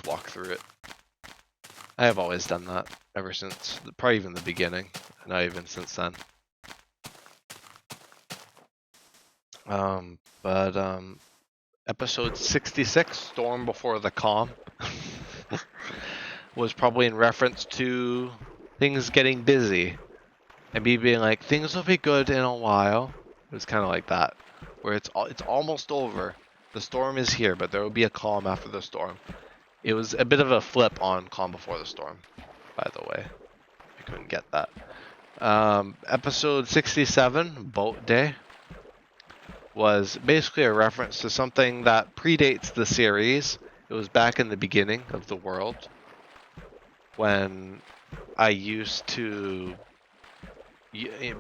walk through it. I have always done that ever since, probably even the beginning, not even since then. Episode 66, Storm Before the Calm, was probably in reference to things getting busy and me being like, things will be good in a while. It was kind of like that, where it's almost over. The storm is here, but there will be a calm after the storm. It was a bit of a flip on Calm Before the Storm, by the way. I couldn't get that. Episode 67, Boat Day, was basically a reference to something that predates the series. It was back in the beginning of the world when I used to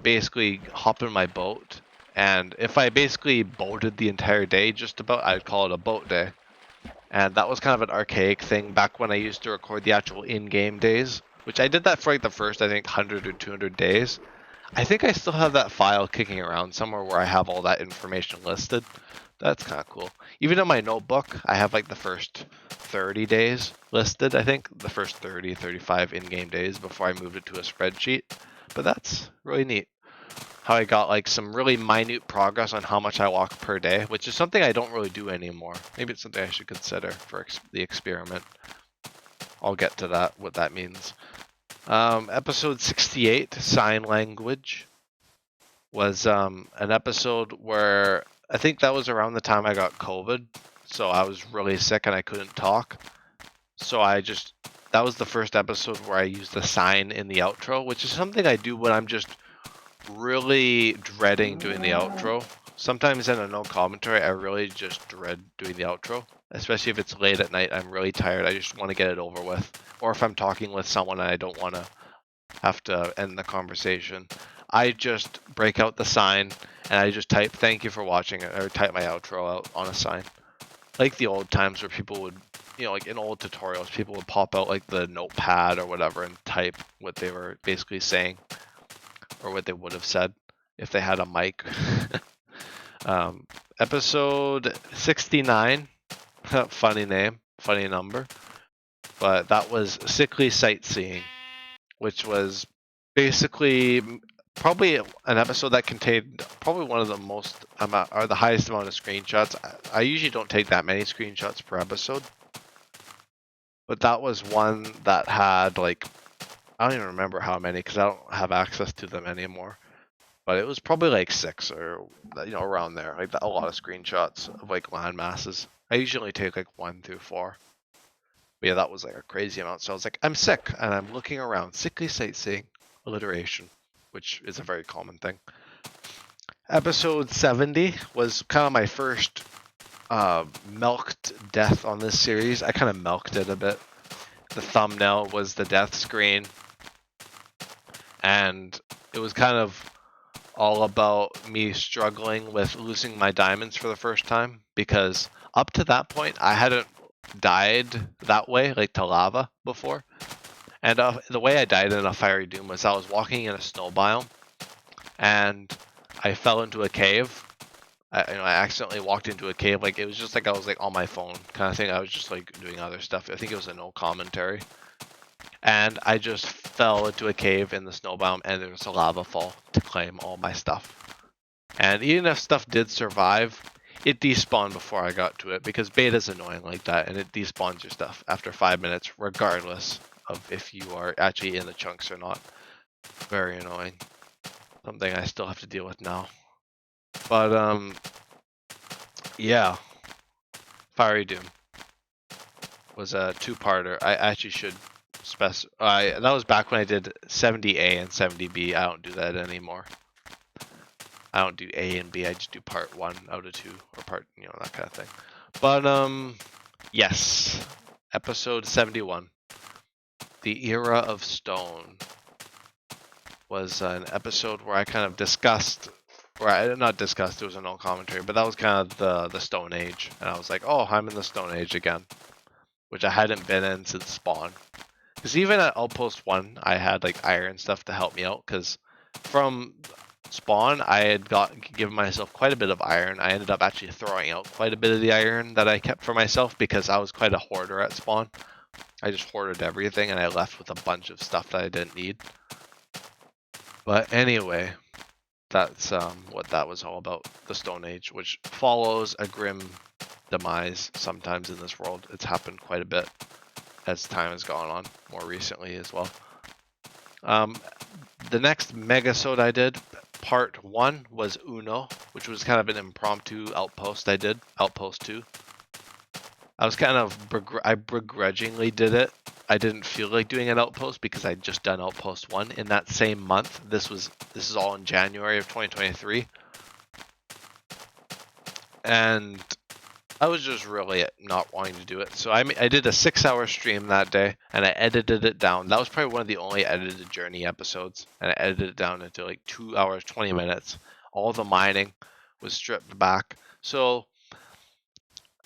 basically hop in my boat, and if I basically boated the entire day, just about, I'd call it a boat day. And that was kind of an archaic thing back when I used to record the actual in-game days, which I did that for like the first, I think, 100 or 200 days. I think I still have that file kicking around somewhere where I have all that information listed. That's kind of cool. Even in my notebook, I have like the first 30 days listed, I think. The first 30, 35 in-game days before I moved it to a spreadsheet. But that's really neat. How I got like some really minute progress on how much I walk per day, which is something I don't really do anymore. Maybe it's something I should consider for the experiment. I'll get to that, what that means. Episode 68, Sign Language, was an episode where I think that was around the time I got COVID. So I was really sick and I couldn't talk. So that was the first episode where I used the sign in the outro, which is something I do when I'm just really dreading doing the outro. Sometimes in a no commentary, I really just dread doing the outro, especially if it's late at night. I'm really tired. I just want to get it over with. Or if I'm talking with someone and I don't want to have to end the conversation, I just break out the sign and I just type "thank you for watching" or type my outro out on a sign. Like the old times where people would, like in old tutorials, people would pop out like the notepad or whatever and type what they were basically saying, or what they would have said if they had a mic. Episode 69, funny name, funny number, but that was Sickly Sightseeing, which was basically probably an episode that contained probably one of the most or the highest amount of screenshots. I usually don't take that many screenshots per episode, but that was one that had like, I don't even remember how many because I don't have access to them anymore. But it was probably like 6 or, around there. Like a lot of screenshots of like land masses. I usually take like 1 through 4. But yeah, that was like a crazy amount. So I was like, I'm sick and I'm looking around. Sickly sightseeing. Alliteration, which is a very common thing. Episode 70 was kind of my first milked death on this series. I kind of milked it a bit. The thumbnail was the death screen. And it was kind of all about me struggling with losing my diamonds for the first time, because up to that point I hadn't died that way, like to lava, before. And the way I died in a Fiery Doom was I was walking in a snow biome and I fell into a cave. I accidentally walked into a cave. Like it was just like I was like on my phone kind of thing. I was just like doing other stuff. I think it was a no commentary. And I just fell into a cave in the snow biome, and there was a lava fall to claim all my stuff. And even if stuff did survive, it despawned before I got to it, because beta's annoying like that, and it despawns your stuff after 5 minutes, regardless of if you are actually in the chunks or not. Very annoying. Something I still have to deal with now. But, yeah. Fiery Doom was a 2-parter. I actually should that was back when I did 70A and 70B. I don't do that anymore. I don't do A and B. I just do part 1 out of 2, or part, that kind of thing. But yes, episode 71, The Era of Stone, was an episode where I kind of discussed, not discussed, it was a no commentary, but that was kind of the Stone Age, and I was like, oh, I'm in the Stone Age again, which I hadn't been in since Spawn. Because even at Outpost 1, I had like iron stuff to help me out, because from Spawn, I had given myself quite a bit of iron. I ended up actually throwing out quite a bit of the iron that I kept for myself, because I was quite a hoarder at Spawn. I just hoarded everything and I left with a bunch of stuff that I didn't need. But anyway, that's what that was all about, the Stone Age, which follows a grim demise sometimes in this world. It's happened quite a bit as time has gone on, more recently as well. The next megasode I did, part 1, was Uno, which was kind of an impromptu outpost I did, Outpost 2. I was kind of, I begrudgingly did it. I didn't feel like doing an outpost because I'd just done Outpost 1 in that same month. This is all in January of 2023. And I was just really not wanting to do it. So I did a 6-hour stream that day and I edited it down. That was probably one of the only edited Journey episodes. And I edited it down into like 2 hours, 20 minutes. All the mining was stripped back. So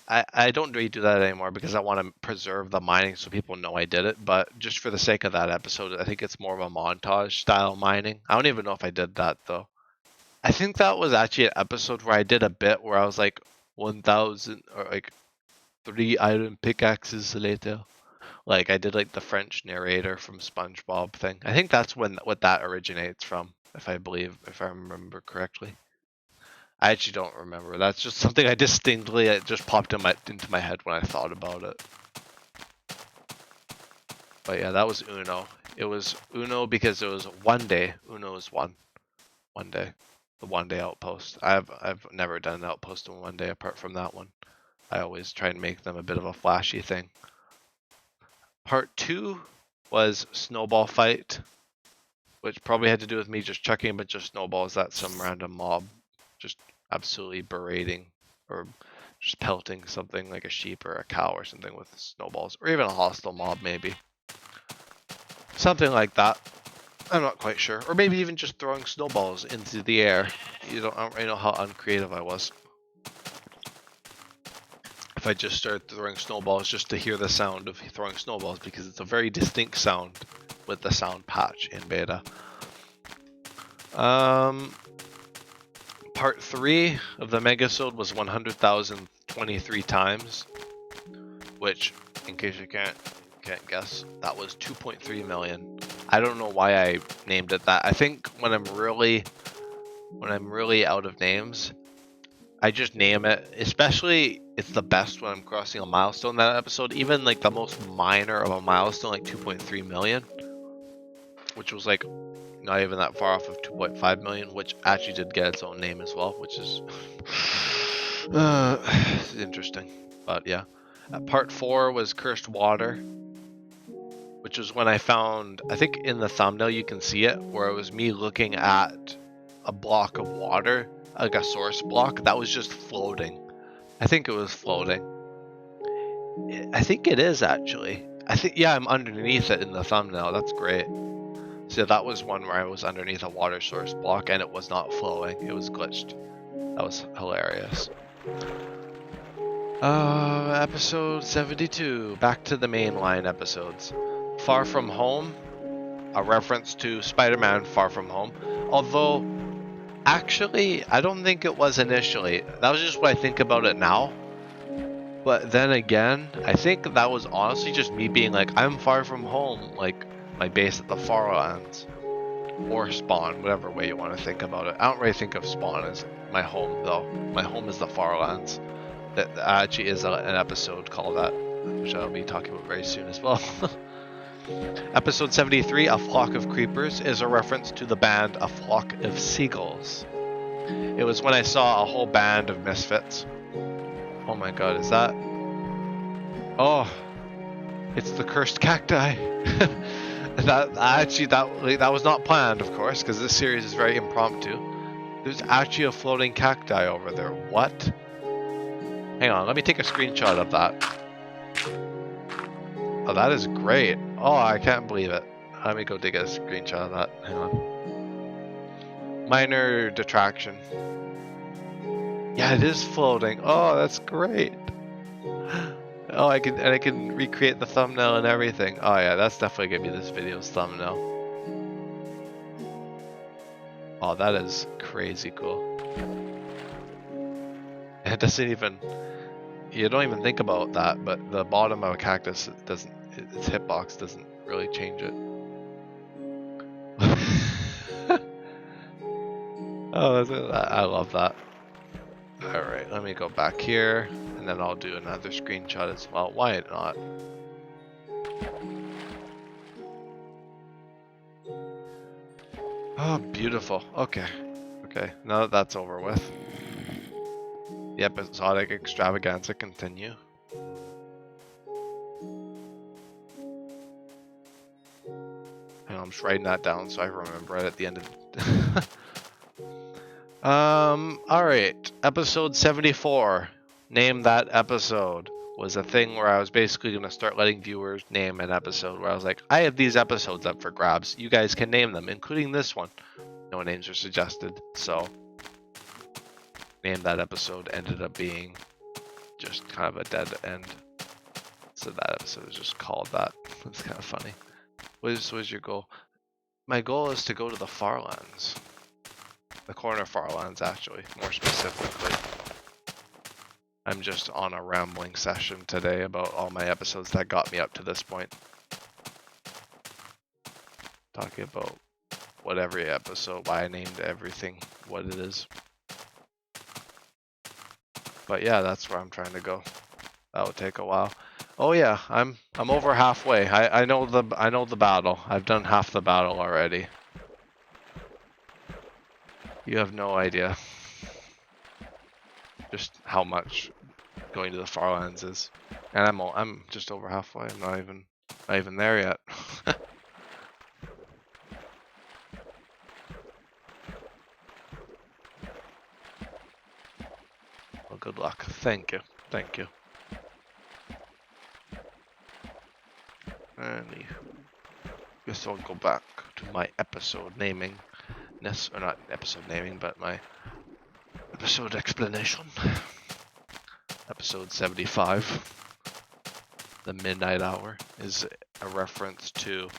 I don't redo that anymore because I want to preserve the mining so people know I did it. But just for the sake of that episode, I think it's more of a montage style mining. I don't even know if I did that though. I think that was actually an episode where I did a bit where I was like 1,000 or like 3 iron pickaxes later. Like I did like the French narrator from SpongeBob thing. I think that's what that originates from, if I remember correctly. I actually don't remember. That's just something I distinctly, it just popped into my head when I thought about it. But yeah, that was Uno. It was Uno because it was one day. Uno is one day. The 1 day outpost. I've never done an outpost in 1 day apart from that one. I always try and make them a bit of a flashy thing. Part 2 was Snowball Fight, which probably had to do with me just chucking a bunch of snowballs at some random mob. Just absolutely berating or just pelting something like a sheep or a cow or something with snowballs. Or even a hostile mob maybe. Something like that. I'm not quite sure. Or maybe even just throwing snowballs into the air. I don't really know how uncreative I was. If I just started throwing snowballs just to hear the sound of throwing snowballs, because it's a very distinct sound with the sound patch in beta. Part 3 of the megasode was 100,023 times, which, in case you can't guess, that was 2.3 million. I don't know why I named it that. I think when I'm really out of names, I just name it. Especially, it's the best when I'm crossing a milestone. That episode, even like the most minor of a milestone, like 2.3 million, which was like not even that far off of 2.5 million, which actually did get its own name as well, which is interesting. But yeah, part 4 was Cursed Water, which was when I found, I think in the thumbnail you can see it, where it was me looking at a block of water, like a source block that was just floating. I think it was floating. I think it is actually. Yeah, I'm underneath it in the thumbnail. That's great. So that was one where I was underneath a water source block and it was not flowing. It was glitched. That was hilarious. Episode 72. Back to the mainline episodes. Far From Home. A reference to Spider-Man Far From Home. Although, actually, I don't think it was initially. That was just what I think about it now. But then again, I think that was honestly just me being like, I'm far from home. Like, my base at the Farlands. Or Spawn, whatever way you want to think about it. I don't really think of Spawn as my home, though. My home is the Farlands. That actually is an episode called that, which I'll be talking about very soon as well. Episode 73, A Flock of Creepers, is a reference to the band A Flock of Seagulls. It was when I saw a whole band of misfits. Oh my god, is that... Oh, it's the cursed cacti. That was not planned, of course, because this series is very impromptu. There's actually a floating cacti over there. What? Hang on, let me take a screenshot of that. Oh, that is great. Oh, I can't believe it. Let me go take a screenshot of that. Hang on. Minor detraction. Yeah, it is floating. Oh, that's great. Oh, I can recreate the thumbnail and everything. Oh yeah, that's definitely gonna be this video's thumbnail. Oh, that is crazy cool. It doesn't even, you don't even think about that, but the bottom of a cactus its hitbox doesn't really change it. Oh, I love that. Alright, let me go back here, and then I'll do another screenshot as well. Why not? Oh, beautiful. Okay. Okay, now that that's over with, the Episodic Extravaganza continue. And I'm just writing that down so I remember it at the end of alright. Episode 74. Name that episode was a thing where I was basically going to start letting viewers name an episode where I was like, I have these episodes up for grabs. You guys can name them, including this one. No names are suggested, so name that episode ended up being just kind of a dead end. So that episode is just called that. It's kind of funny. What is your goal? My goal is to go to the Farlands. The corner Farlands, actually, more specifically. I'm just on a rambling session today about all my episodes that got me up to this point. Talking about what every episode, why I named everything what it is. But yeah, that's where I'm trying to go. That would take a while. Oh yeah, I'm over halfway. I know the battle. I've done half the battle already. You have no idea just how much going to the Farlands is. And I'm just over halfway. I'm not even there yet. Well, good luck. Thank you. Thank you. Anywho, guess I'll go back to my episode naming. Or not episode naming, but my episode explanation. Episode 75. The Midnight Hour is a reference to,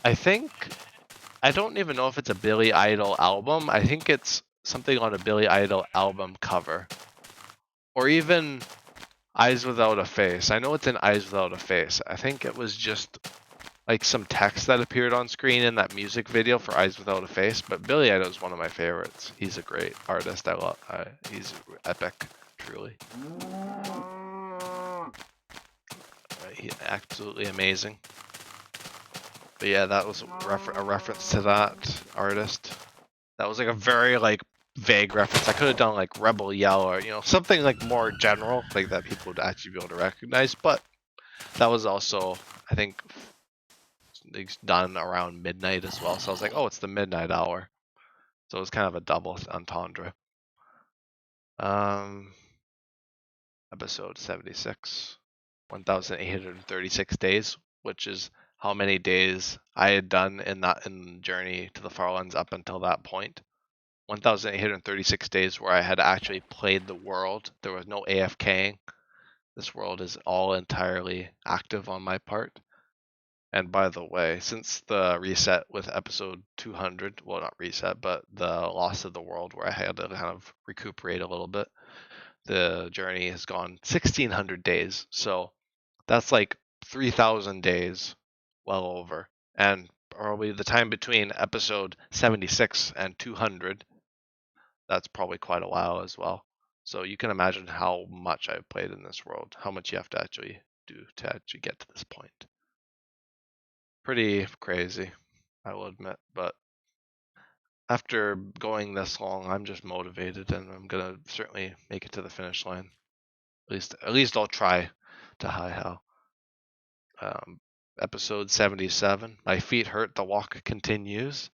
I don't even know if it's a Billy Idol album. I think it's something on a Billy Idol album cover. Or even Eyes Without a Face. I know it's in Eyes Without a Face. I think it was just like some text that appeared on screen in that music video for Eyes Without a Face. But Billy Idol is one of my favorites. He's a great artist. He's epic, truly. He's absolutely amazing. But yeah, that was a reference to that artist. That was like a very vague reference. I could have done like Rebel Yell or something like more general, like that people would actually be able to recognize. But that was also, I think, done around midnight as well. So I was like, oh, it's the Midnight Hour. So it was kind of a double entendre. Episode 76, 1,836 days, which is how many days I had done in the journey to the Farlands up until that point. 1,836 days where I had actually played the world. There was no AFKing. This world is all entirely active on my part. And by the way, since the reset with episode 200, well, not reset, but the loss of the world where I had to kind of recuperate a little bit, the journey has gone 1,600 days. So that's like 3,000 days, well over. And probably the time between episode 76 and 200, that's probably quite a while as well. So you can imagine how much I've played in this world, how much you have to actually do to actually get to this point. Pretty crazy, I will admit, but after going this long, I'm just motivated and I'm gonna certainly make it to the finish line. At least I'll try to high hell. Episode 77, My Feet Hurt, The Walk Continues,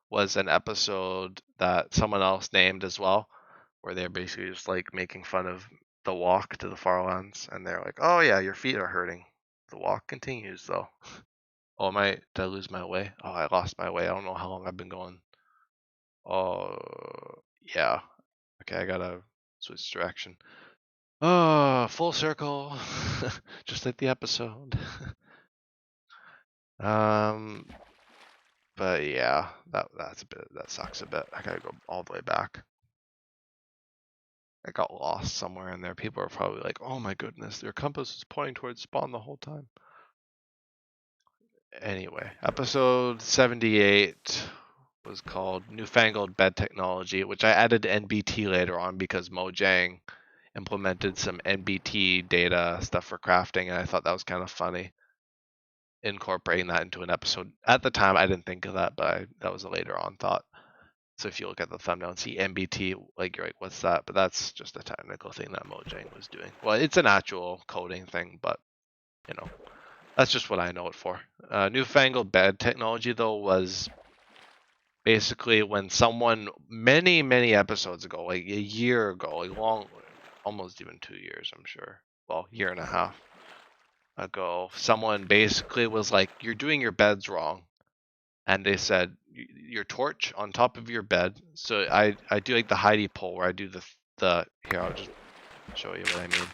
was an episode that someone else named as well, where they're basically just like making fun of the walk to the Farlands, and they're like, oh yeah, your feet are hurting. The walk continues though. Oh, did I lose my way? Oh, I lost my way. I don't know how long I've been going. Oh, yeah. Okay, I gotta switch direction. Oh, full circle. Just like the episode. But yeah, that sucks a bit. I gotta go all the way back. I got lost somewhere in there. People are probably like, oh my goodness, their compass is pointing towards spawn the whole time. Anyway, episode 78 was called Newfangled Bed Technology, which I added NBT later on because Mojang implemented some NBT data stuff for crafting, and I thought that was kind of funny, incorporating that into an episode. At the time, I didn't think of that, but that was a later on thought. So if you look at the thumbnail and see NBT, like you're like, what's that? But that's just a technical thing that Mojang was doing. Well, it's an actual coding thing, but you know, that's just what I know it for. Newfangled bed technology, though, was basically when someone many episodes ago, like a year ago, like long, almost even 2 years, I'm sure. Well, year and a half ago, someone basically was like, "You're doing your beds wrong," and they said, "Your torch on top of your bed." So I do like the Heidi pole where I do the here. I'll just show you what I mean.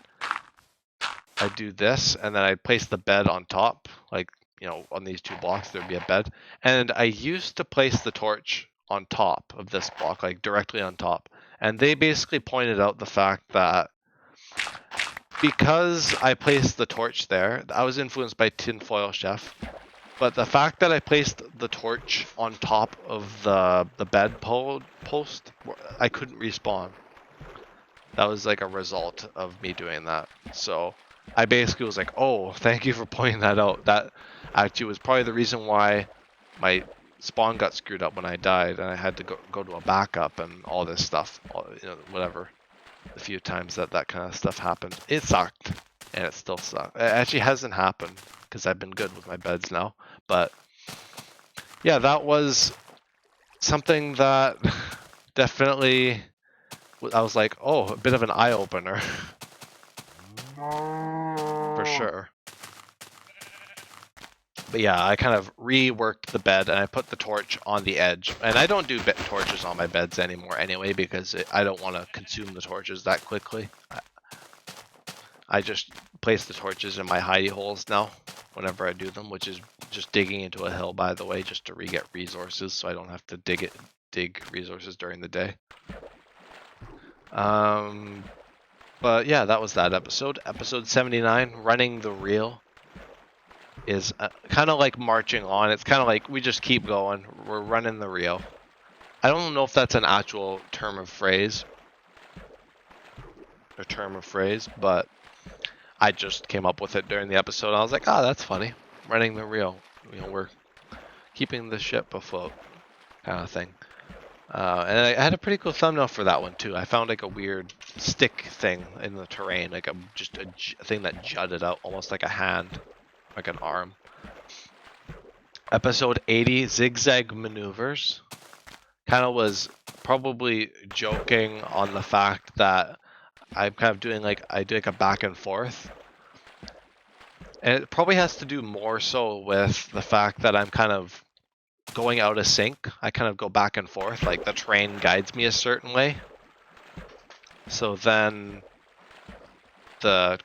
I do this, and then I place the bed on top, like, you know, on these two blocks, there'd be a bed. And I used to place the torch on top of this block, like directly on top. And they basically pointed out the fact that because I placed the torch there, I was influenced by Tinfoil Chef, but the fact that I placed the torch on top of the bed post, I couldn't respawn. That was like a result of me doing that. So I basically was like, oh, thank you for pointing that out. That actually was probably the reason why my spawn got screwed up when I died, and I had to go to a backup and all this stuff, you know, whatever. The few times that kind of stuff happened, it sucked, and it still sucks. It actually hasn't happened because I've been good with my beds now. But yeah, that was something that definitely I was like, oh, a bit of an eye opener. For sure. But yeah, I kind of reworked the bed and I put the torch on the edge. And I don't do torches on my beds anymore anyway because I don't want to consume the torches that quickly. I just place the torches in my hidey holes now whenever I do them, which is just digging into a hill, by the way, just to get resources so I don't have to dig resources during the day. But yeah, that was that episode. Episode 79, Running the Reel, is kind of like marching on. It's kind of like we just keep going. We're running the reel. I don't know if that's an actual term of phrase, but I just came up with it during the episode. I was like, oh, that's funny. Running the reel. You know, we're keeping the ship afloat, kind of thing. And I had a pretty cool thumbnail for that one too. I found like a weird stick thing in the terrain, like just a thing that jutted out almost like a hand, like an arm. Episode 80, Zigzag Maneuvers. Kind of was probably joking on the fact that I'm kind of doing like, I do like a back and forth. And it probably has to do more so with the fact that I'm kind of going out of sync. I kind of go back and forth, like the train guides me a certain way. So then the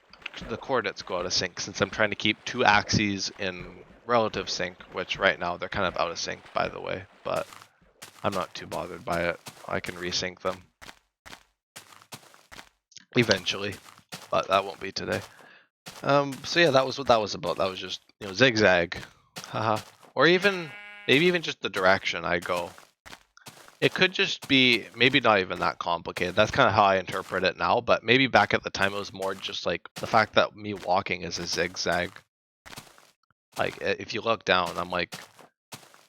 coordinates go out of sync since I'm trying to keep two axes in relative sync, which right now they're kind of out of sync, by the way, but I'm not too bothered by it. I can resync them eventually, but that won't be today. So yeah, that was what that was about. That was just, you know, zigzag, haha, or even maybe even just the direction I go. It could just be maybe not even that complicated. That's kind of how I interpret it now, but maybe back at the time it was more just like the fact that me walking is a zigzag. Like if you look down, I'm like,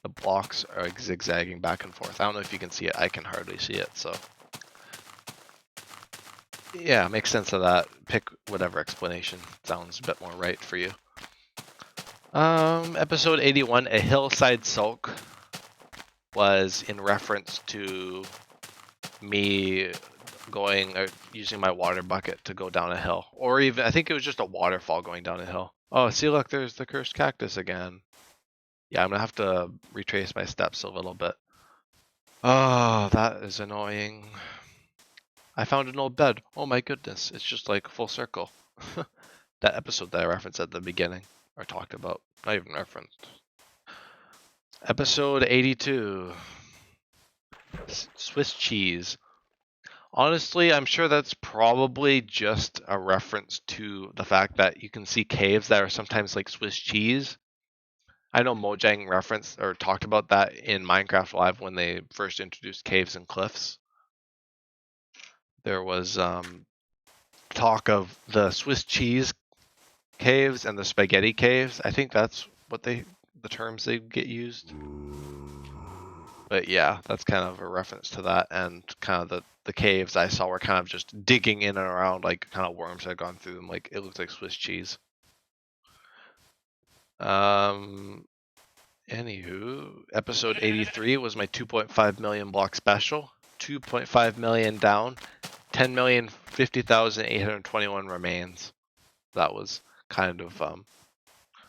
the blocks are like zigzagging back and forth. I don't know if you can see it. I can hardly see it, so yeah, makes sense of that. Pick whatever explanation sounds a bit more right for you. Episode 81, A Hillside Soak, was in reference to me going or using my water bucket to go down a hill, or even I think it was just a waterfall going down a hill. Oh, see, look, there's the cursed cactus again. Yeah, I'm gonna have to retrace my steps a little bit. Oh, that is annoying. I found an old bed. Oh my goodness, it's just like full circle. That episode that I referenced at the beginning, or talked about, not even referenced. Episode 82, Swiss cheese. Honestly, I'm sure that's probably just a reference to the fact that you can see caves that are sometimes like Swiss cheese. I know Mojang referenced or talked about that in Minecraft Live when they first introduced caves and cliffs. There was talk of the Swiss cheese caves and the spaghetti caves. I think that's what the terms they get used. But yeah, that's kind of a reference to that, and kind of the caves I saw were kind of just digging in and around, like kind of worms had gone through them. Like it looks like Swiss cheese. Anywho, episode 83 was my 2.5 million block special. 2.5 million down, 10,050,821 remains. That was kind of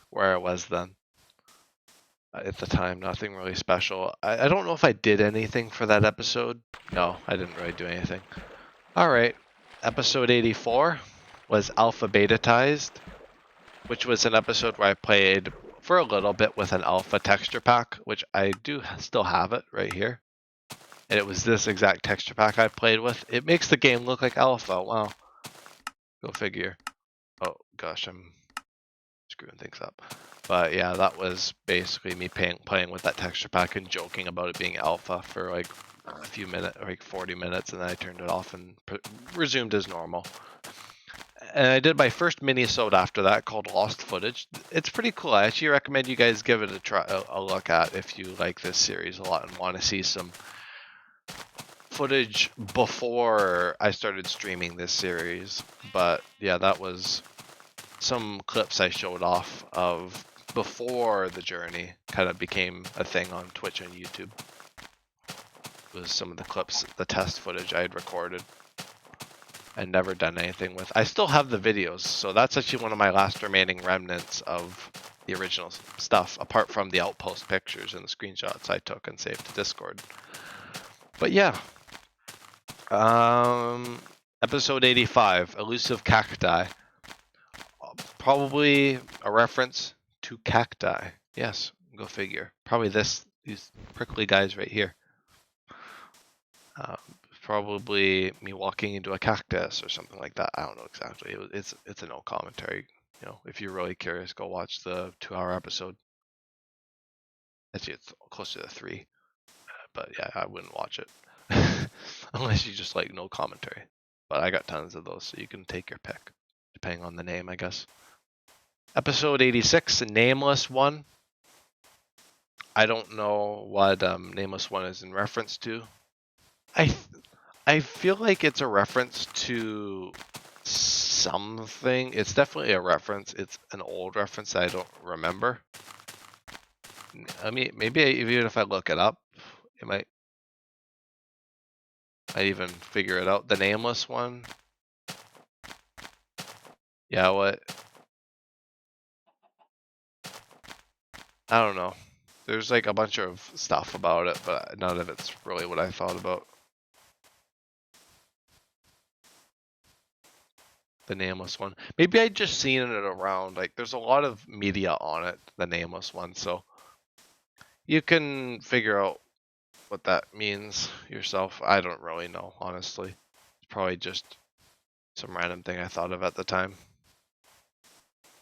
where I was then. At the time, nothing really special. I don't know if I did anything for that episode. No, I didn't really do anything. Alright, episode 84 was alphabetatized, which was an episode where I played for a little bit with an alpha texture pack, which I do still have it right here. And it was this exact texture pack I played with. It makes the game look like alpha. Wow. Go figure. Oh gosh, I'm screwing things up. But yeah, that was basically me playing with that texture pack and joking about it being alpha for like a few minutes, like 40 minutes, and then I turned it off and resumed as normal. And I did my first mini-sode after that called Lost Footage. It's pretty cool. I actually recommend you guys give it a look at if you like this series a lot and want to see some footage before I started streaming this series. But yeah, that was some clips I showed off of before the journey kind of became a thing on Twitch and YouTube. It was some of the clips, the test footage I had recorded and never done anything with. I still have the videos, so that's actually one of my last remaining remnants of the original stuff, apart from the outpost pictures and the screenshots I took and saved to Discord. But yeah, episode 85, Elusive Cacti. Probably a reference to cacti. Yes, go figure. Probably these prickly guys right here. Probably me walking into a cactus or something like that. I don't know exactly. It's a no commentary. You know, if you're really curious, go watch the 2-hour episode. Actually, it's closer to 3. But yeah, I wouldn't watch it unless you just like no commentary. But I got tons of those, so you can take your pick depending on the name, I guess. Episode 86, Nameless One. I don't know what Nameless One is in reference to. I feel like it's a reference to something. It's definitely a reference. It's an old reference I don't remember. I mean, maybe even if I look it up, it might even figure it out. The Nameless One. Yeah, what? I don't know. There's like a bunch of stuff about it, but none of it's really what I thought about. The Nameless One. Maybe I just seen it around. Like, there's a lot of media on it, the Nameless One, so you can figure out what that means yourself. I don't really know, honestly. It's probably just some random thing I thought of at the time.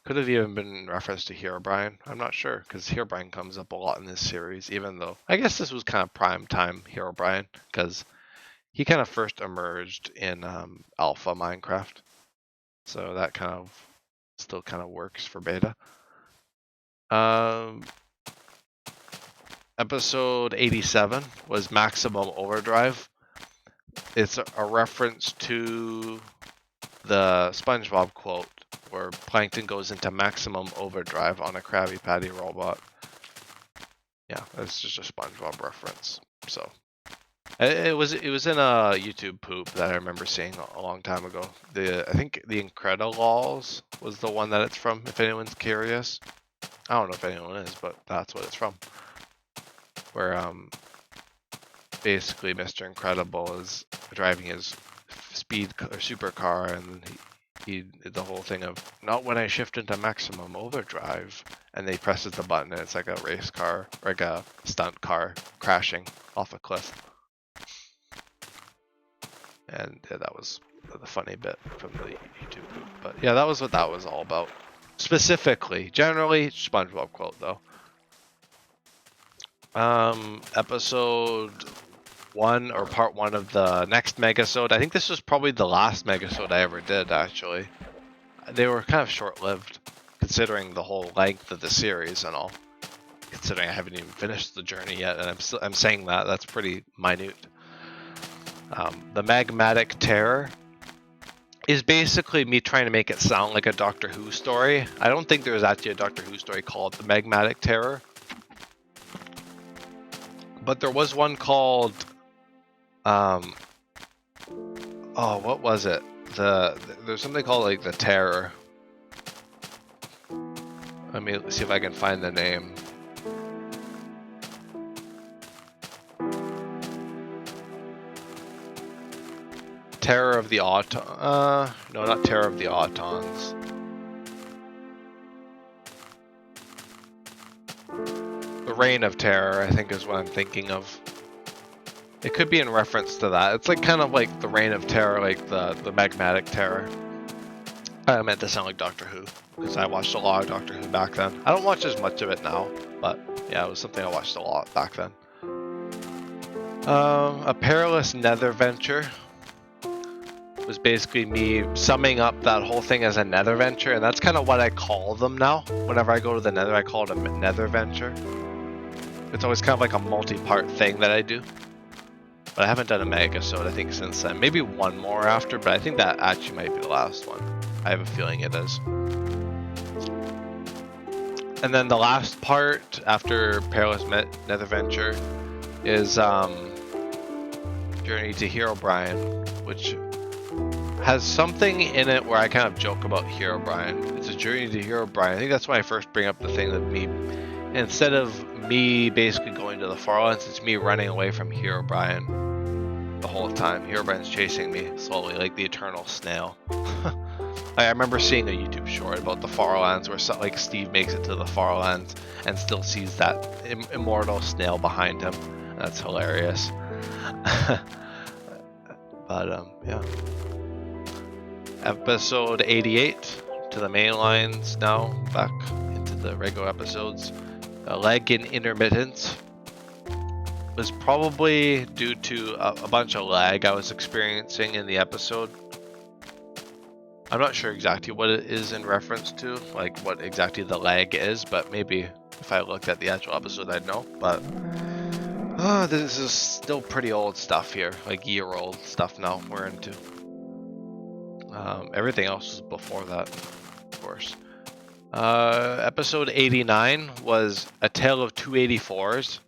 Could have even been in reference to Herobrine. I'm not sure, because Herobrine comes up a lot in this series, even though I guess this was kind of prime time Herobrine, because he kind of first emerged in Alpha Minecraft. So that kind of still kind of works for beta. Episode 87 was Maximum Overdrive. It's a reference to the SpongeBob quote where Plankton goes into maximum overdrive on a Krabby Patty robot. Yeah, that's just a SpongeBob reference. So it was in a YouTube poop that I remember seeing a long time ago. I think the Incredilaws was the one that it's from, if anyone's curious. I don't know if anyone is, but that's what it's from. Where basically Mr. Incredible is driving his speed or supercar, and he did the whole thing of not when I shift into maximum overdrive, and then he presses the button and it's like a race car, like a stunt car crashing off a cliff. And yeah, that was the funny bit from the YouTube poop. But yeah, that was what that was all about. Specifically, generally SpongeBob quote though. Episode 1 or part 1 of the next megasode. I think this was probably the last megasode I ever did, actually. They were kind of short-lived, considering the whole length of the series and all. Considering I haven't even finished the journey yet, and I'm saying that's pretty minute. The Magmatic Terror is basically me trying to make it sound like a Doctor Who story. I don't think there's actually a Doctor Who story called The Magmatic Terror. But there was one called, oh, what was it? There's something called like the Terror. Let me see if I can find the name. Terror of the Autons. No, not Terror of the Autons. The Reign of Terror, I think, is what I'm thinking of. It could be in reference to that. It's like kind of like the Reign of Terror, like the Magmatic Terror. I meant to sound like Doctor Who, because I watched a lot of Doctor Who back then. I don't watch as much of it now, but yeah, it was something I watched a lot back then. A Perilous Nether Venture was basically me summing up that whole thing as a nether venture, and that's kind of what I call them now. Whenever I go to the nether, I call it a nether venture. It's always kind of like a multi-part thing that I do. But I haven't done a megasode, I think, since then. Maybe one more after, but I think that actually might be the last one. I have a feeling it is. And then the last part after Perilous Nether Venture is Journey to Herobrine, which has something in it where I kind of joke about Herobrine. It's a Journey to Herobrine. I think that's when I first bring up the thing that instead of me basically going to the Farlands, it's me running away from Herobrine the whole time. Herobrine's chasing me slowly, like the eternal snail. I remember seeing a YouTube short about the Farlands where like Steve makes it to the Farlands and still sees that immortal snail behind him. That's hilarious. But yeah. Episode 88 to the main lines now, back into the regular episodes. Lag and intermittence was probably due to a bunch of lag I was experiencing in the episode. I'm not sure exactly what it is in reference to, like what exactly the lag is, but maybe if I looked at the actual episode I'd know. But this is still pretty old stuff here, like year-old stuff now we're into. Everything else was before that, of course. Episode 89 was A Tale of Two 84s,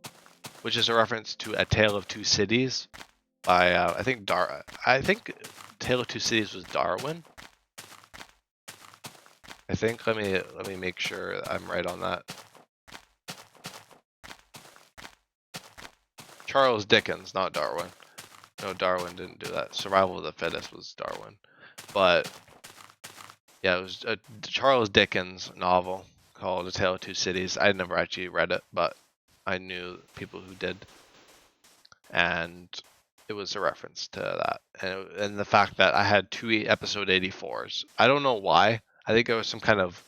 which is a reference to A Tale of Two Cities by I think Tale of Two Cities was Darwin. I think let me make sure I'm right on that. Charles Dickens, not Darwin. No, Darwin didn't do that. Survival of the Fittest was Darwin. But yeah, it was a Charles Dickens novel called A Tale of Two Cities. I never actually read it, but I knew people who did. And it was a reference to that. And the fact that I had two episode 84s. I don't know why. I think there was some kind of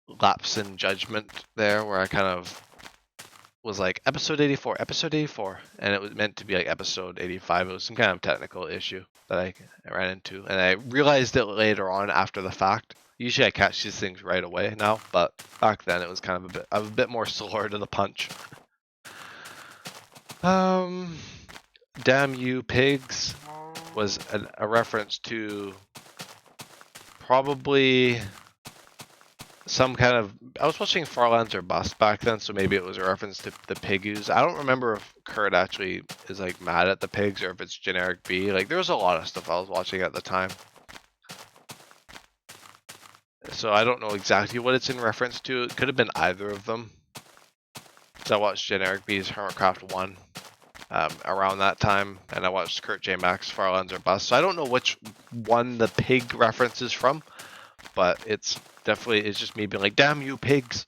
lapse in judgment there where I kind of was like episode 84, and it was meant to be like episode 85. It was some kind of technical issue that I ran into, and I realized it later on after the fact. Usually I catch these things right away now, but back then it was kind of a bit more slower to the punch. Damn You Pigs was a reference to probably some kind of... I was watching Farlands or Bust back then, so maybe it was a reference to the Pigus. I don't remember if Kurt actually is like mad at the pigs or if it's generic B. Like there was a lot of stuff I was watching at the time. So I don't know exactly what it's in reference to. It could have been either of them. So I watched generic B's Hermitcraft 1 around that time, and I watched Kurt J. Max Farlands or Bust. So I don't know which one the pig reference is from, but it's just me being like, damn you pigs.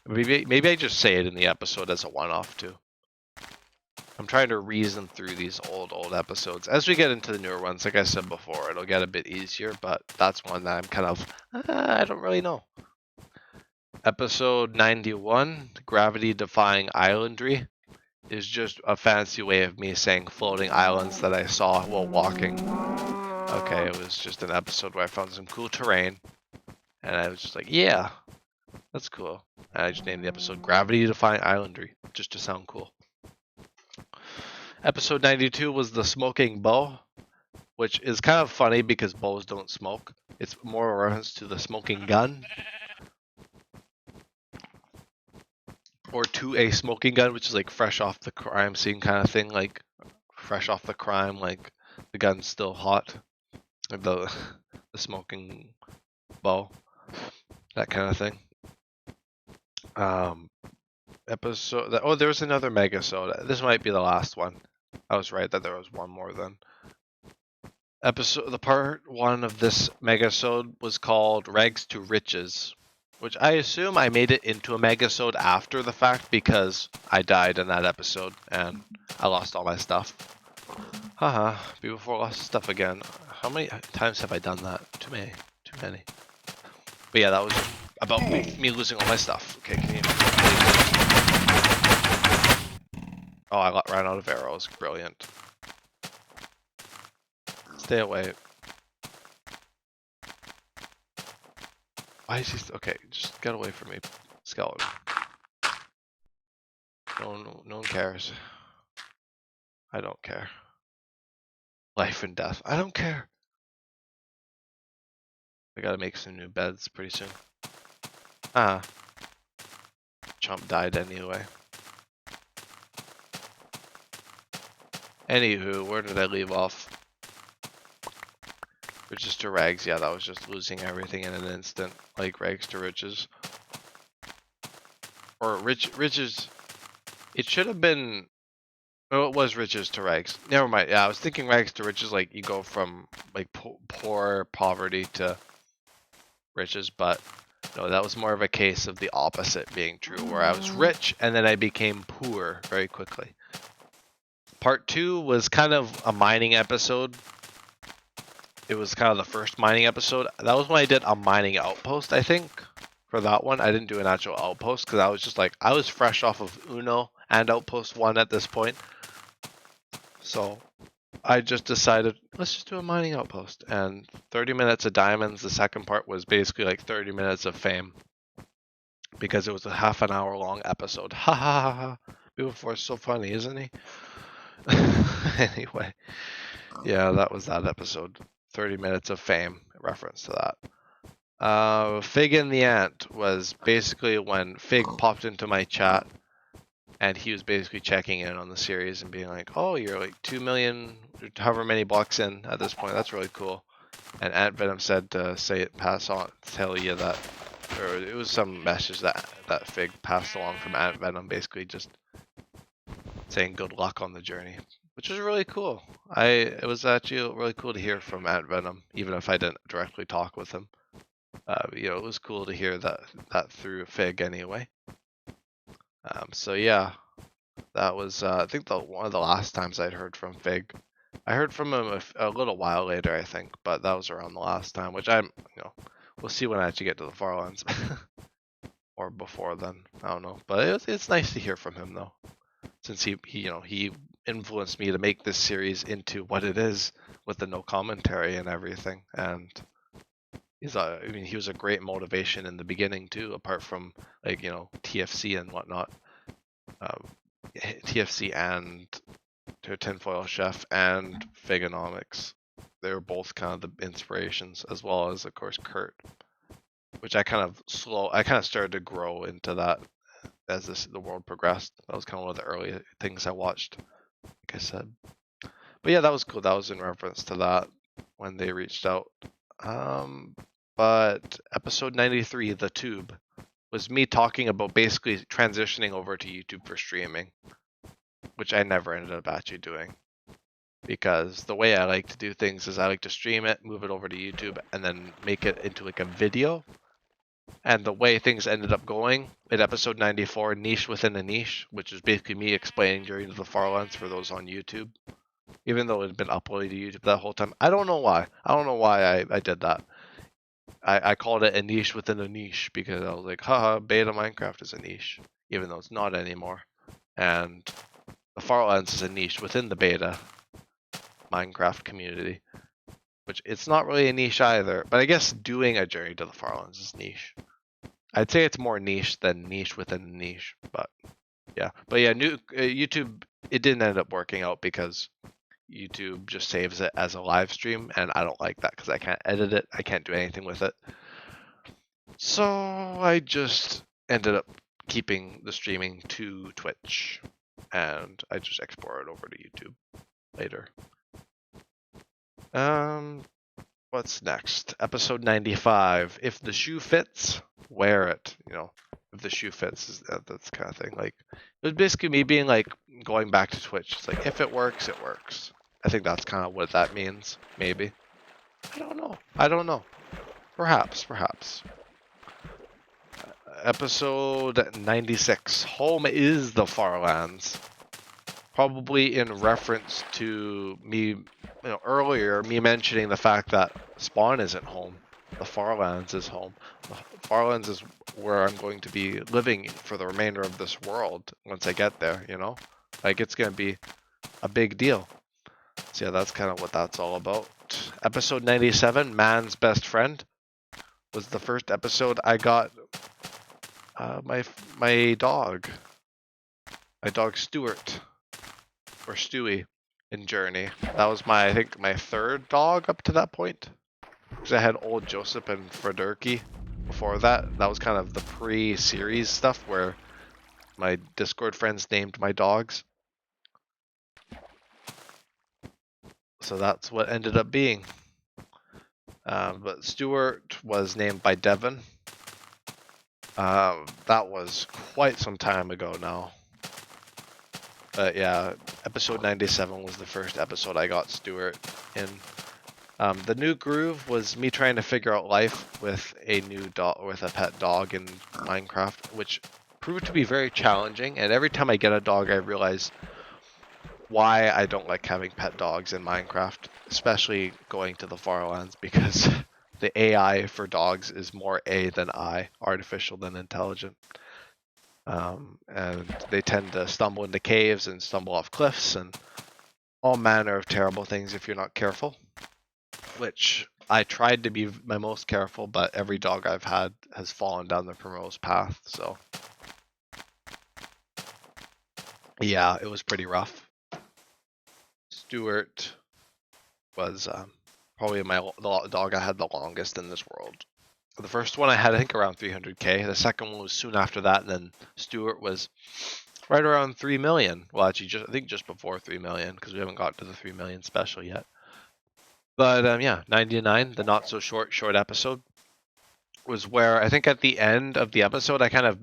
Maybe I just say it in the episode as a one-off too. I'm trying to reason through these old episodes. As we get into the newer ones, like I said before, it'll get a bit easier, but that's one that I'm kind of, I don't really know. Episode 91, Gravity Defying Islandry, is just a fancy way of me saying floating islands that I saw while walking. Okay, it was just an episode where I found some cool terrain, and I was just like, yeah, that's cool. And I just named the episode Gravity Defying Islandry, just to sound cool. Episode 92 was The Smoking Bow, which is kind of funny because bows don't smoke. It's more a reference to the smoking gun, or to a smoking gun, which is like fresh off the crime scene kind of thing, like fresh off the crime, like the gun's still hot, the smoking bow, that kind of thing. Episode. Oh, there's another megasode. This might be the last one. I was right that there was one more then. The part one of this megasode was called Rags to Riches, which I assume I made it into a megasode after the fact because I died in that episode and I lost all my stuff. Haha, before I lost stuff again. How many times have I done that? Too many. But yeah, that was about me losing all my stuff. Okay, can you... Oh, I ran out of arrows. Brilliant. Stay away. Why is he... Okay, just get away from me, skeleton. No one cares. I don't care. Life and death. I don't care. I gotta make some new beds pretty soon. Chump died anyway. Anywho, where did I leave off? Riches to rags. Yeah, that was just losing everything in an instant, like rags to riches. Or riches. It should have been. Oh, it was riches to rags. Never mind. Yeah, I was thinking rags to riches, like you go from like poor poverty to riches, but no, that was more of a case of the opposite being true, where I was rich and then I became poor very quickly. Part 2 was kind of a mining episode. It was kind of the first mining episode. That was when I did a mining outpost, I think. For that one, I didn't do an actual outpost because I was just like, I was fresh off of Uno and Outpost 1 at this point. So I just decided, let's just do a mining outpost. And 30 minutes of diamonds. The second part was basically like 30 minutes of fame. Because it was a half an hour long episode. Ha ha ha ha. Beautiful is so funny, isn't he? Anyway. Yeah, that was that episode. 30 minutes of fame, reference to that. Fig and the Ant was basically when Fig popped into my chat and he was basically checking in on the series and being like, oh, you're like 2 million, however many blocks in at this point. That's really cool. And Ant Venom said to pass on, tell you that, or it was some message that Fig passed along from Ant Venom, basically just saying good luck on the journey, which was really cool. It was actually really cool to hear from Ant Venom, even if I didn't directly talk with him. It was cool to hear that through Fig anyway. So yeah, that was I think one of the last times I'd heard from Fig. I heard from him a little while later, I think, but that was around the last time, which we'll see when I actually get to the Farlands. Or before then, I don't know. But it's nice to hear from him though, since he influenced me to make this series into what it is with the no commentary and everything. And he was a great motivation in the beginning too, apart from like TFC and whatnot. TFC and Tinfoil Chef and Figonomics. They were both kind of the inspirations, as well as of course Kurt, which I kind of started to grow into that as the world progressed. That was kind of one of the early things I watched, like I said. But yeah, that was cool. That was in reference to that when they reached out. But episode 93, The Tube, was me talking about basically transitioning over to YouTube for streaming, which I never ended up actually doing. Because the way I like to do things is I like to stream it, move it over to YouTube, and then make it into like a video. And the way things ended up going in episode 94, Niche Within a Niche, which is basically me explaining during the Farlands for those on YouTube, even though it had been uploaded to YouTube that whole time. I don't know why. I did that. I called it a niche within a niche because I was like, haha, beta Minecraft is a niche, even though it's not anymore. And the Farlands is a niche within the beta Minecraft community, which it's not really a niche either. But I guess doing a journey to the Farlands is niche. I'd say it's more niche than niche within a niche, but yeah. But yeah, new YouTube, it didn't end up working out because YouTube just saves it as a live stream, and I don't like that because I can't edit it. I can't do anything with it. So I just ended up keeping the streaming to Twitch, and I just export it over to YouTube later. What's next? Episode 95. If the shoe fits, wear it. You know, if the shoe fits, that's the kind of thing. Like, it was basically me being like going back to Twitch. It's like, if it works, it works. I think that's kind of what that means. Maybe. I don't know. Perhaps. Episode 96. Home is the Farlands. Probably in reference to me, earlier, me mentioning the fact that Spawn isn't home. The Farlands is home. The Farlands is where I'm going to be living for the remainder of this world once I get there, Like, it's going to be a big deal. So yeah, that's kind of what that's all about. Episode 97, Man's Best Friend, was the first episode I got my dog Stuart, or Stewie, in Journey. That was I think my third dog up to that point, because I had old Joseph and Frederiki before that. That was kind of the pre-series stuff where my Discord friends named my dogs. So that's what ended up being. But Stuart was named by Devon. That was quite some time ago now. But yeah, episode 97 was the first episode I got Stuart in. The new groove was me trying to figure out life with a new dog, with a pet dog in Minecraft, which proved to be very challenging. And every time I get a dog, I realize why I don't like having pet dogs in Minecraft, especially going to the Farlands, because the AI for dogs is more A than I, artificial than intelligent. And they tend to stumble into caves and stumble off cliffs and all manner of terrible things if you're not careful, which I tried to be my most careful, but every dog I've had has fallen down the Primrose path, so yeah, it was pretty rough. Stuart was probably the dog I had the longest in this world. The first one I had, I think, around 300k. The second one was soon after that, and then Stuart was right around 3 million. Well, actually, I think just before 3 million, because we haven't got to the 3 million special yet. But yeah, 99, the not so short episode, was where I think at the end of the episode I kind of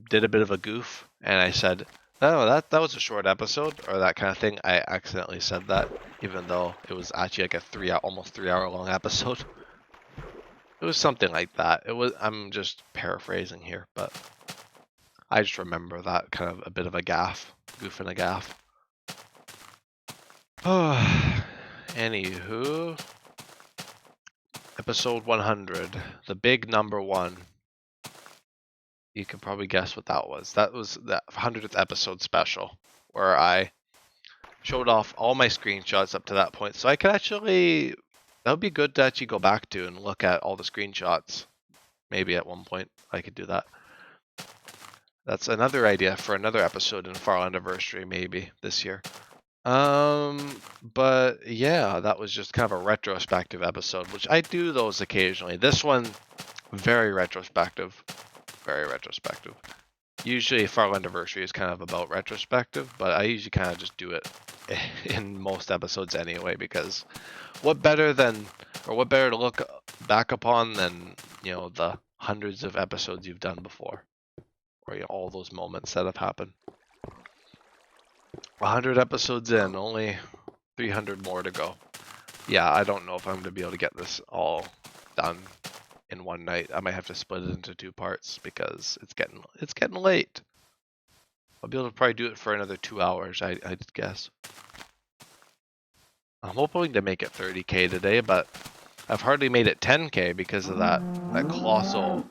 did a bit of a goof, and I said, "Oh, that was a short episode," or that kind of thing. I accidentally said that, even though it was actually like a almost 3 hour long episode. It was something like that. I'm just paraphrasing here, but I just remember that kind of a bit of a goof and a gaff. Anywho, episode 100, the big number 1. You can probably guess what that was. That was the 100th episode special, where I showed off all my screenshots up to that point. So I could actually, that would be good to actually go back to and look at all the screenshots. Maybe at one point I could do that. That's another idea for another episode in Farlandiversary, maybe this year. But yeah, that was just kind of a retrospective episode, which I do those occasionally. This one, very retrospective. Very retrospective. Usually Farlandiversary is kind of about retrospective, but I usually kind of just do it in most episodes anyway, because what better to look back upon than, the hundreds of episodes you've done before, or all those moments that have happened. 100 episodes in, only 300 more to go. Yeah, I don't know if I'm going to be able to get this all done in one night. I might have to split it into 2 parts because it's getting late. I'll be able to probably do it for another 2 hours, I'd guess. I'm hoping to make it 30k today, but I've hardly made it 10K because of that colossal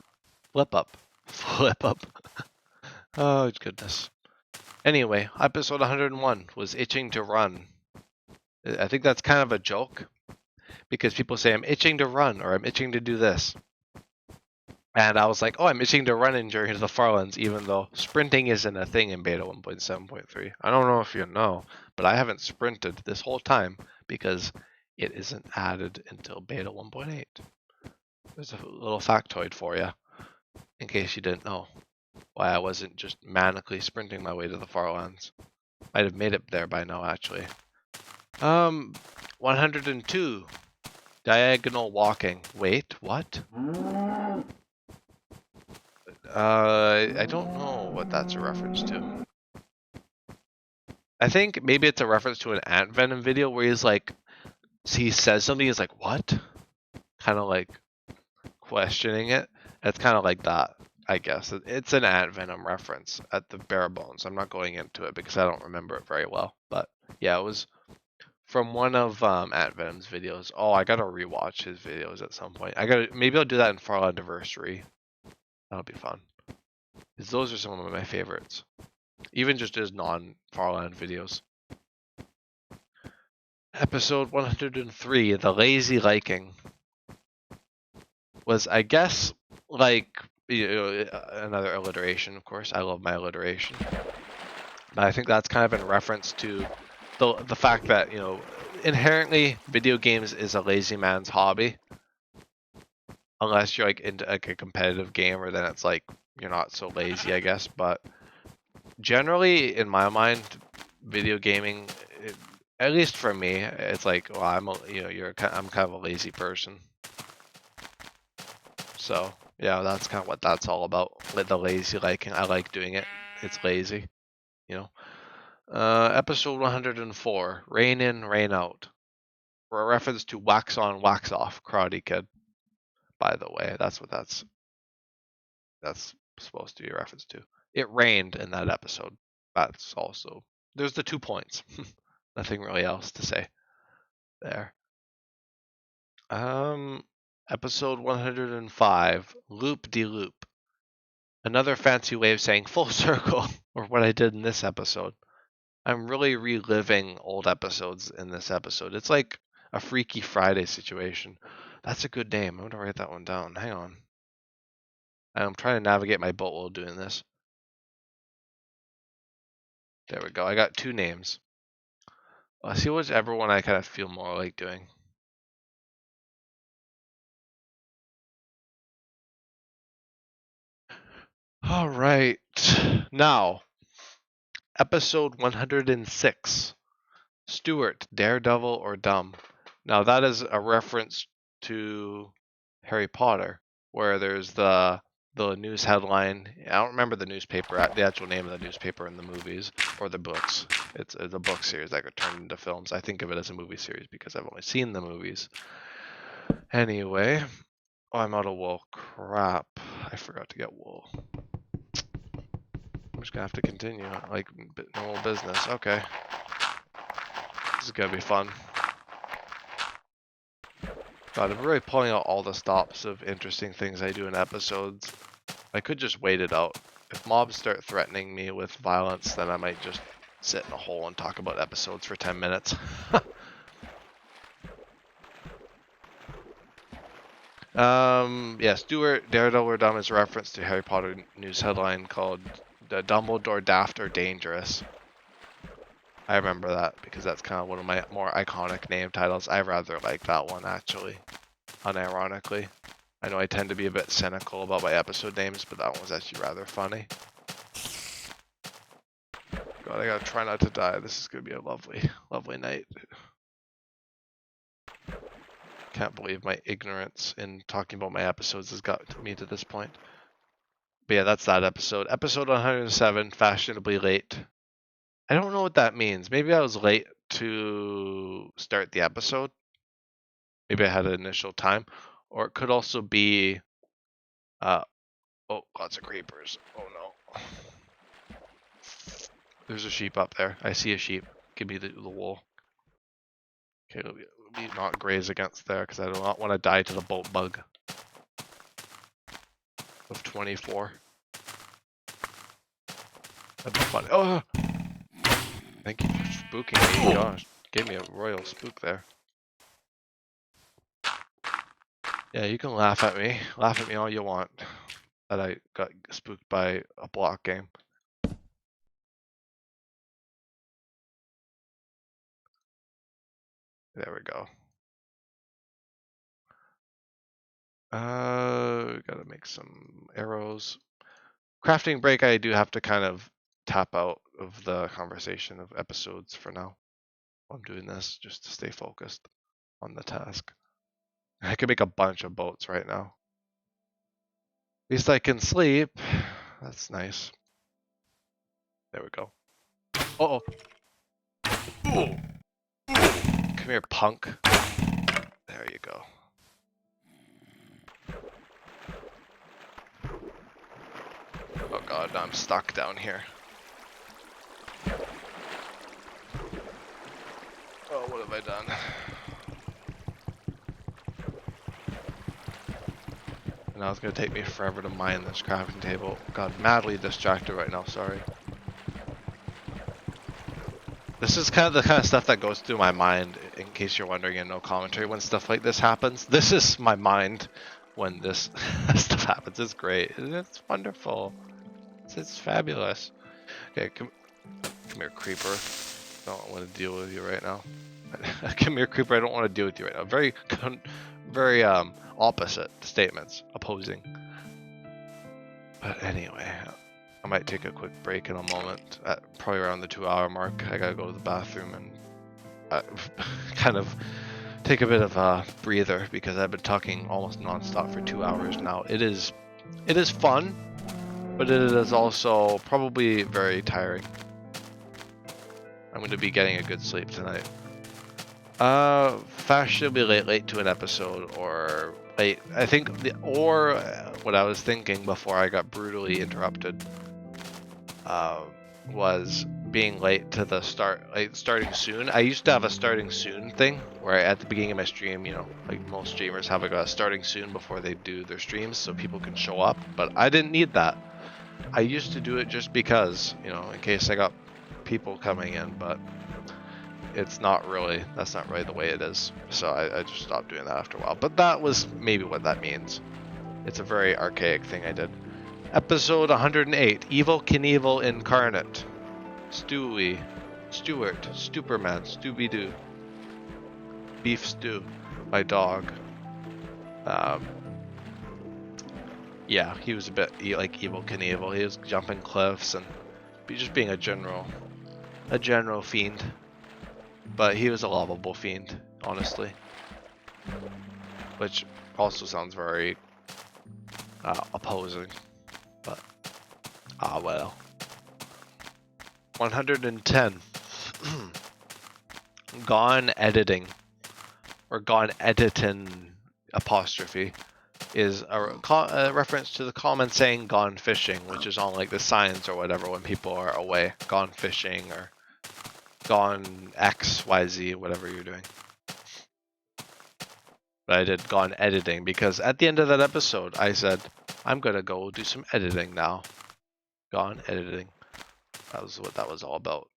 flip up. Flip up. Oh, goodness. Anyway, episode 101 was itching to run. I think that's kind of a joke because people say I'm itching to run or I'm itching to do this. And I was like, oh, I'm itching to run in during the Farlands, even though sprinting isn't a thing in beta 1.7.3. I don't know if you know, but I haven't sprinted this whole time because it isn't added until beta 1.8. There's a little factoid for you, in case you didn't know why I wasn't just manically sprinting my way to the Farlands. I'd have made it there by now, actually. 102. Diagonal walking. Wait, what? I don't know what that's a reference to. I think maybe it's a reference to an Ant Venom video where he's like, he says something, he's like, what? Kind of like questioning it. It's kind of like that, I guess. It's an Ant Venom reference at the bare bones. I'm not going into it because I don't remember it very well. But yeah, it was from one of Ant Venom's videos. Oh, I gotta rewatch his videos at some point. Maybe I'll do that in Farlandiversary. That'll be fun. Because those are some of my favorites. Even just his non-Farland videos. Episode 103, The Lazy Liking, was, I guess, like, another alliteration, of course. I love my alliteration. But I think that's kind of in reference to the fact that, inherently video games is a lazy man's hobby. Unless you're like into like a competitive game, or then it's like you're not so lazy, I guess. But generally, in my mind, video gaming, at least for me, it's like, well, I'm kind of a lazy person. So yeah, that's kind of what that's all about. The lazy liking. I like doing it. It's lazy, Episode 104, Rain In, Rain Out. For a reference to Wax On, Wax Off, Karate Kid. By the way, that's what that's supposed to be a reference to. It rained in that episode. That's also, there's the 2 points. Nothing really else to say there. Episode 105, Loop de Loop. Another fancy way of saying full circle, or what I did in this episode. I'm really reliving old episodes in this episode. It's like a Freaky Friday situation. That's a good name. I'm gonna write that one down. Hang on. I'm trying to navigate my boat while doing this. There we go. I got 2 names. I'll see whichever one I kind of feel more like doing. All right. Now, episode 106. Stuart, Daredevil or Dumb? Now, that is a reference to Harry Potter, where there's the news headline. I don't remember the actual name of the newspaper in the movies or the books. It's a book series that got turned into films. I think of it as a movie series because I've only seen the movies. Anyway, I'm out of wool. Crap, I forgot to get wool. I'm just gonna have to continue like normal business. Okay, this is gonna be fun. God, I'm really pulling out all the stops of interesting things I do in episodes. I could just wait it out. If mobs start threatening me with violence, then I might just sit in a hole and talk about episodes for 10 minutes. Yeah, Stuart, Daredevil or Dumb is a reference to Harry Potter news headline called "The Dumbledore Daft or Dangerous." I remember that because that's kind of one of my more iconic name titles. I rather like that one, actually, unironically. I know I tend to be a bit cynical about my episode names, but that one was actually rather funny. God, I gotta try not to die. This is gonna be a lovely, lovely night. Can't believe my ignorance in talking about my episodes has got me to this point. But yeah, that's that episode. Episode 107, Fashionably Late. I don't know what that means. Maybe I was late to start the episode. Maybe I had an initial time. Or it could also be... oh, lots of creepers. Oh no. There's a sheep up there. I see a sheep. Give me the wool. Okay, me not graze against there because I do not want to die to the bolt bug of 24. That'd be fun. Oh! Thank you for spooking me. Gosh, gave me a royal spook there. Yeah, you can laugh at me. Laugh at me all you want. That I got spooked by a block game. There we go. Gotta make some arrows. Crafting break, I do have to kind of tap out of the conversation of episodes for now. I'm doing this just to stay focused on the task. I could make a bunch of boats right now. At least I can sleep. That's nice. There we go. Uh-oh. Ooh. Come here, punk. There you go. Oh god, now I'm stuck down here. Oh, what have I done? Now it's gonna take me forever to mine this crafting table. God, madly distracted right now, sorry. This is kind of the kind of stuff that goes through my mind, in case you're wondering in no commentary, when stuff like this happens. This is my mind when this stuff happens. It's great. It's wonderful. It's fabulous. Okay, come here, creeper. I don't want to deal with you right now. Come here, creeper. I don't want to deal with you right now. Very opposite statements, opposing. But anyway, I might take a quick break in a moment, at probably around the 2-hour mark. I gotta go to the bathroom and kind of take a bit of a breather because I've been talking almost non-stop for 2 hours now. It is fun, but it is also probably very tiring. I'm going to be getting a good sleep tonight. Fashionably late to an episode, or late. I think what I was thinking before I got brutally interrupted was being late to the starting soon. I used to have a starting soon thing where at the beginning of my stream, you know, like most streamers have a starting soon before they do their streams so people can show up, but I didn't need that. I used to do it just because, you know, in case I got people coming in, but that's not really the way it is. So I just stopped doing that after a while. But that was maybe what that means. It's a very archaic thing I did. Episode 108, Evil Knievel Incarnate. Stewie, Stuart, Stuperman, Stooby-Doo. Beef Stew, my dog. Yeah, he was a bit like Evil Knievel. He was jumping cliffs and just being a general fiend. But he was a lovable fiend, honestly. Which also sounds very opposing. But, well. 110. Gone editing. Or gone editing apostrophe. Is a reference to the common saying gone fishing, which is on like the signs or whatever when people are away. Gone fishing or gone XYZ, whatever you're doing. But I did gone editing because at the end of that episode I said, I'm gonna go do some editing now. Gone editing. That was what that was all about.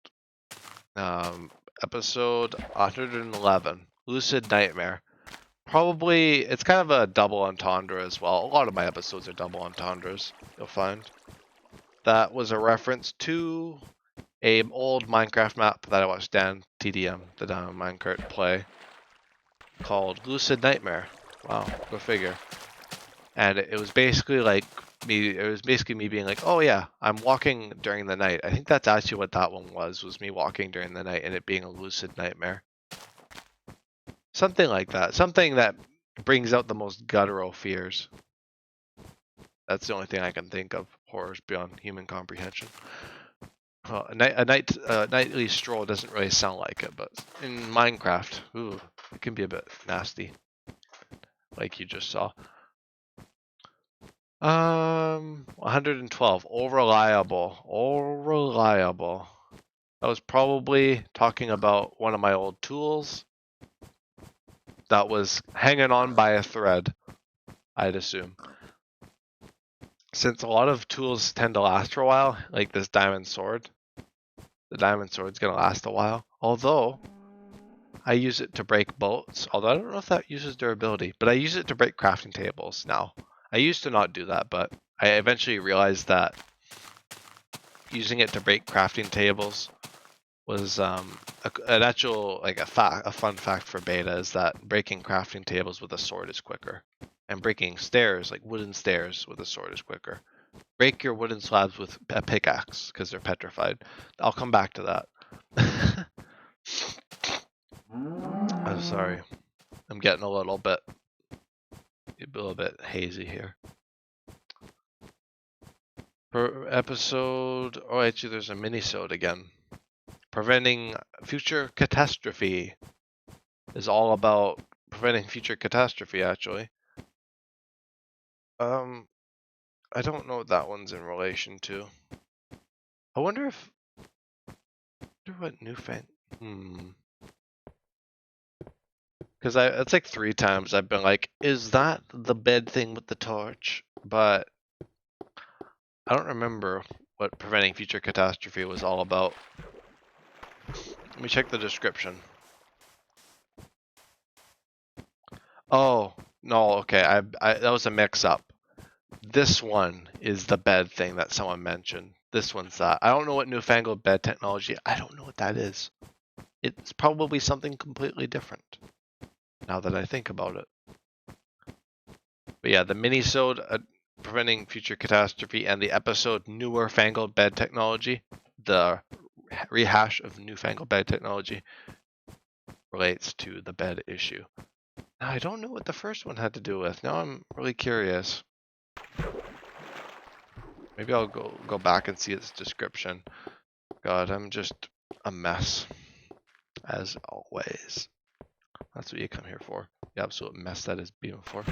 Episode 111, Lucid Nightmare. Probably, it's kind of a double entendre as well. A lot of my episodes are double entendres, you'll find. That was a reference to an old Minecraft map that I watched Dan TDM, the Dan Minecraft play, called Lucid Nightmare. Wow, go figure. And it was basically like me being like, oh yeah, I'm walking during the night. I think that's actually what that one was me walking during the night and it being a lucid nightmare. Something like that. Something that brings out the most guttural fears. That's the only thing I can think of. Horrors beyond human comprehension. A nightly stroll doesn't really sound like it, but in Minecraft, ooh, it can be a bit nasty. Like you just saw. 112. Reliable. I was probably talking about one of my old tools. that was hanging on by a thread, I'd assume. Since a lot of tools tend to last for a while, like this diamond sword, the diamond sword's gonna last a while. Although, I use it to break bolts, although I don't know if that uses durability, but I use it to break crafting tables now. I used to not do that, but I eventually realized that using it to break crafting tables was an actual, like a fun fact for beta is that breaking crafting tables with a sword is quicker. And breaking stairs, like wooden stairs with a sword is quicker. Break your wooden slabs with a pickaxe because they're petrified. I'll come back to that. I'm sorry. I'm getting a little bit hazy here. Per episode, oh actually there's a mini-sode again. Preventing future catastrophe is all about preventing future catastrophe actually. I don't know what that one's in relation to. I wonder what newfangled. Because it's like 3 times I've been like, is that the bed thing with the torch? But I don't remember what preventing future catastrophe was all about. Let me check the description. Oh, no, okay, that was a mix-up. This one is the bed thing that someone mentioned. This one's that. I don't know what newfangled bed technology, I don't know what that is. It's probably something completely different, now that I think about it. But yeah, the mini-sode, preventing future catastrophe, and the episode newer fangled bed technology, the rehash of newfangled bed technology, relates to the bed issue. Now I don't know what the first one had to do with. Now I'm really curious. Maybe I'll go back and see its description. God, I'm just a mess, as always. That's what you come here for. The absolute mess that is being for.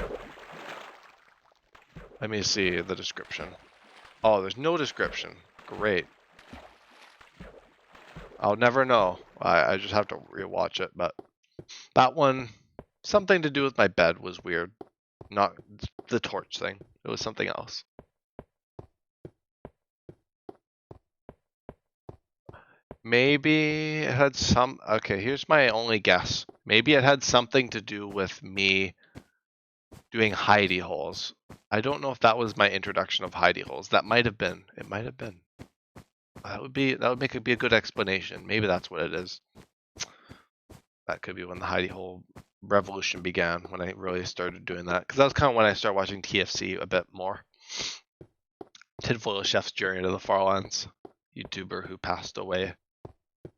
Let me see the description. Oh, there's no description. Great. I'll never know. I just have to rewatch it, but that one, something to do with my bed was weird. Not the torch thing. It was something else. Maybe it had some... Okay, here's my only guess. Maybe it had something to do with me doing hidey holes. I don't know if that was my introduction of hidey holes. That might have been. It might have been. That would make it be a good explanation. Maybe that's what it is. That could be when the hidey hole revolution began, when I really started doing that. Because that was kind of when I started watching TFC a bit more. Tinfoil Chef's Journey to the Farlands, YouTuber who passed away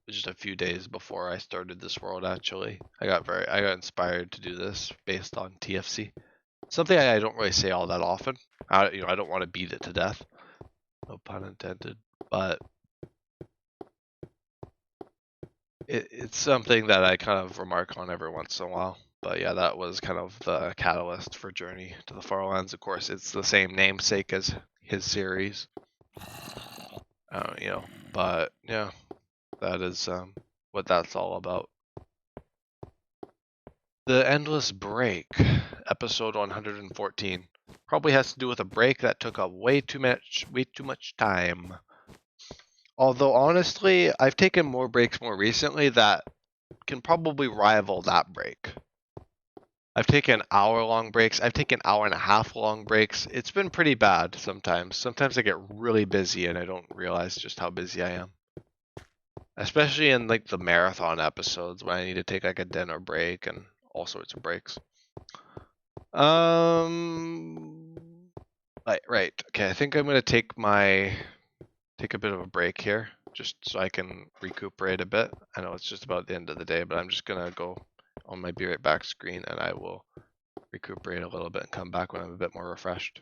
just a few days before I started this world. Actually, I got inspired to do this based on TFC. Something I don't really say all that often. I don't want to beat it to death. No pun intended. But it's something that I kind of remark on every once in a while. But yeah, that was kind of the catalyst for Journey to the Farlands. Of course, it's the same namesake as his series. But yeah, that is what that's all about. The Endless Break, episode 114, probably has to do with a break that took up way too much time. Although honestly, I've taken more breaks more recently that can probably rival that break. I've taken hour-long breaks. I've taken hour-and-a-half-long breaks. It's been pretty bad sometimes. Sometimes I get really busy and I don't realize just how busy I am. Especially in like the marathon episodes when I need to take like a dinner break and all sorts of breaks. Right. Okay, I think I'm gonna take a bit of a break here, just so I can recuperate a bit. I know it's just about the end of the day, but I'm just gonna go on my be right back screen and I will recuperate a little bit and come back when I'm a bit more refreshed.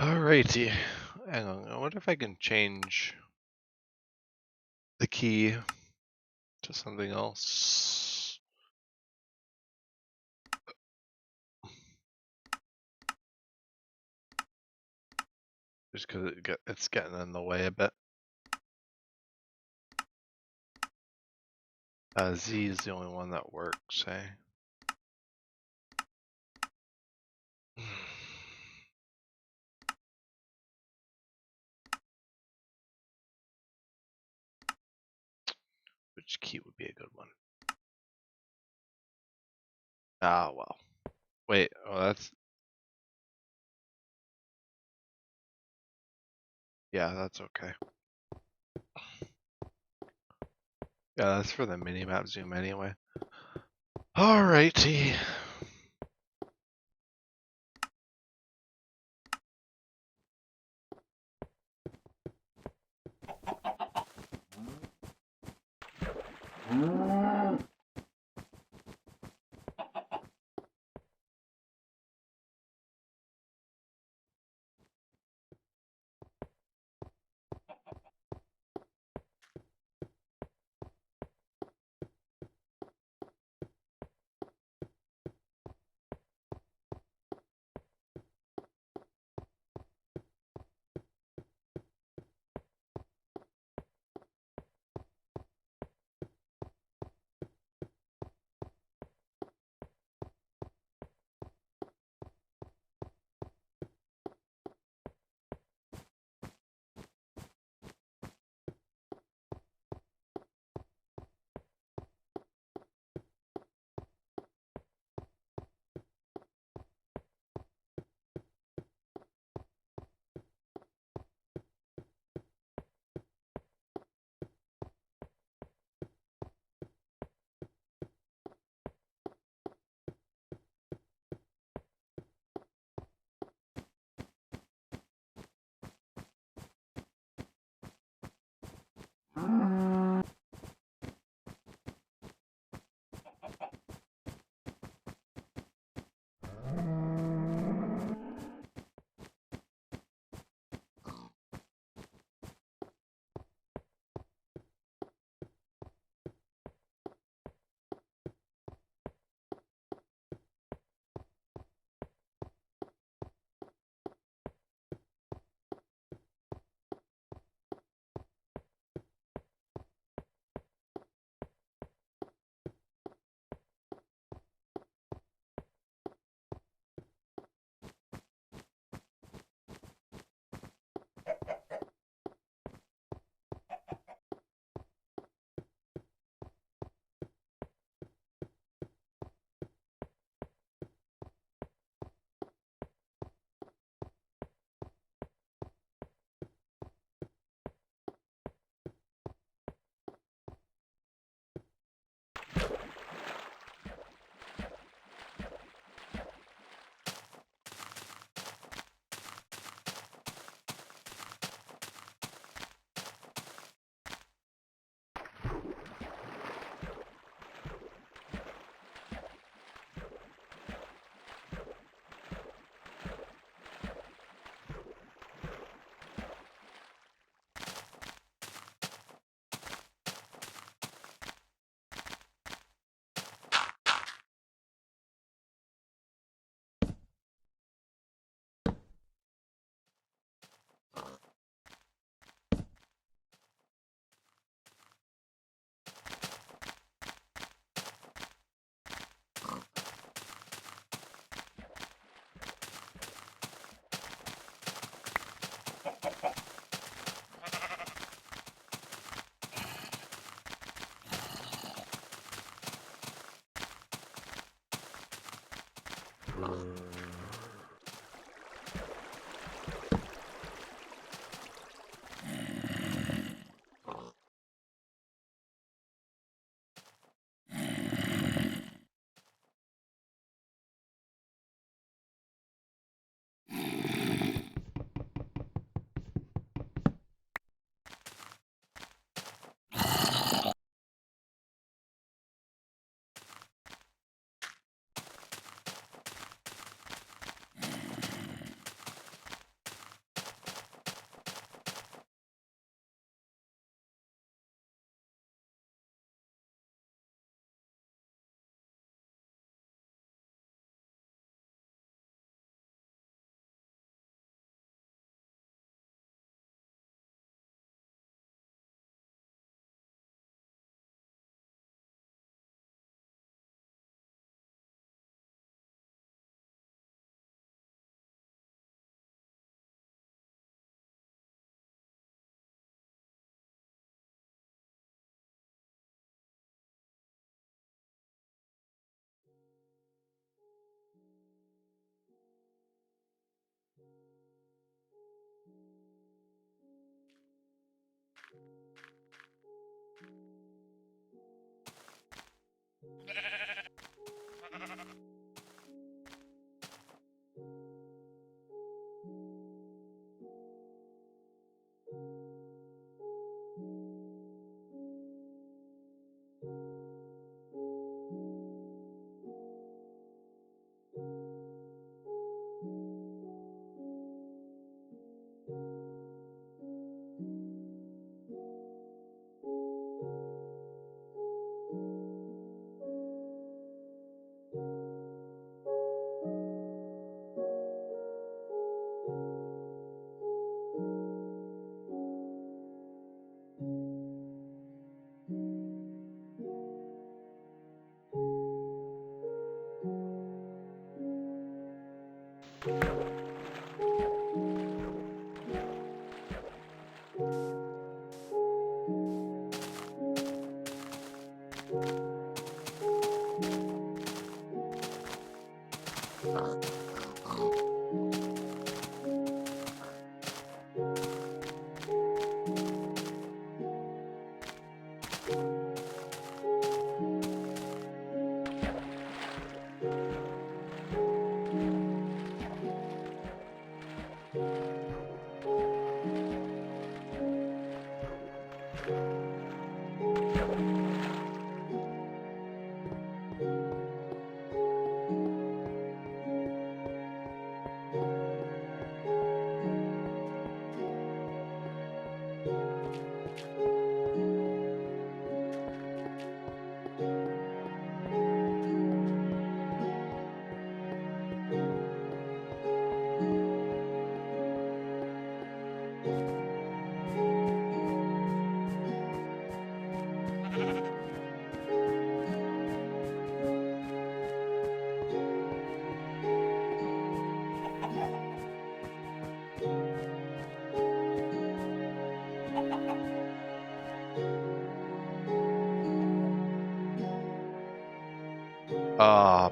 Alrighty. Hang on. I wonder if I can change the key to something else. Just because it's getting in the way a bit. Z is the only one that works, eh? Which key would be a good one? Ah, well. Wait, oh, that's... Yeah, that's okay. Yeah, that's for the minimap zoom anyway. Alrighty.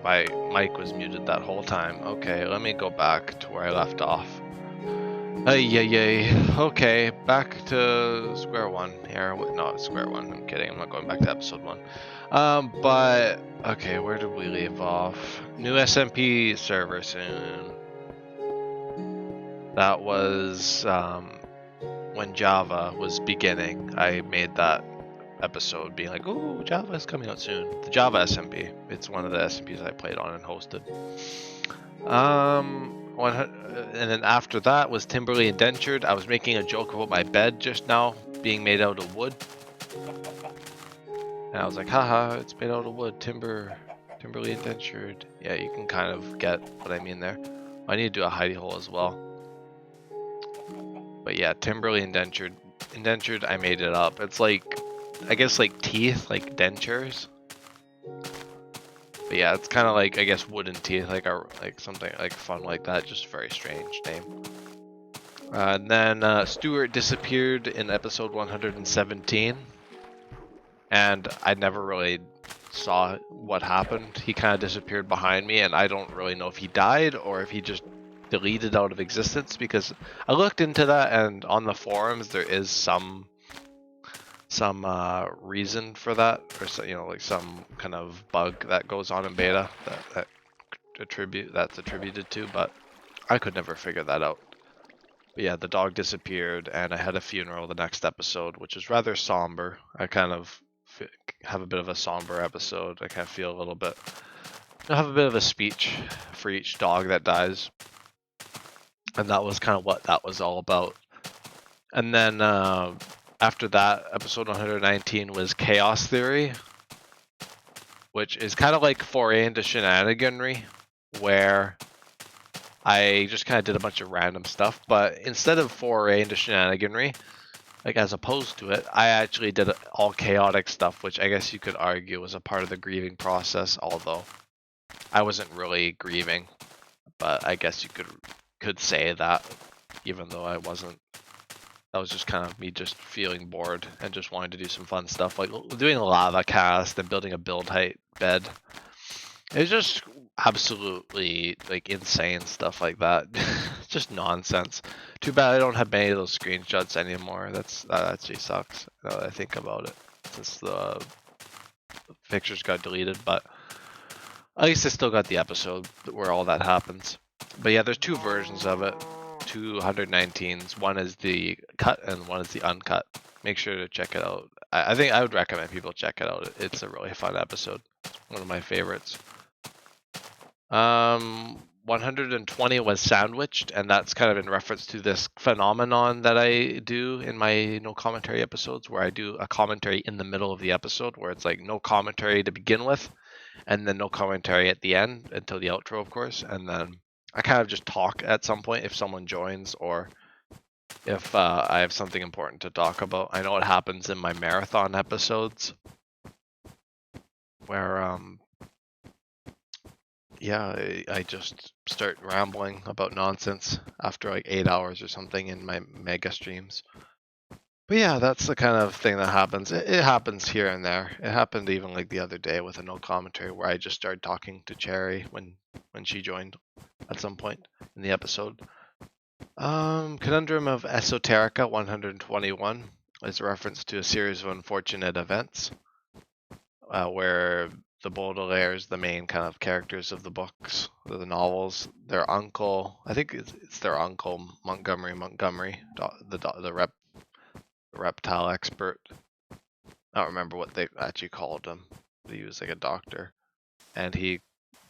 My mic was muted that whole time. Okay, let me go back to where I left off. Yay. Okay, back to square one here. No, square one. I'm kidding. I'm not going back to episode 1. But okay, where did we leave off? New SMP server soon. That was when Java was beginning. I made that episode being like, "Oh, Java is coming out soon." The Java SMP. It's one of the SMPs I played on and hosted. And then after that was Timberly Indentured. I was making a joke about my bed just now being made out of wood. And I was like, haha, it's made out of wood. Timberly Indentured. Yeah, you can kind of get what I mean there. I need to do a hidey hole as well. But yeah, Timberly Indentured. I made it up. It's like, I guess like teeth, like dentures. But yeah, it's kind of like, I guess, wooden teeth, like something like fun like that. Just a very strange name. And then Stuart disappeared in episode 117, and I never really saw what happened. He kind of disappeared behind me, and I don't really know if he died or if he just deleted out of existence, because I looked into that, and on the forums there is some reason for that, or like some kind of bug that goes on in beta that's attributed to, but I could never figure that out. But yeah, the dog disappeared, and I had a funeral the next episode, which is rather somber. I kind of have a bit of a somber episode. I kind of feel a little bit. I have a bit of a speech for each dog that dies, and that was kind of what that was all about. And then after that, episode 119 was Chaos Theory, which is kind of like foray into shenaniganry, where I just kind of did a bunch of random stuff, but instead of foray into shenaniganry, like as opposed to it, I actually did all chaotic stuff, which I guess you could argue was a part of the grieving process, although I wasn't really grieving, but I guess you could say that, even though I wasn't. That was just kind of me just feeling bored and just wanting to do some fun stuff, like doing a lava cast and building a build height bed. It was just absolutely like insane stuff like that. Just nonsense. Too bad I don't have many of those screenshots anymore. That actually sucks now that I think about it, since the pictures got deleted, but at least I still got the episode where all that happens. But yeah, there's 2 versions of it. 219s. One is the cut and one is the uncut. Make sure to check it out. I think I would recommend people check it out. It's a really fun episode. One of my favorites. 120 was Sandwiched, and that's kind of in reference to this phenomenon that I do in my no commentary episodes, where I do a commentary in the middle of the episode, where it's like no commentary to begin with, and then no commentary at the end until the outro, of course, and then I kind of just talk at some point if someone joins, or if I have something important to talk about. I know it happens in my marathon episodes, where yeah, I just start rambling about nonsense after like 8 hours or something in my mega streams. But yeah, that's the kind of thing that happens. It happens here and there. It happened even like the other day with a no commentary where I just started talking to Cherry when she joined at some point in the episode. Conundrum of Esoterica 121 is a reference to a series of unfortunate events where the Baudelaires, the main kind of characters of the books, the novels, their uncle, I think it's their uncle Montgomery, the reptile expert. I don't remember what they actually called him. He was like a doctor, and he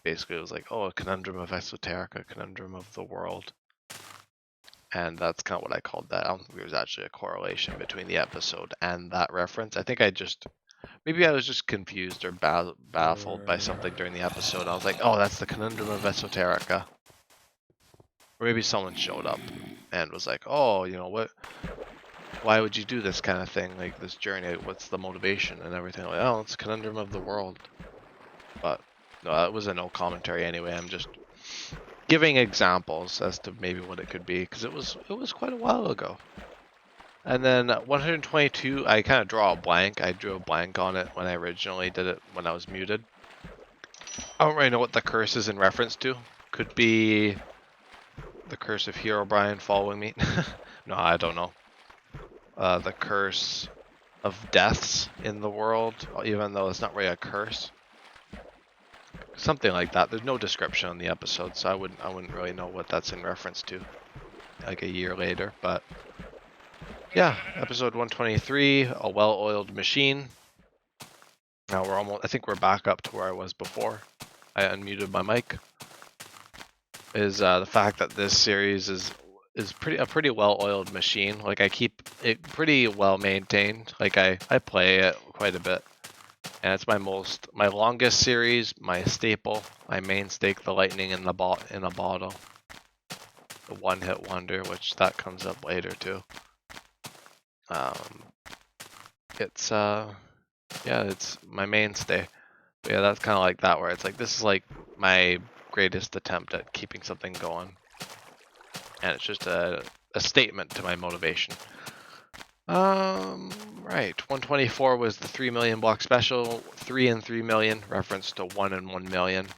basically was like, "Oh, a conundrum of esoterica, conundrum of the world," and that's kind of what I called that. I don't think there was actually a correlation between the episode and that reference. I think maybe I was just confused or baffled by something during the episode. I was like, "Oh, that's the conundrum of esoterica," or maybe someone showed up and was like, "Oh, what? Why would you do this kind of thing, like this journey? What's the motivation and everything?" Like, oh, it's conundrum of the world. But no, that was a no commentary anyway. I'm just giving examples as to maybe what it could be because it was quite a while ago. And then 122, I kind of draw a blank. I drew a blank on it when I originally did it when I was muted. I don't really know what the curse is in reference to. Could be the curse of Herobrine following me. No, I don't know. The curse of deaths in the world, even though it's not really a curse. Something like that. There's no description on the episode, so I wouldn't really know what that's in reference to, like a year later. But yeah, episode 123, a well-oiled machine. Now I think we're back up to where I was before. I unmuted my mic. Is the fact that this series is a pretty well-oiled machine. Like I keep it pretty well maintained. Like I play it quite a bit. And it's my longest series, my staple, my main stake, the lightning in a bottle. The one-hit wonder, which that comes up later too. It's it's my mainstay. But yeah, that's kind of like that, where it's like this is like my greatest attempt at keeping something going, and it's just a statement to my motivation. Right. 124 was the 3 million block special. 3 and 3 million, reference to 1 and 1 million.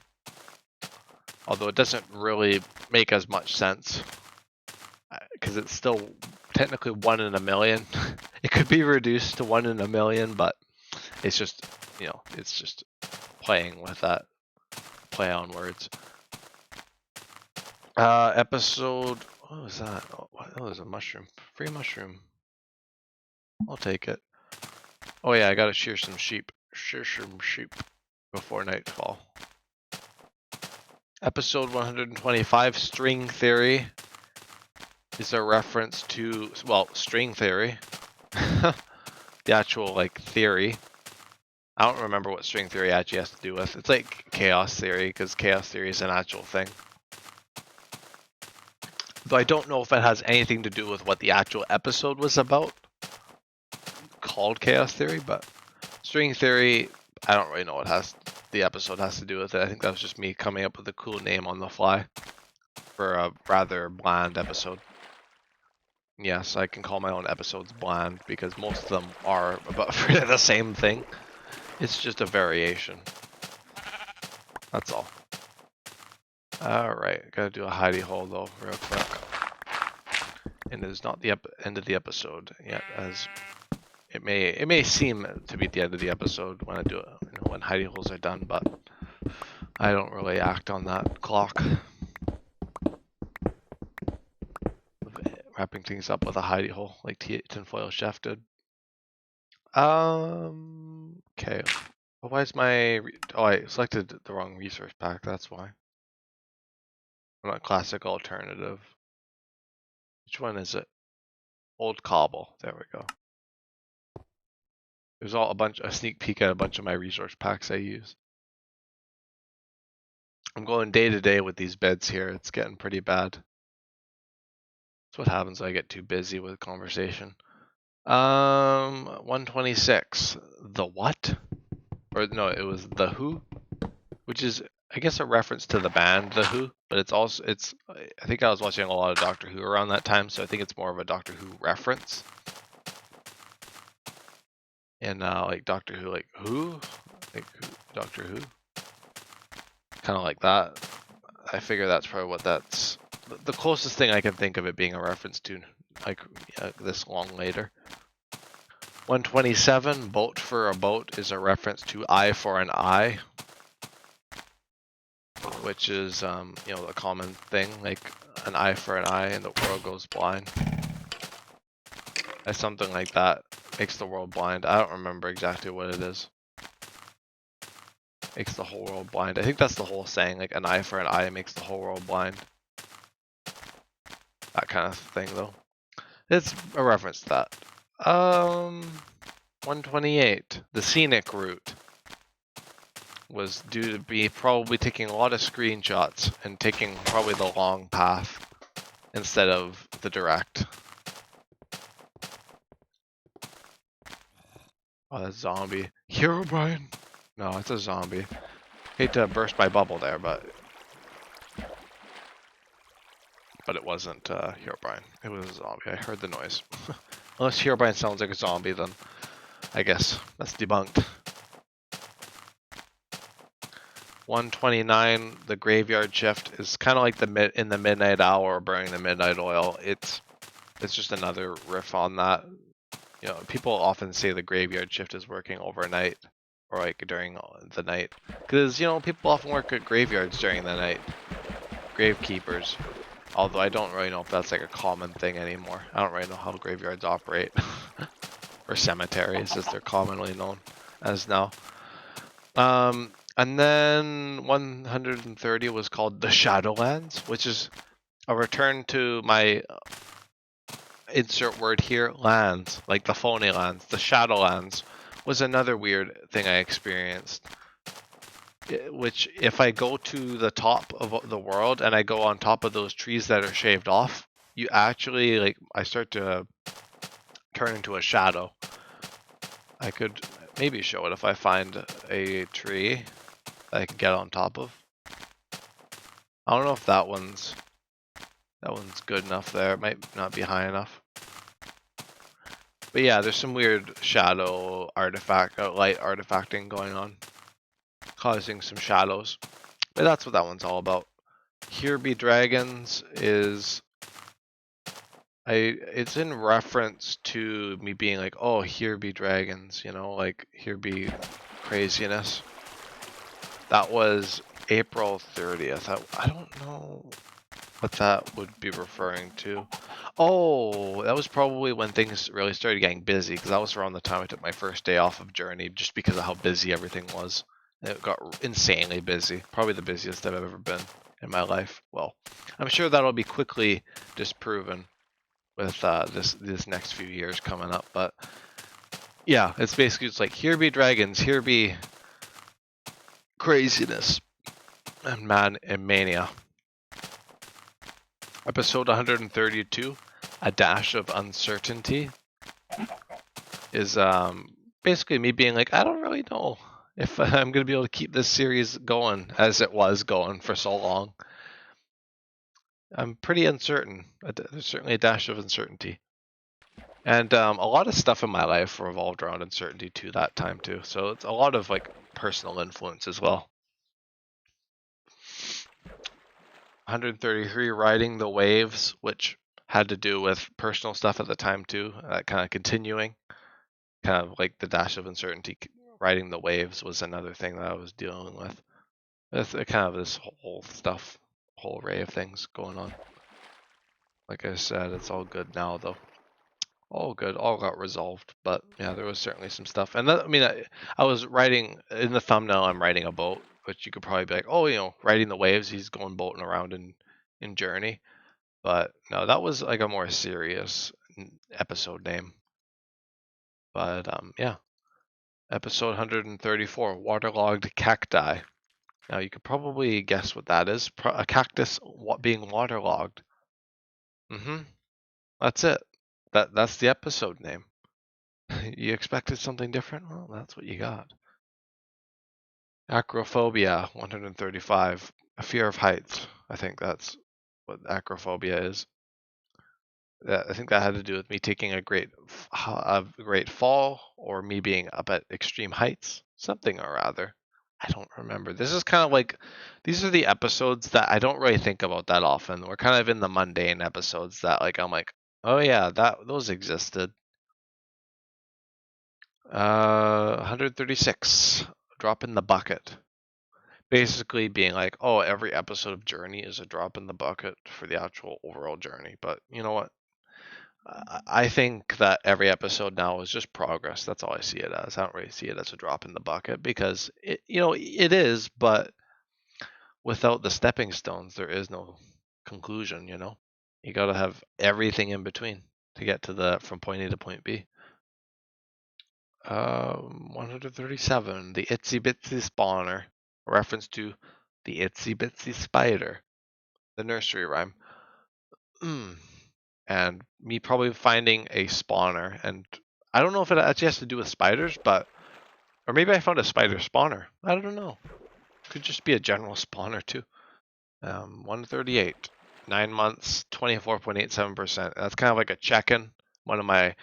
Although it doesn't really make as much sense because it's still technically 1 in a million. It could be reduced to 1 in a million, but it's just, it's just playing with that play on words. Episode, what was that? Oh, that was a mushroom. Free mushroom. I'll take it. Oh yeah, I gotta shear some sheep. Shear some sheep before nightfall. Episode 125, String Theory, is a reference to, well, string theory. The actual, theory. I don't remember what string theory actually has to do with. It's like chaos theory, because chaos theory is an actual thing. Though I don't know if it has anything to do with what the actual episode was about, called chaos theory, but string theory, I don't really know what the episode has to do with it. I think that was just me coming up with a cool name on the fly for a rather bland episode. Yes, I can call my own episodes bland because most of them are about the same thing. It's just a variation. That's all. Alright, gotta do a hidey hole though, real quick. And it is not the end of the episode yet, as it may seem to be the end of the episode when I do it, when hidey holes are done, but I don't really act on that clock. Wrapping things up with a hidey hole, like Tinfoil Chef did. Okay. Why is my... Oh, I selected the wrong resource pack, that's why. I'm not classic alternative. Which one is it? Old Cobble. There we go. There's a sneak peek at a bunch of my resource packs I use. I'm going day to day with these beds here. It's getting pretty bad. That's what happens when I get too busy with conversation. 126. The what? Or no, it was the who, which is I guess a reference to the band The Who, but it's also I think I was watching a lot of Doctor Who around that time, so I think it's more of a Doctor Who reference. And like Doctor Who, like who? Like who? Doctor Who? Kind of like that. I figure that's probably what that's the closest thing I can think of it being a reference to, like this long later. 127, boat for a boat, is a reference to eye for an eye, which is you know, a common thing, like an eye for an eye and the world goes blind. Something like that makes the world blind. I don't remember exactly what it is. Makes the whole world blind. I think that's the whole saying, like an eye for an eye makes the whole world blind. That kind of thing, though. It's a reference to that. 128. The scenic route was due to be probably taking a lot of screenshots and taking probably the long path instead of the direct. Oh, that's zombie. Herobrine? No, it's a zombie. Hate to burst my bubble there, but it wasn't Herobrine. It was a zombie. I heard the noise. Unless Herobrine sounds like a zombie, then I guess that's debunked. 129, the graveyard shift is kind of like in the midnight hour, burning the midnight oil. It's just another riff on that. You know, people often say the graveyard shift is working overnight or like during the night, because you know, people often work at graveyards during the night. Gravekeepers. Although I don't really know if that's like a common thing anymore. I don't really know how graveyards operate. Or cemeteries, as they're commonly known as now. And then 130 was called the Shadowlands, which is a return to my insert word here, lands, like the phony lands. The Shadowlands was another weird thing I experienced. Which, if I go to the top of the world and I go on top of those trees that are shaved off, you actually, like, I start to turn into a shadow. I could maybe show it if I find a tree that I can get on top of. I don't know if that one's good enough there. It might not be high enough. But yeah, there's some weird shadow artifact, light artifacting going on, causing some shadows. But that's what that one's all about. Here Be Dragons is it's in reference to me being like, oh, here be dragons, you know, like here be craziness. That was April 30th. I don't know what that would be referring to. Oh, that was probably when things really started getting busy, because that was around the time I took my first day off of Journey, just because of how busy everything was. It got insanely busy. Probably the busiest I've ever been in my life. Well, I'm sure that'll be quickly disproven with this next few years coming up, but yeah, it's basically just like, here be dragons, here be craziness and mania. Episode 132, A Dash of Uncertainty, is basically me being like, I don't really know if I'm going to be able to keep this series going as it was going for so long. I'm pretty uncertain. There's certainly a dash of uncertainty. And a lot of stuff in my life revolved around uncertainty too that time too. So it's a lot of like personal influence as well. 133, Riding the Waves, which had to do with personal stuff at the time too. Kind of continuing, kind of like the dash of uncertainty. Riding the waves was another thing that I was dealing with. It's kind of this whole stuff, whole array of things going on. Like I said, it's all good now though. All good, all got resolved. But yeah, there was certainly some stuff. And that, I mean, I was writing in the thumbnail, I'm riding a boat, which you could probably be like, oh, you know, riding the waves, he's going boating around in Journey. But no, that was like a more serious episode name. But yeah, episode 134, Waterlogged Cacti. Now you could probably guess what that is. A cactus being waterlogged. That's it. That's the episode name. You expected something different? Well, that's what you got. Acrophobia, 135. A fear of heights. I think that's what acrophobia is. I think that had to do with me taking a great fall, or me being up at extreme heights, something or other. I don't remember. This is kind of like, these are the episodes that I don't really think about that often. We're kind of in the mundane episodes that like I'm like, oh yeah, those existed. 136, drop in the bucket. Basically being like, oh, every episode of Journey is a drop in the bucket for the actual overall journey. But you know what? I think that every episode now is just progress. That's all I see it as. I don't really see it as a drop in the bucket, because it is, but without the stepping stones, there is no conclusion. You got to have everything in between to get to from point A to point B. 137, the Itsy Bitsy Spawner, a reference to the Itsy Bitsy Spider, the nursery rhyme. And me probably finding a spawner, and I don't know if it actually has to do with spiders, or maybe I found a spider spawner. I don't know. Could just be a general spawner too. 138, 9 months, 24.87%. That's kind of like a check-in. One of my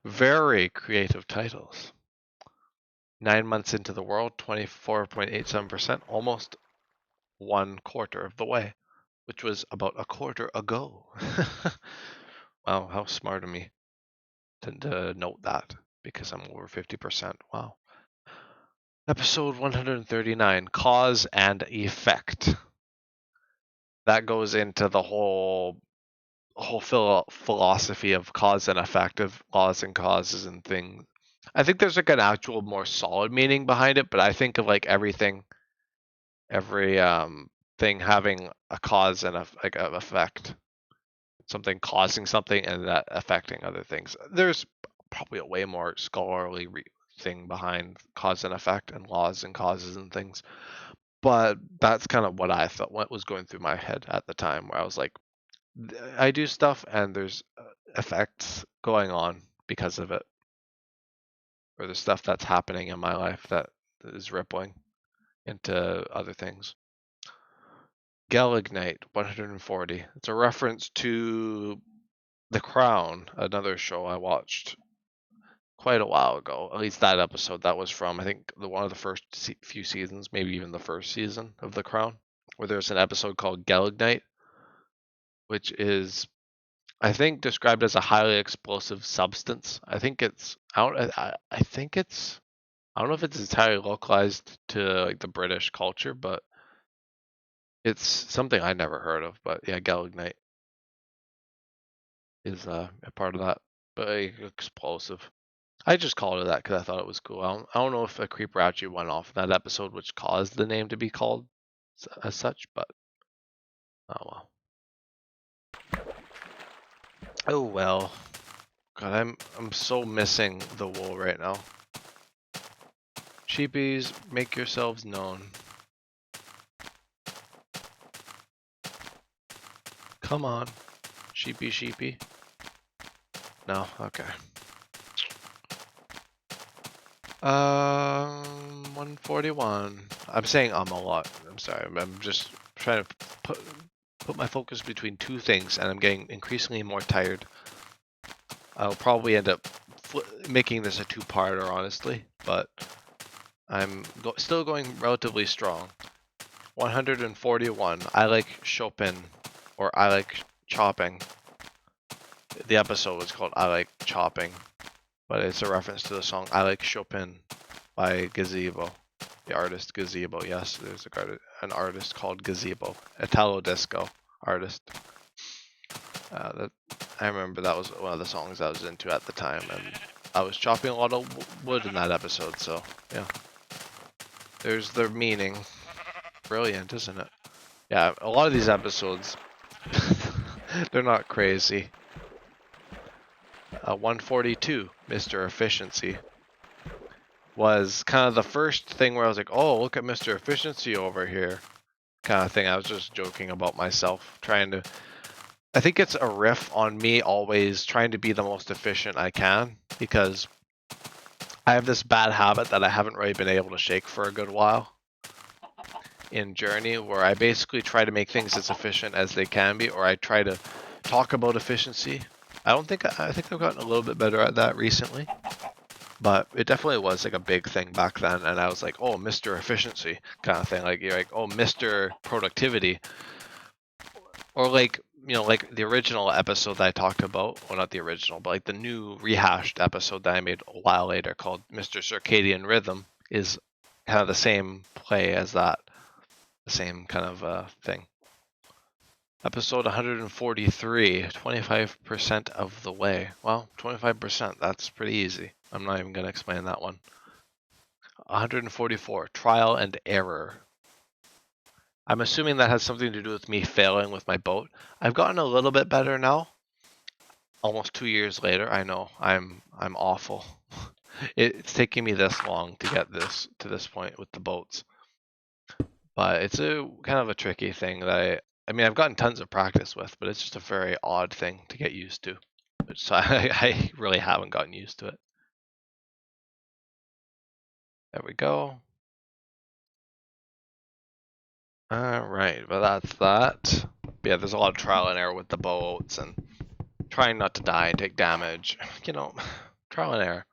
very creative titles. 9 months into the world, 24.87%, almost 1/4 of the way, which was about a quarter ago. Wow, how smart of me to note that, because I'm over 50%. Wow. Episode 139, Cause and Effect. That goes into the whole philosophy of cause and effect, of laws and causes and things. I think there's like an actual more solid meaning behind it, but I think of like every thing having a cause and an effect. Something causing something and that affecting other things. There's probably a way more scholarly thing behind cause and effect and laws and causes and things, but that's kind of what I thought, what was going through my head at the time, where I was like, I do stuff and there's effects going on because of it, or the stuff that's happening in my life that is rippling into other things. Gelignite, 140. It's a reference to The Crown, another show I watched quite a while ago. At least that episode, that was from, I think, one of the first few seasons, maybe even the first season of The Crown, where there's an episode called Gelignite, which is, I think, described as a highly explosive substance. I think it's, I don't know if it's entirely localized to like the British culture, but it's something I never heard of. But yeah, Gelignite is a part of that, but explosive. I just called it that because I thought it was cool. I don't know if a creeper actually went off in that episode, which caused the name to be called as such, but oh well. Oh well. God, I'm so missing the wool right now. Sheepies, make yourselves known. Come on, sheepy. No, okay. 141. I'm saying a lot. I'm sorry. I'm just trying to put my focus between two things, and I'm getting increasingly more tired. I'll probably end up making this a two-parter, honestly, but I'm still going relatively strong. 141. I like Chopin, or I like chopping. The episode was called I Like Chopping, but it's a reference to the song I Like Chopin by Gazebo. The artist Gazebo. Yes, there's an artist called Gazebo, Italo disco artist. I remember that was one of the songs I was into at the time, and I was chopping a lot of wood in that episode, so yeah. There's the meaning. Brilliant, isn't it? Yeah, a lot of these episodes, they're not crazy. 142, Mr. Efficiency, was kind of the first thing where I was like, oh, look at Mr. Efficiency over here, kind of thing. I was just joking about myself, I think it's a riff on me always trying to be the most efficient I can, because I have this bad habit that I haven't really been able to shake for a good while. in Journey where I basically try to make things as efficient as they can be, or I try to talk about efficiency. I think I've gotten a little bit better at that recently, but it definitely was like a big thing back then. And I was like, oh, Mr. Efficiency kind of thing. Like you're like, oh, Mr. Productivity, or like like the original episode that I talked about. Well, not the original, but like the new rehashed episode that I made a while later called Mr. Circadian Rhythm is kind of the same play as that, the same kind of thing. Episode 143, 25% of the way. Well, 25%, that's pretty easy. I'm not even going to explain that one. 144, trial and error. I'm assuming that has something to do with me failing with my boat. I've gotten a little bit better now. Almost 2 years later, I know I'm awful. It's taking me this long to get to this point with the boats. But it's a kind of a tricky thing that I mean, I've gotten tons of practice with, but it's just a very odd thing to get used to. So I really haven't gotten used to it. There we go. All right, but that's that. But yeah, there's a lot of trial and error with the boats and trying not to die and take damage. Trial and error.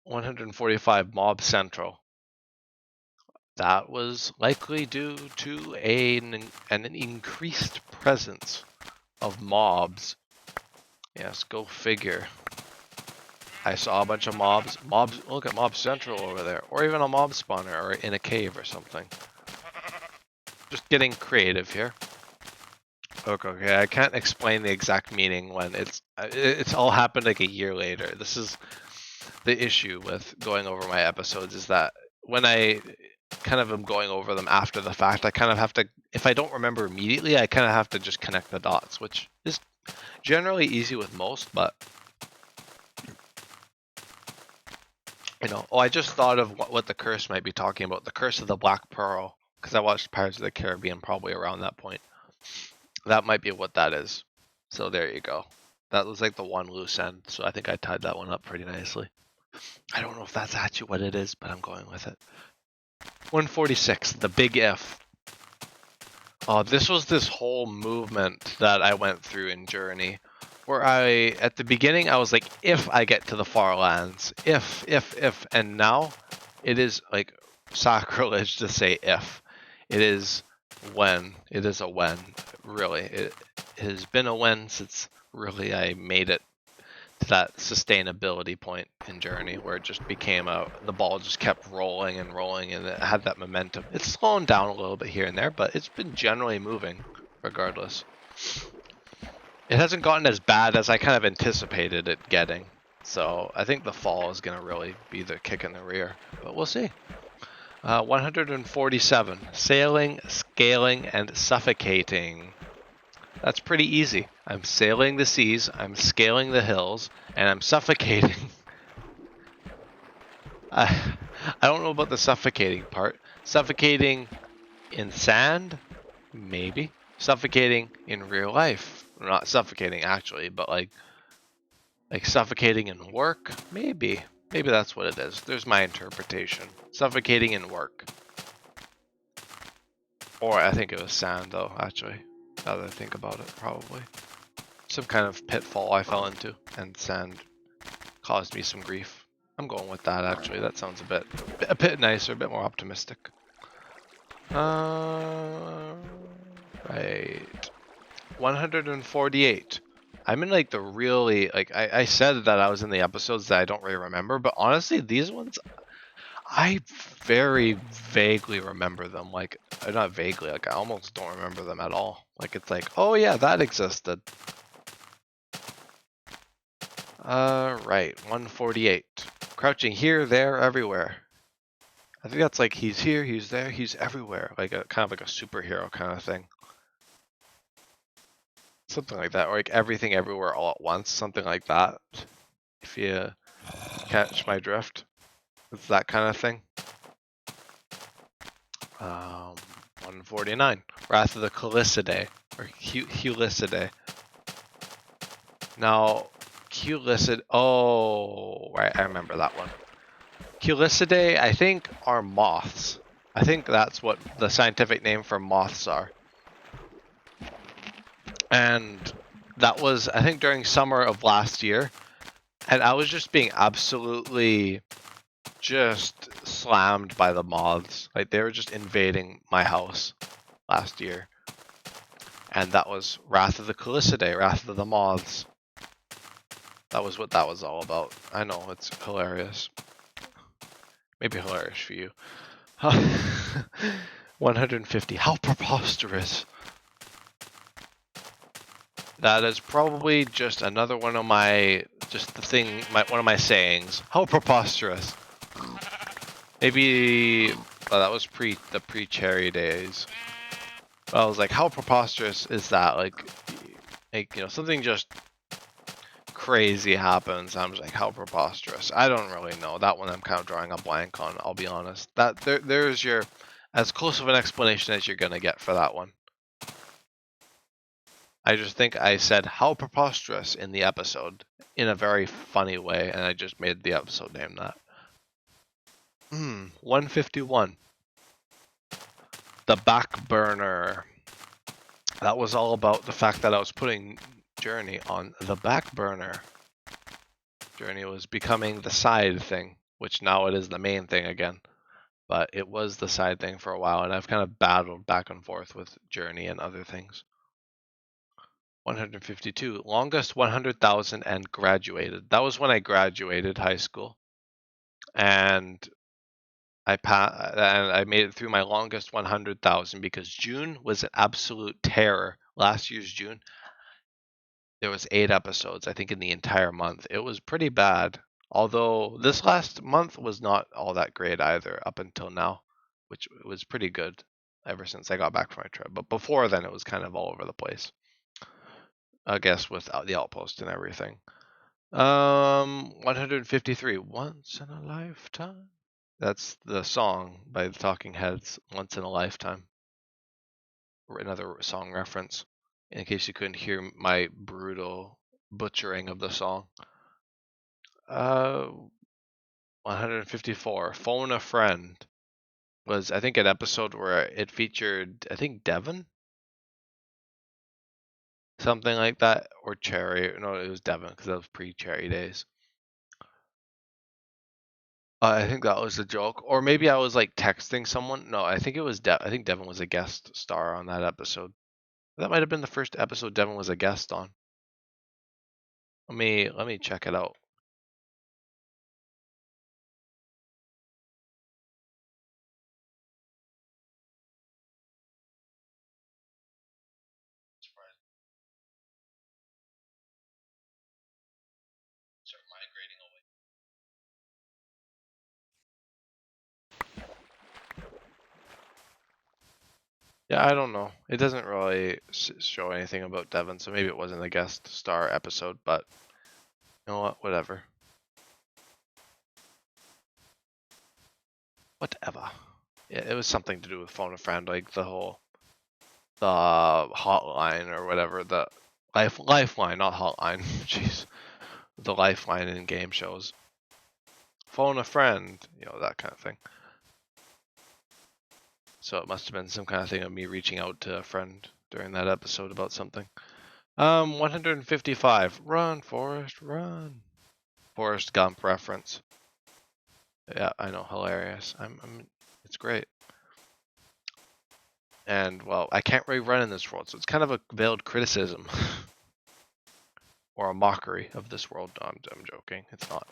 145 Mob Central. That was likely due to an increased presence of mobs. Yes, go figure. I saw a bunch of mobs. Look at Mob Central over there. Or even a mob spawner or in a cave or something. Just getting creative here. Okay, I can't explain the exact meaning when it's all happened like a year later. This is the issue with going over my episodes, is that when I kind of am going over them after the fact, I kind of have to, if I don't remember immediately, I kind of have to just connect the dots, which is generally easy with most, but I just thought of what the curse might be talking about, the Curse of the Black Pearl, because I watched Pirates of the Caribbean probably around that point. That might be what that is. So there you go. That was like the one loose end, so I think I tied that one up pretty nicely. I don't know if that's actually what it is, but I'm going with it. 146, the big if. Oh, this was this whole movement that I went through in Journey, where at the beginning, I was like, if I get to the far lands, if, and now it is like sacrilege to say if. It is when. It is a when, really. It has been a when since really I made it to that sustainability point in Journey where it just became the ball just kept rolling and rolling and it had that momentum. It's slowing down a little bit here and there, but it's been generally moving regardless. It hasn't gotten as bad as I kind of anticipated it getting. So I think the fall is going to really be the kick in the rear, but we'll see. 147, sailing, scaling, and suffocating. That's pretty easy. I'm sailing the seas, I'm scaling the hills, and I'm suffocating. I don't know about the suffocating part. Suffocating in sand? Maybe. Suffocating in real life. Not suffocating actually, but like suffocating in work? Maybe. Maybe that's what it is. There's my interpretation. Suffocating in work. Or I think it was sand though, actually. Now that I think about it, probably. Some kind of pitfall I fell into, and sand caused me some grief. I'm going with that, actually. That sounds a bit nicer, a bit more optimistic. Right. 148. I'm in like the really, I said that I was in the episodes that I don't really remember, but honestly, these ones, I very vaguely remember them. Like, not vaguely, like I almost don't remember them at all. Like, it's like, oh yeah, that existed. Right, 148. Crouching here, there, everywhere. I think that's like he's here, he's there, he's everywhere. Like a kind of like a superhero kind of thing. Something like that, or like everything everywhere all at once, something like that. If you catch my drift. It's that kind of thing. 149. Wrath of the Calicidae, or Helicidae. Now, oh, right, I remember that one. Helicidae, I think, are moths. I think that's what the scientific name for moths are. And that was, I think, during summer of last year. And I was just being absolutely just slammed by the moths. Like, they were just invading my house last year. And that was Wrath of the Calicidae, Wrath of the Moths. That was what that was all about. I know, it's hilarious. Maybe hilarious for you. 150. How preposterous. That is probably just another one of my, one of my sayings. How preposterous. Maybe, well, that was the pre-cherry days. I was like, how preposterous is that? Like, you know, something just crazy happens. I'm just like, how preposterous. I don't really know. That one I'm kind of drawing a blank on, I'll be honest. That there's your, as close of an explanation as you're gonna get for that one. I just think I said how preposterous in the episode in a very funny way, and I just made the episode name that. 151. The back burner. That was all about the fact that I was putting Journey on the back burner. Journey was becoming the side thing, which now it is the main thing again. But it was the side thing for a while, and I've kind of battled back and forth with Journey and other things. 152. Longest 100,000 and graduated. That was when I graduated high school. And I made it through my longest 100,000 because June was an absolute terror. Last year's June, there was 8 episodes, I think, in the entire month. It was pretty bad. Although this last month was not all that great either up until now, which was pretty good ever since I got back from my trip. But before then, it was kind of all over the place. I guess with the outpost and everything. 153. Once in a lifetime. That's the song by the Talking Heads, Once in a Lifetime. Or another song reference, in case you couldn't hear my brutal butchering of the song. 154. Phone a Friend was, I think, an episode where it featured, I think, Devon? Something like that. Or Cherry. No, it was Devon, because that was pre-Cherry days. I think that was a joke, or maybe I was like texting someone. No, I think it was I think Devin was a guest star on that episode. That might have been the first episode Devin was a guest on. Let me check it out. Start migrating away. Yeah, I don't know. It doesn't really show anything about Devin, so maybe it wasn't a guest star episode, but you know what? Whatever. Whatever. Yeah, it was something to do with Phone a Friend, like the hotline or whatever, the lifeline, not hotline. Jeez, the lifeline in game shows. Phone a friend, you know, that kind of thing. So it must have been some kind of thing of me reaching out to a friend during that episode about something. 155. Run, Forrest, run. Forrest Gump reference. Yeah, I know, hilarious. It's great. And well, I can't really run in this world, so it's kind of a veiled criticism or a mockery of this world. No, I'm joking. It's not.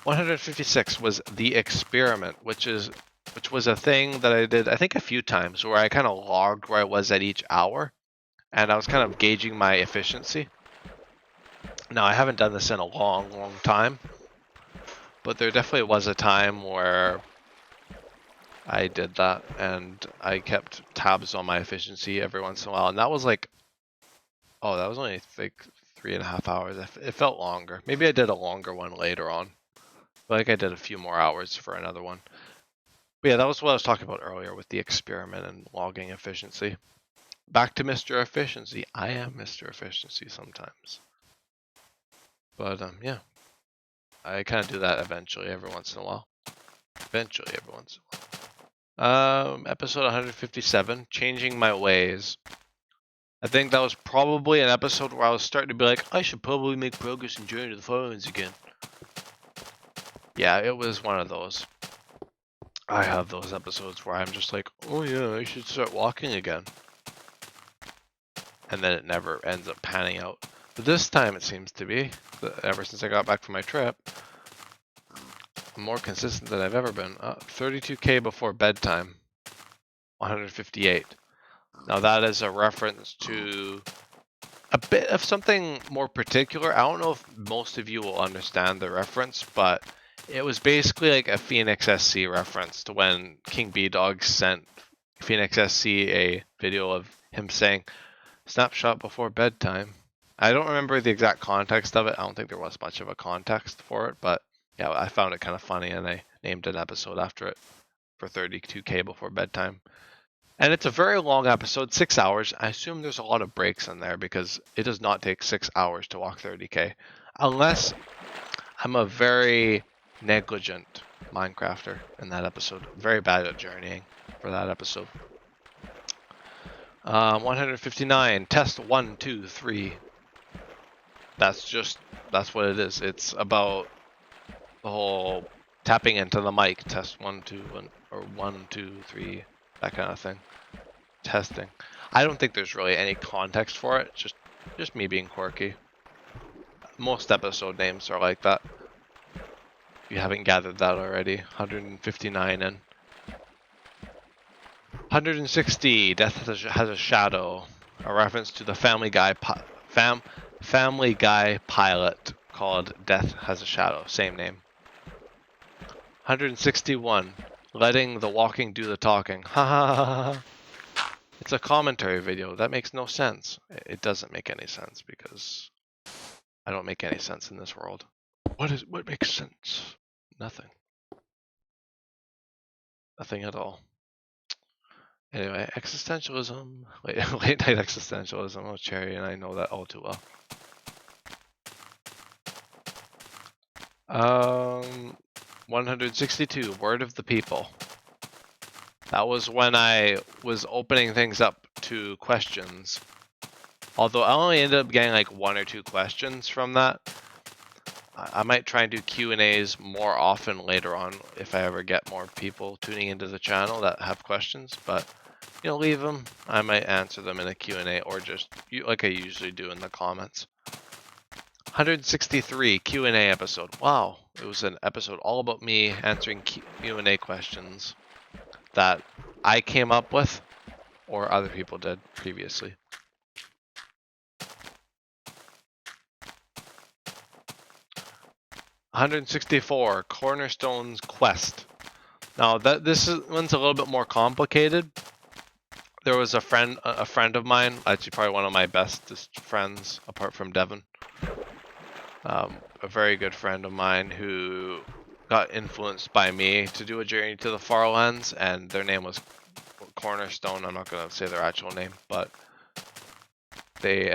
156 was The Experiment, which was a thing that I did, I think, a few times, where I kind of logged where I was at each hour, and I was kind of gauging my efficiency. Now, I haven't done this in a long, long time, but there definitely was a time where I did that, and I kept tabs on my efficiency every once in a while, and that was like, oh, that was only like 3.5 hours. It felt longer. Maybe I did a longer one later on. But like I did a few more hours for another one. But yeah, that was what I was talking about earlier with the experiment and logging efficiency. Back to Mr. Efficiency. I am Mr. Efficiency sometimes. But yeah, I kind of do that eventually every once in a while. Eventually every once in a while. Episode 157, Changing My Ways. I think that was probably an episode where I was starting to be like, I should probably make progress in Journey to the Farlands again. Yeah, it was one of those. I have those episodes where I'm just like, oh yeah, I should start walking again. And then it never ends up panning out. But this time it seems to be, ever since I got back from my trip, I'm more consistent than I've ever been. 32k before bedtime, 158. Now that is a reference to a bit of something more particular. I don't know if most of you will understand the reference, but it was basically like a Phoenix SC reference to when King B-Dog sent Phoenix SC a video of him saying, snapshot before bedtime. I don't remember the exact context of it. I don't think there was much of a context for it, but yeah, I found it kind of funny and I named an episode after it for 32k before bedtime. And it's a very long episode, 6 hours. I assume there's a lot of breaks in there because it does not take 6 hours to walk 30k. Unless I'm a very negligent Minecrafter in that episode. Very bad at journeying for that episode. 159, test 1, 2, 3. That's what it is. It's about the whole tapping into the mic, test 1, 2, 1, or 1, 2, 3, that kind of thing. Testing. I don't think there's really any context for it. Just me being quirky. Most episode names are like that. If you haven't gathered that already. 159 and 160. Death has a shadow. A reference to the Family Guy Family Guy pilot called Death Has a Shadow. Same name. 161. Letting the walking do the talking. Ha ha ha ha. It's a commentary video. That makes no sense. It doesn't make any sense because I don't make any sense in this world. What makes sense? Nothing. Nothing at all. Anyway, existentialism. Late night existentialism. Oh, Cherry, and I know that all too well. 162. Word of the People. That was when I was opening things up to questions. Although I only ended up getting like 1 or 2 questions from that. I might try and do Q&As more often later on if I ever get more people tuning into the channel that have questions. But, you know, leave them. I might answer them in a Q&A or just like I usually do in the comments. 163 Q&A episode. Wow, it was an episode all about me answering Q&A questions that I came up with or other people did previously. $164 Cornerstone's Quest. Now this one's a little bit more complicated. There was a friend of mine, actually probably one of my bestest friends apart from Devin. A very good friend of mine who got influenced by me to do a journey to the Farlands, and their name was Cornerstone. I'm not going to say their actual name, but they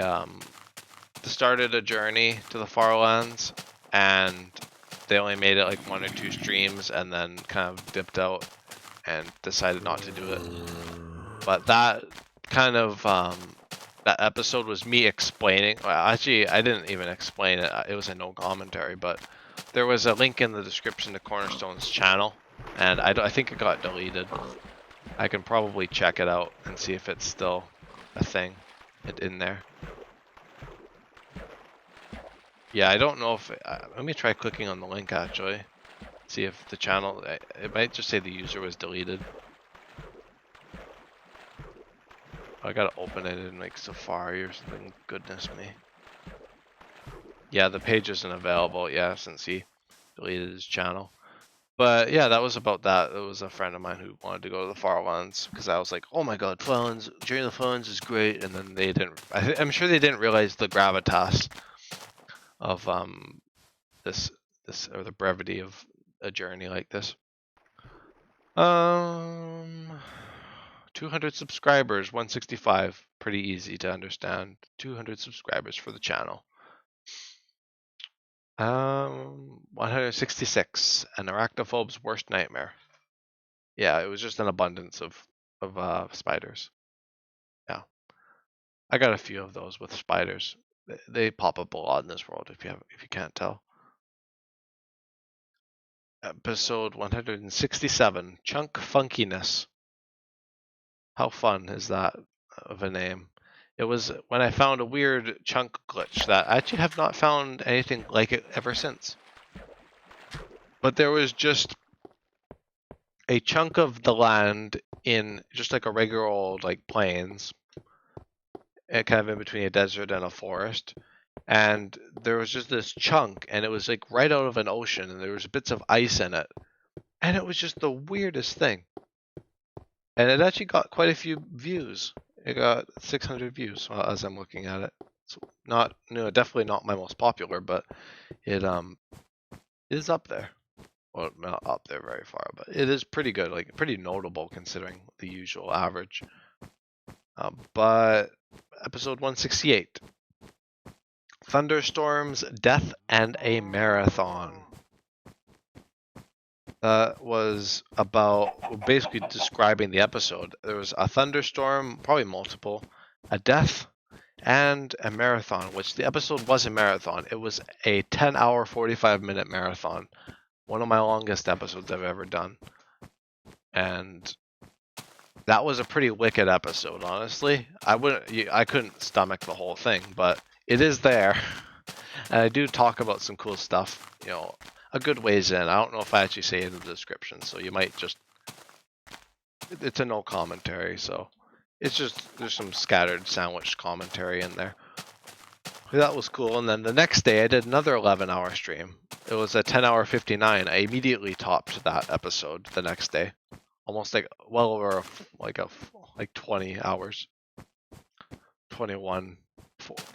started a journey to the Farlands, and they only made it like 1 or 2 streams and then kind of dipped out and decided not to do it. But that kind of that episode was me explaining. Well, actually, I didn't even explain it. It was a no commentary, but there was a link in the description to Cornerstone's channel, and I think it got deleted. I can probably check it out and see if it's still a thing in there. Yeah, I don't know if... let me try clicking on the link, actually. See if the channel... It might just say the user was deleted. I gotta open it in like Safari or something. Goodness me. Yeah, the page isn't available. Yeah, since he deleted his channel. But yeah, that was about that. It was a friend of mine who wanted to go to the Farlands because I was like, oh my god, Farlands, Journey to the Farlands is great. And then they didn't... I'm sure they didn't realize the gravitas of this or the brevity of a journey like this. 200 subscribers, 165. Pretty easy to understand. 200 subscribers for the channel. 166. An arachnophobe's worst nightmare. Yeah, it was just an abundance of spiders. Yeah, I got a few of those with spiders. They pop up a lot in this world if you can't tell. Episode 167, Chunk Funkiness. How fun is that of a name? It was when I found a weird chunk glitch that I actually have not found anything like it ever since. But there was just a chunk of the land in just like a regular old like plains, kind of in between a desert and a forest. And there was just this chunk, and it was like right out of an ocean, and there was bits of ice in it. And it was just the weirdest thing. And it actually got quite a few views. It got 600 views as I'm looking at it. It's not, definitely not my most popular, but it is up there. Well, not up there very far, but it is pretty good, like pretty notable considering the usual average. But episode 168, Thunderstorms, Death, and a Marathon. That was about basically describing the episode. There was a thunderstorm, probably multiple, a death, and a marathon, which the episode was a marathon. It was a 10-hour, 45-minute marathon. One of my longest episodes I've ever done. And that was a pretty wicked episode, honestly. I couldn't stomach the whole thing, but it is there. And I do talk about some cool stuff, a good ways in. I don't know if I actually say it in the description, so you might just... It's a no commentary, so... It's just, there's some scattered sandwiched commentary in there. That was cool, and then the next day I did another 11-hour stream. It was a 10-hour 59. I immediately topped that episode the next day. Almost like, well over, like 20 hours. 21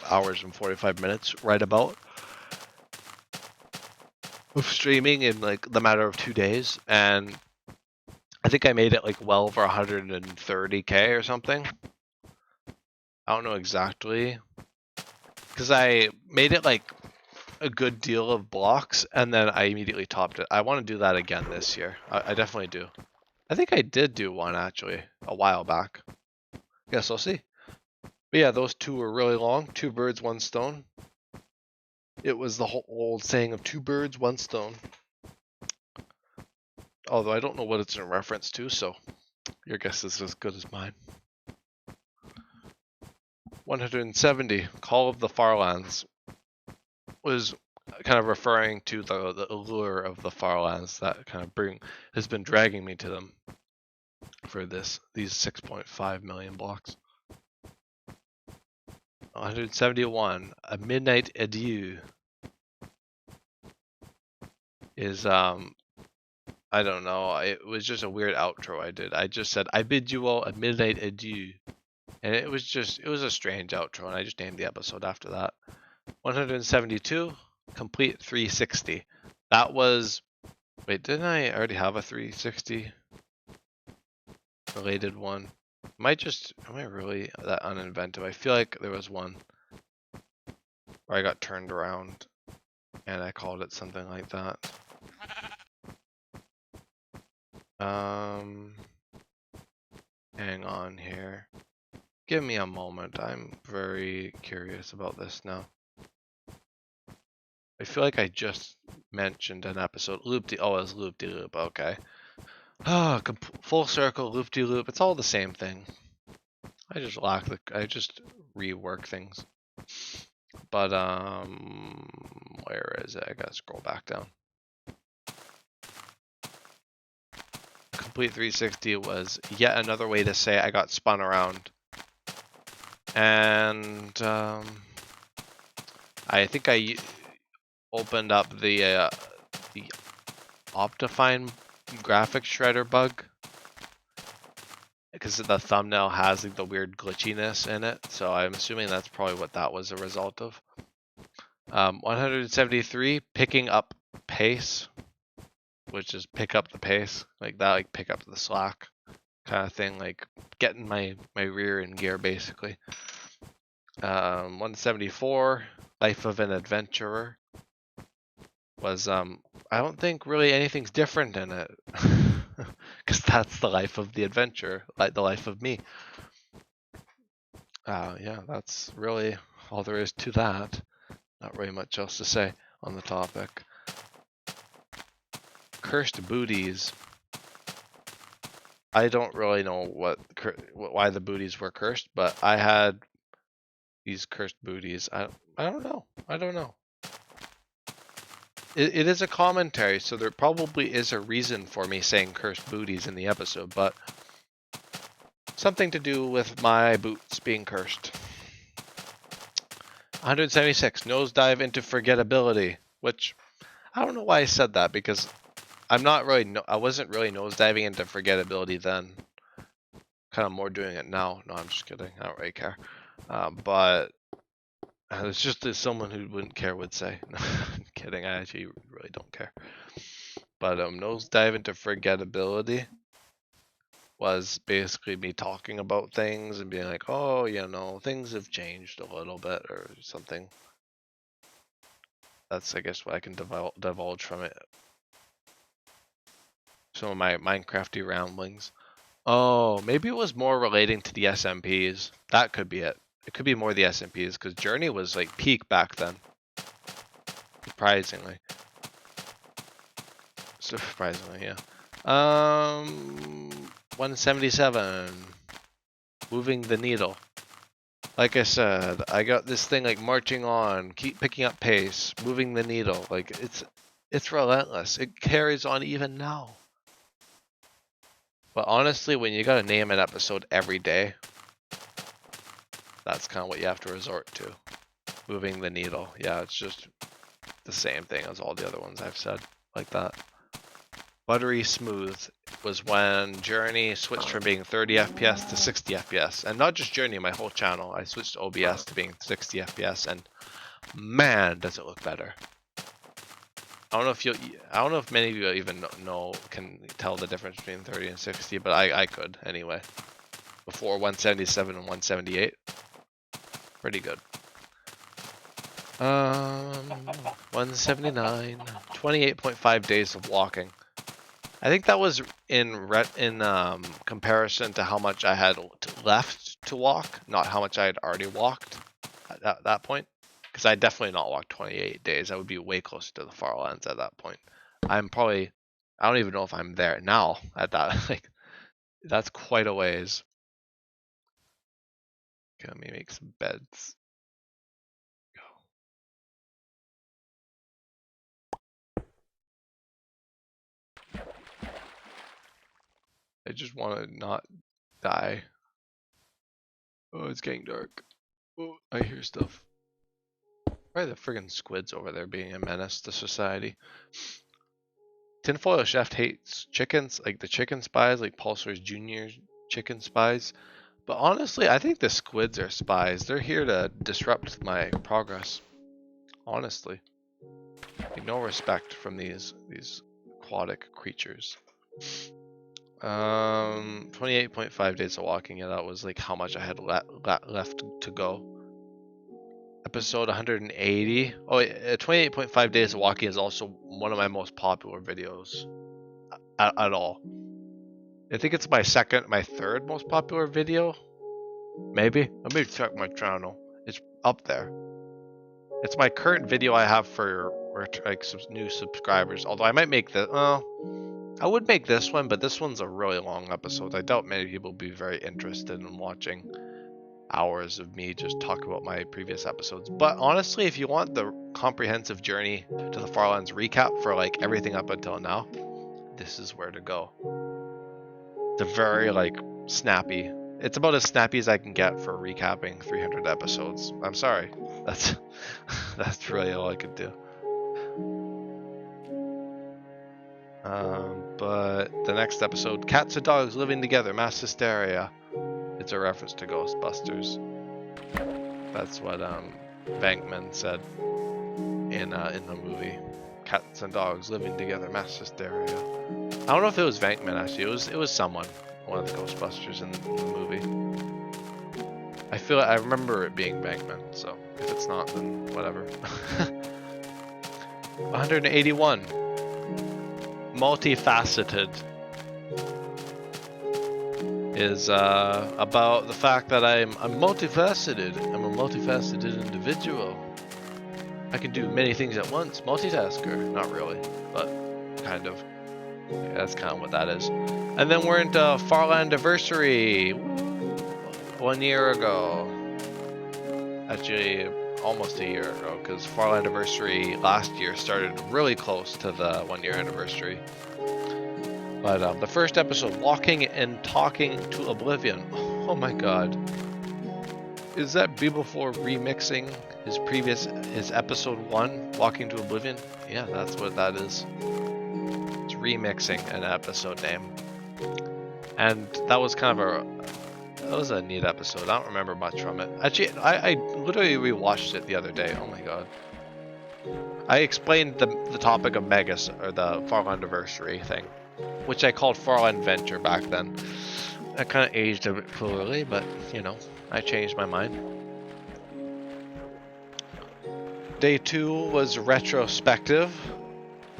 hours and 45 minutes, right about. Of streaming in like the matter of 2 days, and I think I made it like well over 130k or something. I don't know exactly, because I made it like a good deal of blocks, and then I immediately topped it. I want to do that again this year. I definitely do. I think I did do one actually a while back. Guess I'll see. But yeah, those two were really long. 2 birds, 1 stone. It was the whole old saying of 2 birds, 1 stone. Although I don't know what it's in reference to, so your guess is as good as mine. 170, Call of the Farlands, was kind of referring to the allure of the Farlands that kind of has been dragging me to them for these 6.5 million blocks. 171, A Midnight Adieu is I don't know, it was just a weird outro I did. I just said, I bid you all a midnight adieu. And it was a strange outro, and I just named the episode after that. 172, Complete 360. That was, wait, didn't I already have a 360 related one? Am I really that uninventive? I feel like there was one where I got turned around and I called it something like that. Hang on here. Give me a moment. I'm very curious about this now. I feel like I just mentioned an episode. Oh, it was Loop-de-Loop. Okay. Full circle, Loop-de-Loop. It's all the same thing. I just rework things. But, where is it? I gotta scroll back down. Complete 360 was yet another way to say I got spun around. And I think I opened up the Optifine graphics shredder bug because the thumbnail has like the weird glitchiness in it, so I'm assuming that's probably what that was a result of. 173, Picking Up Pace, which is pick up the pace, like that, like pick up the slack kind of thing, like getting my rear in gear basically. 174, Life of an Adventurer, was I don't think really anything's different in it, because that's the life of the adventure, like the life of me. Yeah, that's really all there is to that. Not really much else to say on the topic. Cursed booties. I don't really know why the booties were cursed, but I had these cursed booties. I don't know. I don't know. It is a commentary, so there probably is a reason for me saying cursed booties in the episode, but something to do with my boots being cursed. 176, nosedive into forgettability, which I don't know why I said that, because I'm not really, I wasn't really nosediving into forgettability then. Kind of more doing it now. No, I'm just kidding. I don't really care. But it's just as someone who wouldn't care would say. No, I'm kidding. I actually really don't care. But nosedive into forgettability was basically me talking about things and being like, oh, you know, things have changed a little bit or something. That's, I guess, what I can divulge from it. Some of my Minecrafty ramblings. Oh, maybe it was more relating to the SMPs. That could be it. It could be more the SMPs, because Journey was like peak back then. Surprisingly. Surprisingly, yeah. 177. Moving the needle. Like I said, I got this thing like marching on, keep picking up pace, moving the needle. Like it's relentless. It carries on even now. But honestly, when you gotta name an episode every day, that's kind of what you have to resort to. Moving the needle. Yeah, it's just the same thing as all the other ones I've said like that. Buttery smooth was when Journey switched from being 30 FPS to 60 FPS. And not just Journey, my whole channel. I switched OBS to being 60 FPS, and man, does it look better. I don't know if many of you even can tell the difference between 30 and 60, but I could anyway. Before 177 and 178. Pretty good. 179. 28.5 days of walking. I think that was in comparison to how much I had left to walk, not how much I had already walked at that point. Because I definitely not walked 28 days. I would be way closer to the Farlands at that point. I don't even know if I'm there now at that. Like, that's quite a ways. Okay, let me make some beds. I just want to not die. Oh, it's getting dark. Oh, I hear stuff. Why are the friggin' squids over there being a menace to society? Tinfoil Chef hates chickens, like the chicken spies, like Pulsar's Junior chicken spies. But honestly, I think the squids are spies. They're here to disrupt my progress. Honestly. Like, no respect from these aquatic creatures. 28.5 days of walking. Yeah, that was like how much I had left to go. Episode 180. Oh, 28.5 days of walking is also one of my most popular videos at all. I think it's my third most popular video. Maybe. Let me check my channel. It's up there. It's my current video I have for like some new subscribers. Although I might make this. I would make this one, but this one's a really long episode. I doubt many people will be very interested in watching hours of me just talk about my previous episodes. But honestly, if you want the comprehensive Journey to the Farlands recap for like everything up until now, this is where to go. It's a very like snappy. It's about as snappy as I can get for recapping 300 episodes. I'm sorry. That's really all I could do. But the next episode, cats and dogs living together, mass hysteria. It's a reference to Ghostbusters. That's what Bankman said in the movie. Cats and dogs living together, mass hysteria. I don't know if it was Bankman actually. It was someone, one of the Ghostbusters in the movie. I remember it being Bankman. So if it's not, then whatever. 181. Multifaceted. is about the fact that I'm multifaceted. I'm a multifaceted individual. I can do many things at once. Multitasker. Not really, but kind of. Yeah, that's kind of what that is. And then we're into Farlandiversary. 1 year ago. Actually, almost a year ago, because Farlandiversary last year started really close to the 1 year anniversary. But the first episode, Walking and Talking to Oblivion. Oh my god. Is that B4 remixing his episode 1, Walking to Oblivion? Yeah, that's what that is. It's remixing an episode name. And that was kind of a neat episode. I don't remember much from it. Actually, I literally rewatched it the other day. Oh my god. I explained the topic of Megas, or the Farlandiversary thing, which I called Farland Venture back then. I kind of aged a bit poorly, but, you know, I changed my mind. Day 2 was retrospective,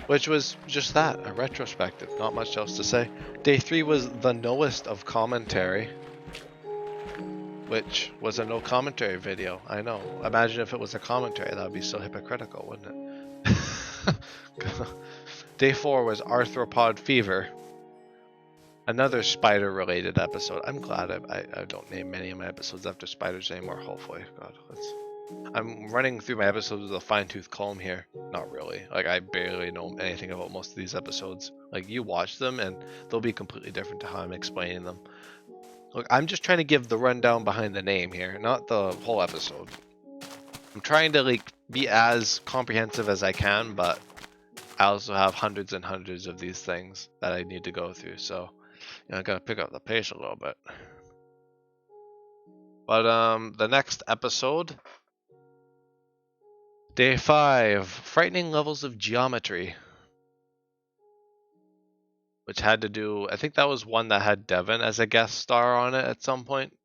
which was just that, a retrospective. Not much else to say. Day 3 was the knowest of commentary, which was a no commentary video. I know. Imagine if it was a commentary. That would be so hypocritical, wouldn't it? Day 4 was Arthropod Fever. Another spider-related episode. I'm glad I don't name many of my episodes after spiders anymore, hopefully. God, I'm running through my episodes with a fine-tooth comb here. Not really. Like, I barely know anything about most of these episodes. Like, you watch them, and they'll be completely different to how I'm explaining them. Look, I'm just trying to give the rundown behind the name here, not the whole episode. I'm trying to, like, be as comprehensive as I can, but I also have hundreds and hundreds of these things that I need to go through, so you know, I gotta pick up the pace a little bit. But the next episode, Day 5, Frightening Levels of Geometry, which had to do, I think that was one that had Devin as a guest star on it at some point,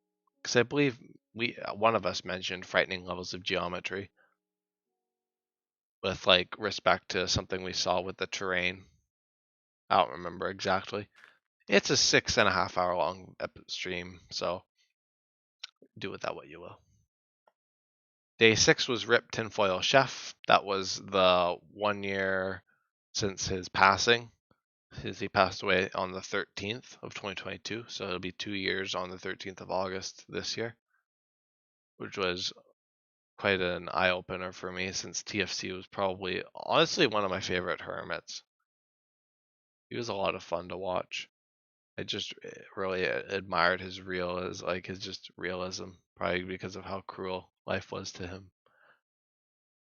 because I believe one of us mentioned Frightening Levels of Geometry with, like, respect to something we saw with the terrain. I don't remember exactly. It's a 6.5 hour long stream, so do with that what you will. Day 6 was Rip Tinfoil Chef. That was the 1 year since his passing. He passed away on the 13th of 2022, so it'll be 2 years on the 13th of August this year, which was quite an eye-opener for me, since TFC was probably, honestly, one of my favorite hermits. He was a lot of fun to watch. I just really admired his just realism, probably because of how cruel life was to him.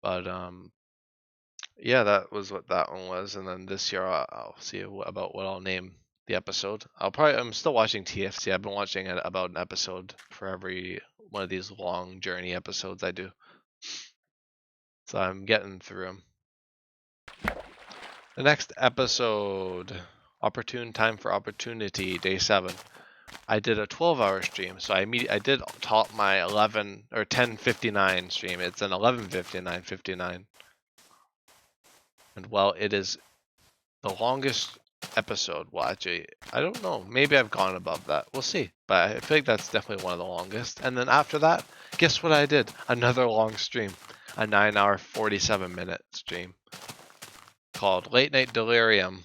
But yeah, that was what that one was. And then this year I'll see about what I'll name the episode. I'm still watching TFC. I've been watching about an episode for every one of these long journey episodes I do. So I'm getting through them. The next episode, Opportune Time for Opportunity, Day 7. I did a 12-hour stream, so I did top my 11 or 10:59 stream. It's an 11:59:59, and well, it is the longest episode. Well, actually, I don't know. Maybe I've gone above that. We'll see. But I feel like that's definitely one of the longest. And then after that, guess what I did? Another long stream, a 9-hour 47-minute stream called Late Night Delirium.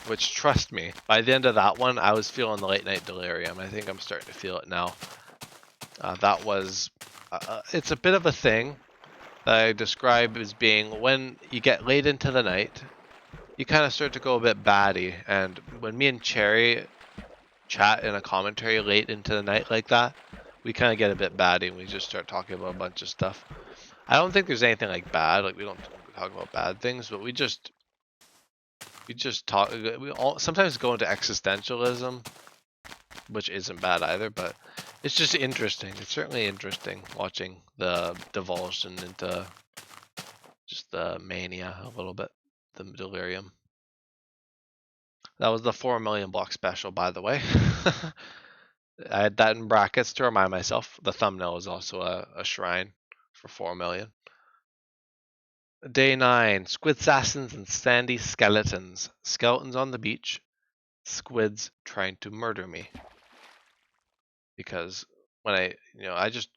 Which, trust me, by the end of that one, I was feeling the late night delirium. I think I'm starting to feel it now. That was, it's a bit of a thing that I describe as being when you get late into the night, you kind of start to go a bit batty. And when me and Cherry chat in a commentary late into the night like that, we kind of get a bit batty and we just start talking about a bunch of stuff. I don't think there's anything like bad, like we don't talk about bad things, but we just talk. We all sometimes go into existentialism, which isn't bad either, but it's just interesting. It's certainly interesting watching the divulsion into just the mania a little bit, the delirium. That was the 4 million block special, by the way. I had that in brackets to remind myself. The thumbnail is also a shrine for 4 million. Day 9, Squid Assassins and Sandy Skeletons. Skeletons on the beach. Squids trying to murder me. because when I just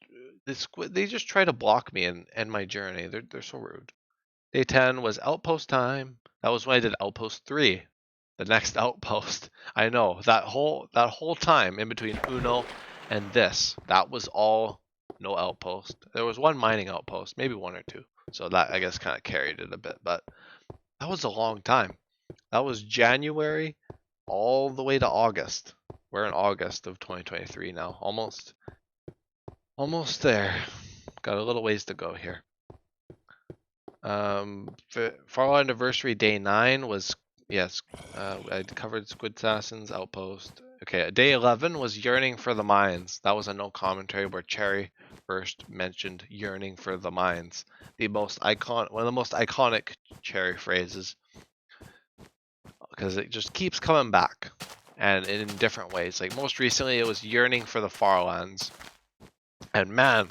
they just try to block me and end my journey. They're so rude. Day 10 was outpost time. That was when I did outpost 3. The next outpost. I know that whole time in between Uno and this, that was all no outpost. There was one mining outpost, maybe one or two. So that I guess kind of carried it a bit, but that was a long time. That was January all the way to August. We're in August of 2023 now. Almost there. Got a little ways to go here. Farlandiversary day 9 was, yes, I covered Squid Assassins Outpost. Okay, day 11 was Yearning for the Mines. That was a no commentary where Cherry first mentioned yearning for the mines. One of the most iconic Cherry phrases, because it just keeps coming back and in different ways. Like most recently it was yearning for the Farlands. And man,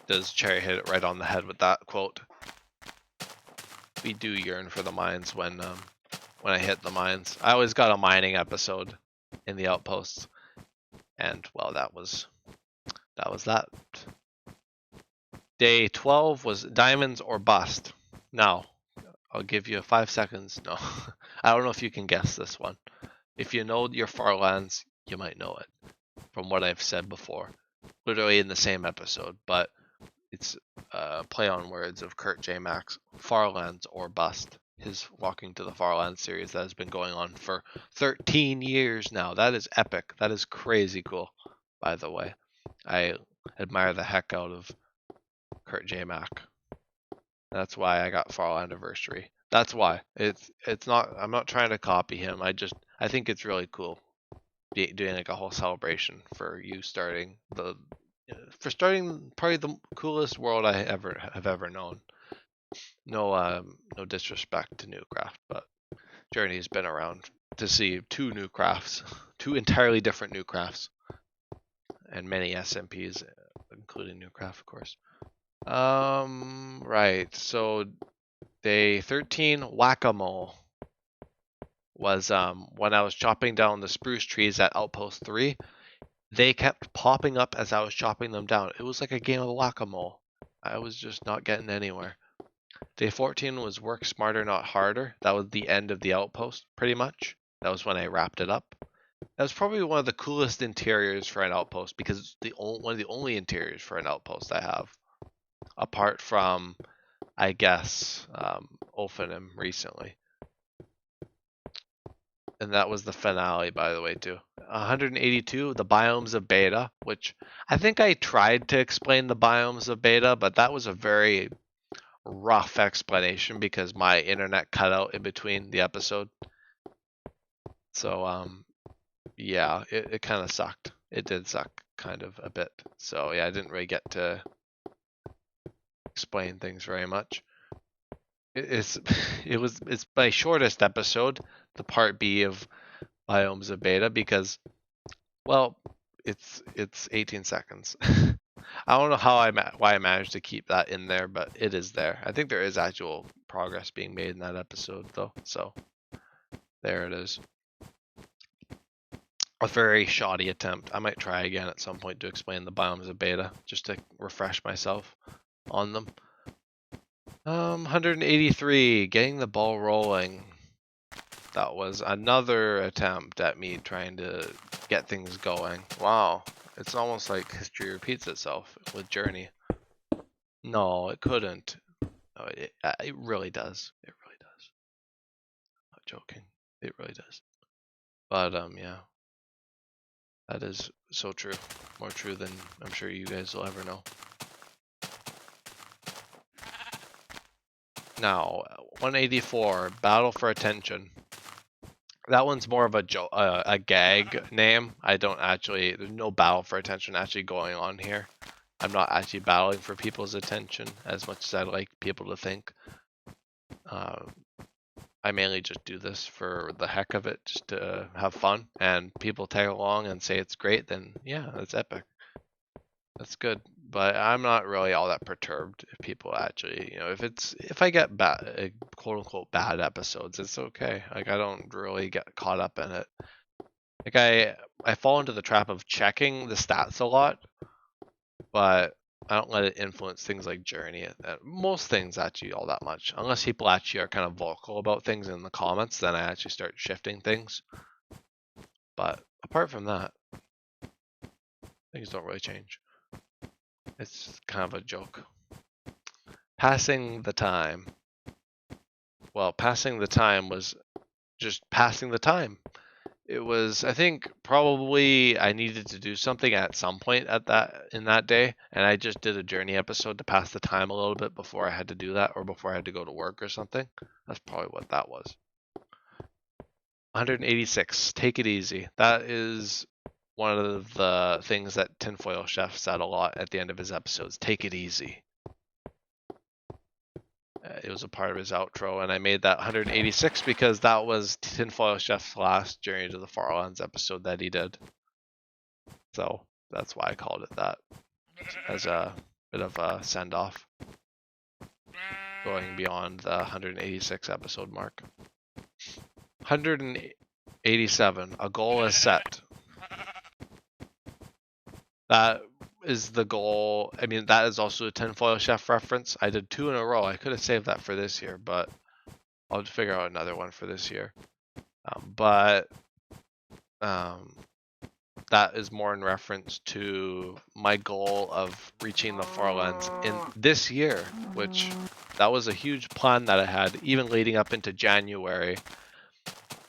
does Cherry hit it right on the head with that quote. We do yearn for the mines when I hit the mines. I always got a mining episode in the outposts, and well, that was that. Day 12 was diamonds or bust. Now, I'll give you 5 seconds. No, I don't know if you can guess this one. If you know your Farlands, you might know it from what I've said before, literally in the same episode, but it's play on words of Kurt J. Max, Farlands or bust. His Walking to the Farlands series that has been going on for 13 years now. That is epic. That is crazy cool, by the way. I admire the heck out of Kurt J. Mack. That's why I got Farlandiversary. That's why. It's not. I'm not trying to copy him. I think it's really cool doing like a whole celebration for you starting probably the coolest world I have ever known. No disrespect to Newcraft, but Journey's been around to see two Newcrafts, two entirely different Newcrafts, and many SMPs, including Newcraft, of course. Right. So day 13, Whack-A-Mole was when I was chopping down the spruce trees at Outpost 3. They kept popping up as I was chopping them down. It was like a game of Whack-A-Mole. I was just not getting anywhere. Day 14 was Work Smarter, Not Harder. That was the end of the outpost, pretty much. That was when I wrapped it up. That was probably one of the coolest interiors for an outpost because it's one of the only interiors for an outpost I have. Apart from, I guess, Ophanim recently. And that was the finale, by the way, too. 182, the biomes of beta, which I think I tried to explain the biomes of beta, but that was a very rough explanation because my internet cut out in between the episode. So, yeah, it kind of sucked. It did suck kind of a bit. So, yeah, I didn't really get to explain things very much. It's my shortest episode, the part B of biomes of beta, because, well, it's 18 seconds. I don't know why I managed to keep that in there, but it is there. I think there is actual progress being made in that episode, though. So there it is. A very shoddy attempt. I might try again at some point to explain the biomes of beta, just to refresh myself on them. 183, getting the ball rolling. That was another attempt at me trying to get things going. Wow, it's almost like history repeats itself with Journey. No, it couldn't. No, it really does. It really does. Not joking. It really does. But yeah, that is so true. More true than I'm sure you guys will ever know. Now, 184, Battle for Attention. That one's more of a gag name. There's no battle for attention actually going on here. I'm not actually battling for people's attention as much as I'd like people to think. I mainly just do this for the heck of it, just to have fun, and people tag along and say it's great, then yeah, that's epic. That's good. But I'm not really all that perturbed if people actually, if I get bad, quote unquote bad episodes, it's okay. Like I don't really get caught up in it. Like I fall into the trap of checking the stats a lot, but I don't let it influence things like Journey. Most things actually all that much, unless people actually are kind of vocal about things in the comments. Then I actually start shifting things. But apart from that, things don't really change. It's kind of a joke. Passing the time. Well, passing the time was just passing the time. It was, I think, probably I needed to do something at some point in that day, and I just did a Journey episode to pass the time a little bit before I had to do that, or before I had to go to work or something. That's probably what that was. 186. Take it easy. That is one of the things that Tinfoil Chef said a lot at the end of his episodes. Take it easy. It was a part of his outro, and I made that 186 because that was Tinfoil Chef's last Journey to the Farlands episode that he did. So that's why I called it that, as a bit of a send-off, going beyond the 186 episode mark. 187. A goal is set. That is the goal. I mean, that is also a Tinfoil Chef reference. I did 2 in a row. I could have saved that for this year, but I'll figure out another one for this year. That is more in reference to my goal of reaching the Farlands in this year, which that was a huge plan that I had even leading up into January,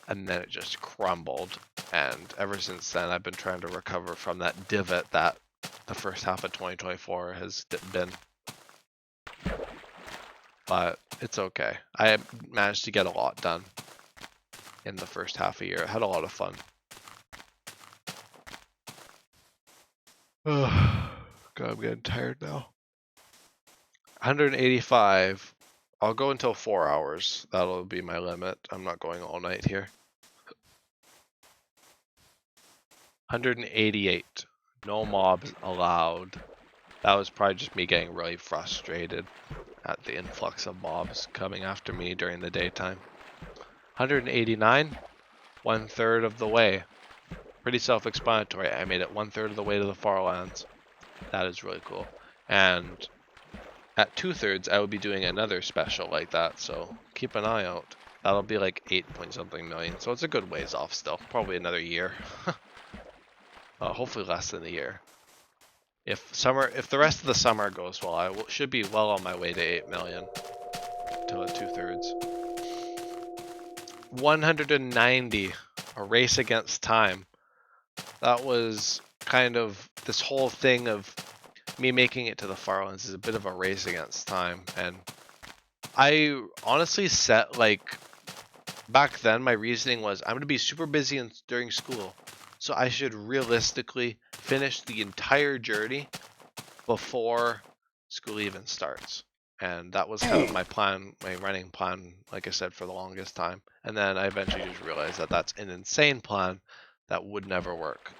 and then it just crumbled. And ever since then, I've been trying to recover from that divot that the first half of 2024 has been. But it's okay. I managed to get a lot done in the first half of the year. I had a lot of fun. God, I'm getting tired now. 185. I'll go until 4 hours. That'll be my limit. I'm not going all night here. 188. No mobs allowed. That was probably just me getting really frustrated at the influx of mobs coming after me during the daytime. 189. 1/3 of the way. Pretty self-explanatory. I made it 1/3 of the way to the Farlands. That is really cool. And at 2/3, I will be doing another special like that, so keep an eye out. That'll be like 8-point-something million, so it's a good ways off still. Probably another year. Hopefully less than a year. If the rest of the summer goes well, I should be well on my way to 8 million to the 2/3. 190, a race against time. That was kind of this whole thing of me making it to the Farlands is a bit of a race against time, and I honestly set, like, back then my reasoning was I'm going to be super busy during school, so I should realistically finish the entire journey before school even starts. And that was kind of my plan, my running plan, like I said, for the longest time. And then I eventually just realized that that's an insane plan that would never work,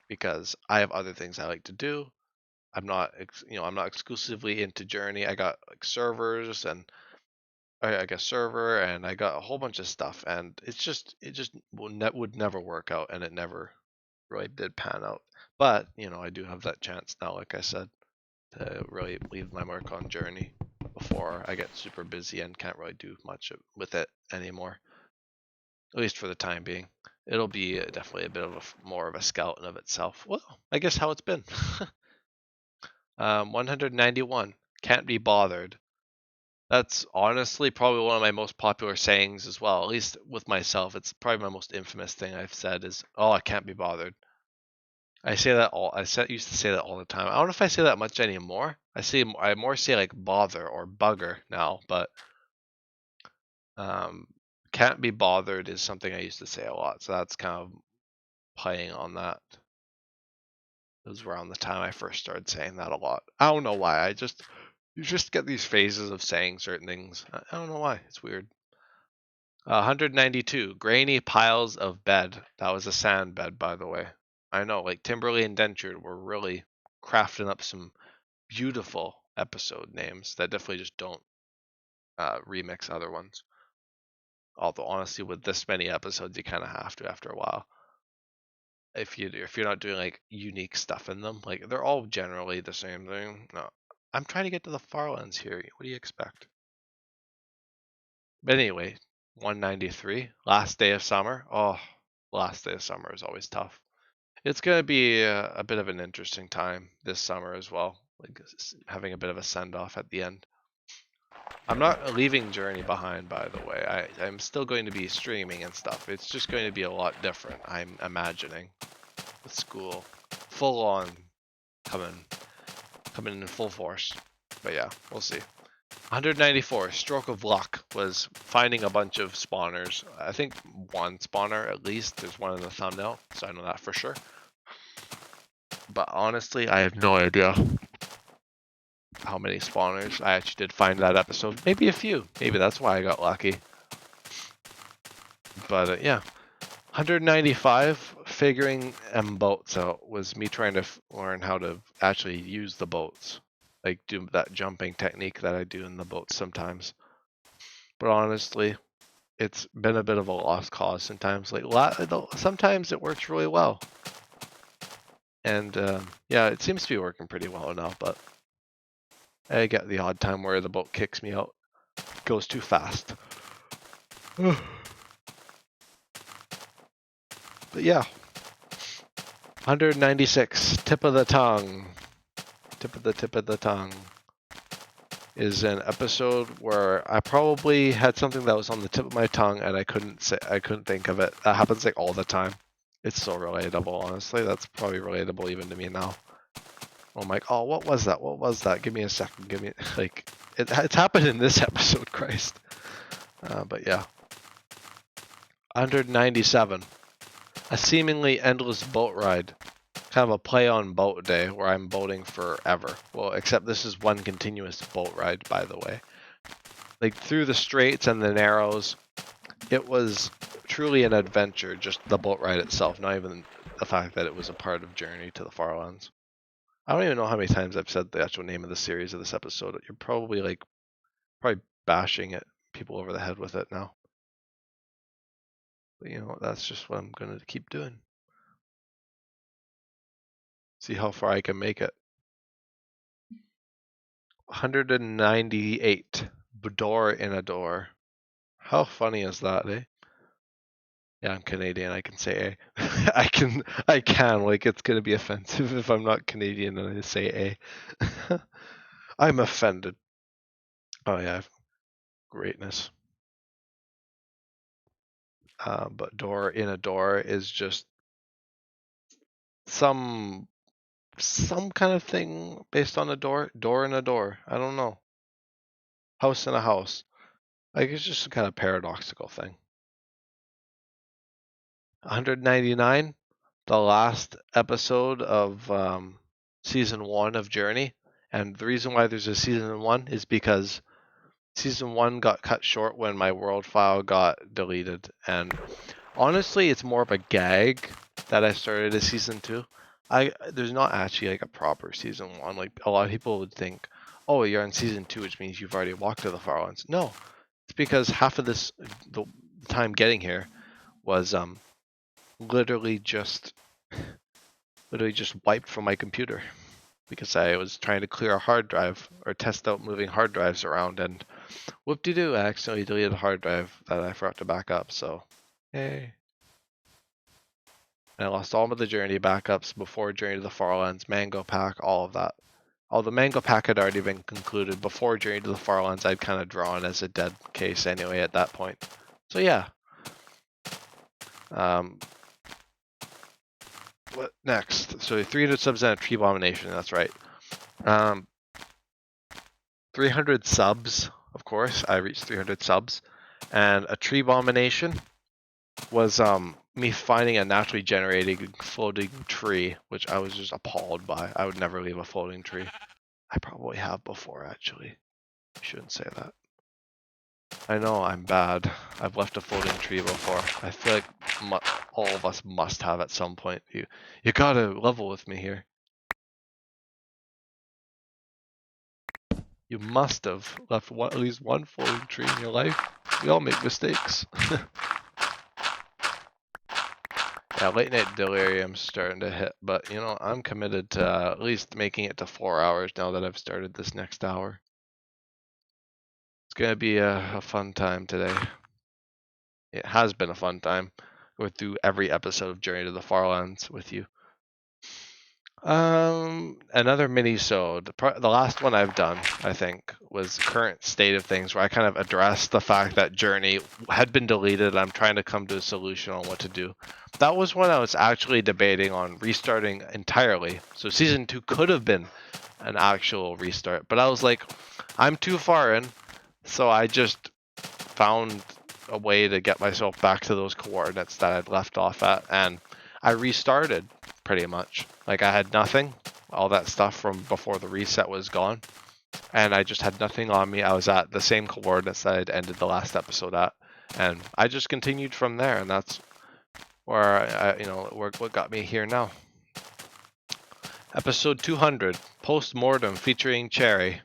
because I have other things I like to do. I'm not, I'm not exclusively into Journey. I got like servers, and I got a server, and I got a whole bunch of stuff, and it just would never work out, and it never really did pan out. But I do have that chance now, like I said, to really leave my mark on Journey before I get super busy and can't really do much with it anymore. At least for the time being. It'll be definitely a bit of more of a skeleton of itself. Well, I guess how it's been. 191. Can't be bothered. That's honestly probably one of my most popular sayings as well. At least with myself, it's probably my most infamous thing I've said is, "Oh, I can't be bothered." I say that used to say that all the time. I don't know if I say that much anymore. I more say like bother or bugger now, but can't be bothered is something I used to say a lot. So that's kind of playing on that. It was around the time I first started saying that a lot. I don't know why. You just get these phases of saying certain things. I don't know why. It's weird. 192. Grainy piles of bed. That was a sand bed, by the way. I know, like Timberly and Dentured were really crafting up some beautiful episode names that definitely just don't remix other ones. Although, honestly, with this many episodes, you kind of have to after a while. if you're not doing like unique stuff in them. Like they're all generally the same thing. No, I'm trying to get to the Farlands here. What do you expect? But anyway, 193, last day of summer. Oh, last day of summer is always tough. It's gonna be a bit of an interesting time this summer as well. Like having a bit of a send off at the end. I'm not leaving Journey behind, by the way. I'm still going to be streaming and stuff. It's just going to be a lot different, I'm imagining. With school, full on coming in full force. But yeah, we'll see. 194, Stroke of Luck was finding a bunch of spawners. I think one spawner at least. There's one in the thumbnail, so I know that for sure. But honestly, I have no idea how many spawners I actually did find that episode. Maybe a few. Maybe that's why I got lucky. But yeah, 195, figuring boats out was me trying to learn how to actually use the boats. Like do that jumping technique that I do in the boats sometimes. But honestly, it's been a bit of a lost cause sometimes. Like sometimes it works really well. And yeah, it seems to be working pretty well now, but I get the odd time where the boat kicks me out. Goes too fast. But yeah. 196, tip of the tongue. Tip of the tongue is an episode where I probably had something that was on the tip of my tongue and I couldn't think of it. That happens like all the time. It's so relatable, honestly. That's probably relatable even to me now. I'm like, oh, what was that? What was that? Give me a second. Give me like it's happened in this episode, Christ. But yeah. 197. A seemingly endless boat ride. Kind of a play on boat day where I'm boating forever. Well, except this is one continuous boat ride, by the way. Like through the straits and the narrows, it was truly an adventure, just the boat ride itself, not even the fact that it was a part of Journey to the Farlands. I don't even know how many times I've said the actual name of the series of this episode. You're probably bashing it people over the head with it now. But you know, that's just what I'm going to keep doing. See how far I can make it. 198. Door in a door. How funny is that, eh? Yeah, I'm Canadian. I can say A. I can. Like, it's going to be offensive if I'm not Canadian and I say A. I'm offended. Oh, yeah. Greatness. But door in a door is just some kind of thing based on a door. Door in a door. I don't know. House in a house. Like, it's just a kind of paradoxical thing. 199, the last episode of season 1 of Journey. And the reason why there's a season 1 is because season 1 got cut short when my world file got deleted. And honestly, it's more of a gag that I started a season 2. There's not actually like a proper season 1. Like a lot of people would think, oh, you're on season 2, which means you've already walked to the Farlands. No, it's because half of the time getting here was literally just wiped from my computer because I was trying to clear a hard drive or test out moving hard drives around, and whoop-de-doo, I accidentally deleted a hard drive that I forgot to back up, so hey. And I lost all of the Journey backups before Journey to the Farlands, Mango Pack, all of that. All the Mango Pack had already been concluded. Before Journey to the Farlands, I'd kind of drawn as a dead case anyway at that point. So yeah. What next? So 300 subs and a tree abomination, that's right. 300 subs, of course. I reached 300 subs. And a tree abomination was me finding a naturally generated floating tree, which I was just appalled by. I would never leave a floating tree. I probably have before, actually. I shouldn't say that. I know I'm bad. I've left a floating tree before. I feel like all of us must have at some point. You gotta level with me here. You must have left at least one floating tree in your life. We all make mistakes. Yeah, Yeah, late night delirium's starting to hit, but you know, I'm committed to at least making it to 4 hours now that I've started this next hour. It's gonna be a fun time today. It has been a fun time going through every episode of Journey to the Farlands with you. Another mini-sode. The last one I've done, I think, was Current State of Things, where I kind of addressed the fact that Journey had been deleted and I'm trying to come to a solution on what to do. That was when I was actually debating on restarting entirely. So Season 2 could have been an actual restart, but I was like, I'm too far in, so I just found a way to get myself back to those coordinates that I'd left off at, and I restarted pretty much. Like, I had nothing. All that stuff from before the reset was gone, and I just had nothing on me. I was at the same coordinates that I'd ended the last episode at, and I just continued from there, and that's where what got me here now. Episode 200, Post-Mortem, featuring Cherry.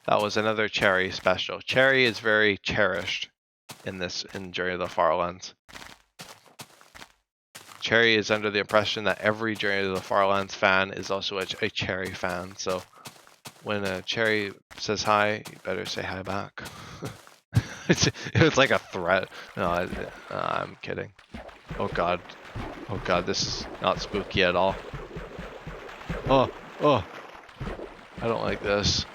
That was another Cherry special. Cherry is very cherished in Journey of the Farlands. Cherry is under the impression that every Journey to the Farlands fan is also a Cherry fan, so when Cherry says hi, you better say hi back. It's like a threat. No, I'm kidding. Oh god, this is not spooky at all. Oh, I don't like this.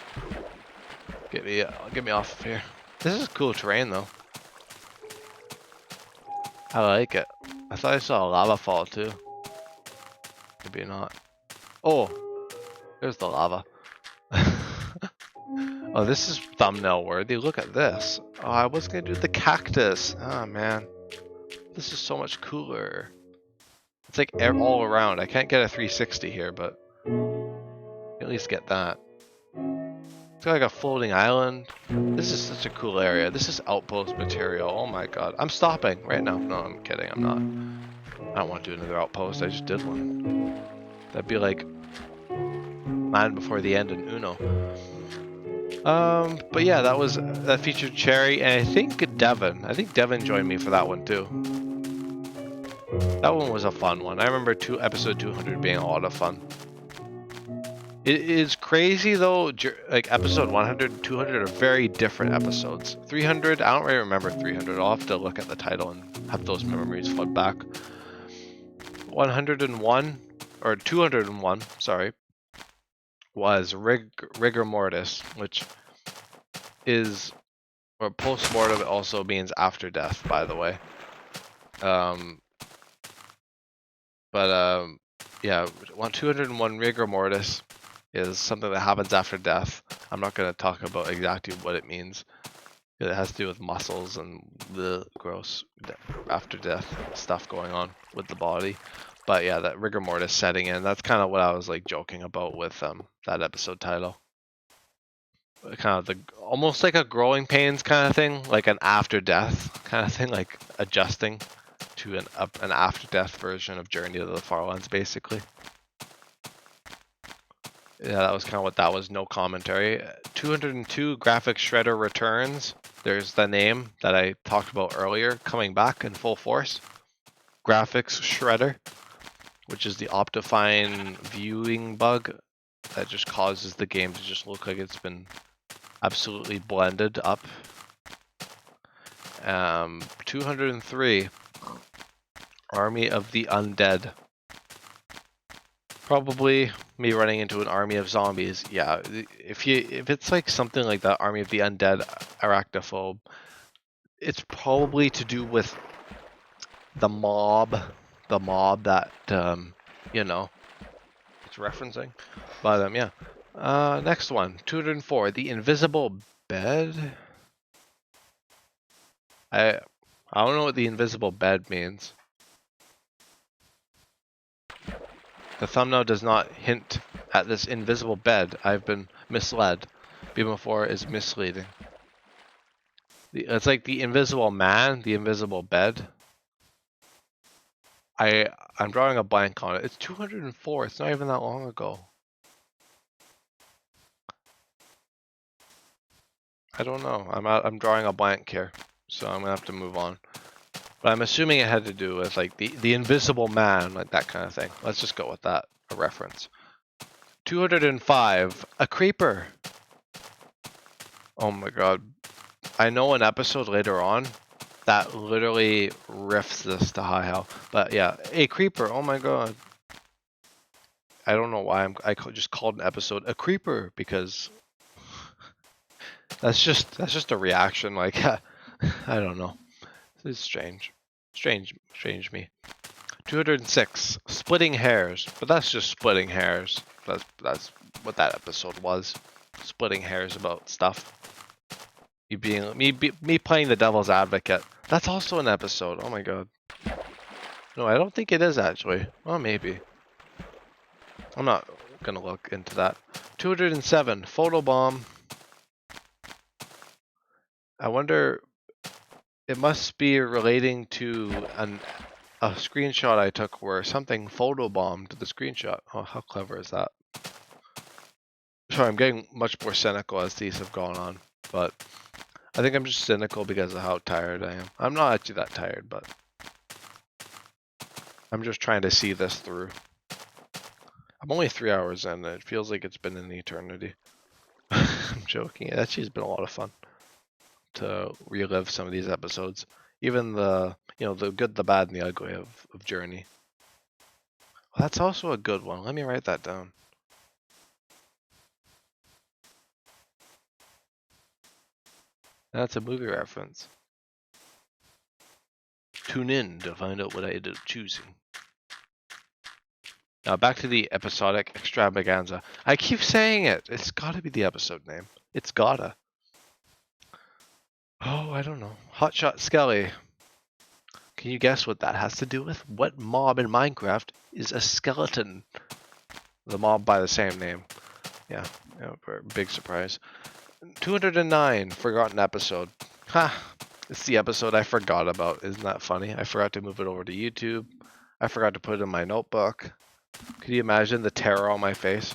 Get me off of here. This is cool terrain though. I like it. I thought I saw a lava fall too. Maybe not. Oh, there's the lava. Oh, this is thumbnail worthy. Look at this. Oh, I was gonna do the cactus. Oh man, this is so much cooler. It's like all around. I can't get a 360 here, but at least get that. It's like a floating island. This is such a cool area. This is outpost material. Oh my god. I'm stopping right now. No, I'm kidding. I'm not. I don't want to do another outpost. I just did one. That'd be like Man Before the End in Uno. But yeah, that featured Cherry and I think Devin. I think Devin joined me for that one too. That one was a fun one. I remember episode 200 being a lot of fun. It is crazy though, like episode 100 and 200 are very different episodes. 300, I don't really remember 300. I'll have to look at the title and have those memories flood back. 101, or 201, sorry, was Rigor Mortis, which is, or post-mortem also means after death, by the way. Yeah, 201 Rigor Mortis is something that happens after death. I'm not going to talk about exactly what it means. It has to do with muscles and the gross after death stuff going on with the body. But yeah, that rigor mortis setting in, that's kind of what I was like joking about with that episode title. Kind of almost like a growing pains kind of thing, like an after death kind of thing, like adjusting to an after death version of Journey to the Farlands, basically. Yeah, that was kind of what that was. No commentary. 202 Graphics Shredder returns. There's the name that I talked about earlier coming back in full force. Graphics Shredder, which is the Optifine viewing bug that just causes the game to just look like it's been absolutely blended up. 203 Army of the Undead. Probably me running into an army of zombies. Yeah, if it's like something like that, Army of the Undead Arachnophobe, it's probably to do with the mob that it's referencing. But yeah. Next one, 204, the Invisible Bed. I don't know what the Invisible Bed means. The thumbnail does not hint at this invisible bed. I've been misled. Before is misleading. It's like the invisible man, the invisible bed. I'm drawing a blank on it. It's 204. It's not even that long ago. I don't know. I'm drawing a blank here, so I'm gonna have to move on. But I'm assuming it had to do with like the Invisible Man, like that kind of thing. Let's just go with that, a reference. 205, a creeper. Oh my god. I know an episode later on that literally riffs this to high hell. But yeah, a creeper, oh my god. I don't know why I just called an episode a creeper, because that's just a reaction, like I don't know. It's strange. Strange me. 206, splitting hairs, but that's just splitting hairs. That's what that episode was. Splitting hairs about stuff. You being me playing the devil's advocate. That's also an episode. Oh my god. No, I don't think it is actually. Well, maybe. I'm not gonna look into that. 207, photobomb. I wonder. It must be relating to a screenshot I took where something photobombed the screenshot. Oh, how clever is that? Sorry, I'm getting much more cynical as these have gone on, but I think I'm just cynical because of how tired I am. I'm not actually that tired, but I'm just trying to see this through. I'm only 3 hours in, and it feels like it's been an eternity. I'm joking. It actually has been a lot of fun to relive some of these episodes. Even the good, the bad, and the ugly of Journey. Well, that's also a good one. Let me write that down. That's a movie reference. Tune in to find out what I ended up choosing. Now back to the Episodic Extravaganza. I keep saying it. It's gotta be the episode name. It's gotta. Oh, I don't know. Hotshot Skelly. Can you guess what that has to do with? What mob in Minecraft is a skeleton? The mob by the same name. Yeah, big surprise. 209, forgotten episode. Ha! It's the episode I forgot about. Isn't that funny? I forgot to move it over to YouTube. I forgot to put it in my notebook. Could you imagine the terror on my face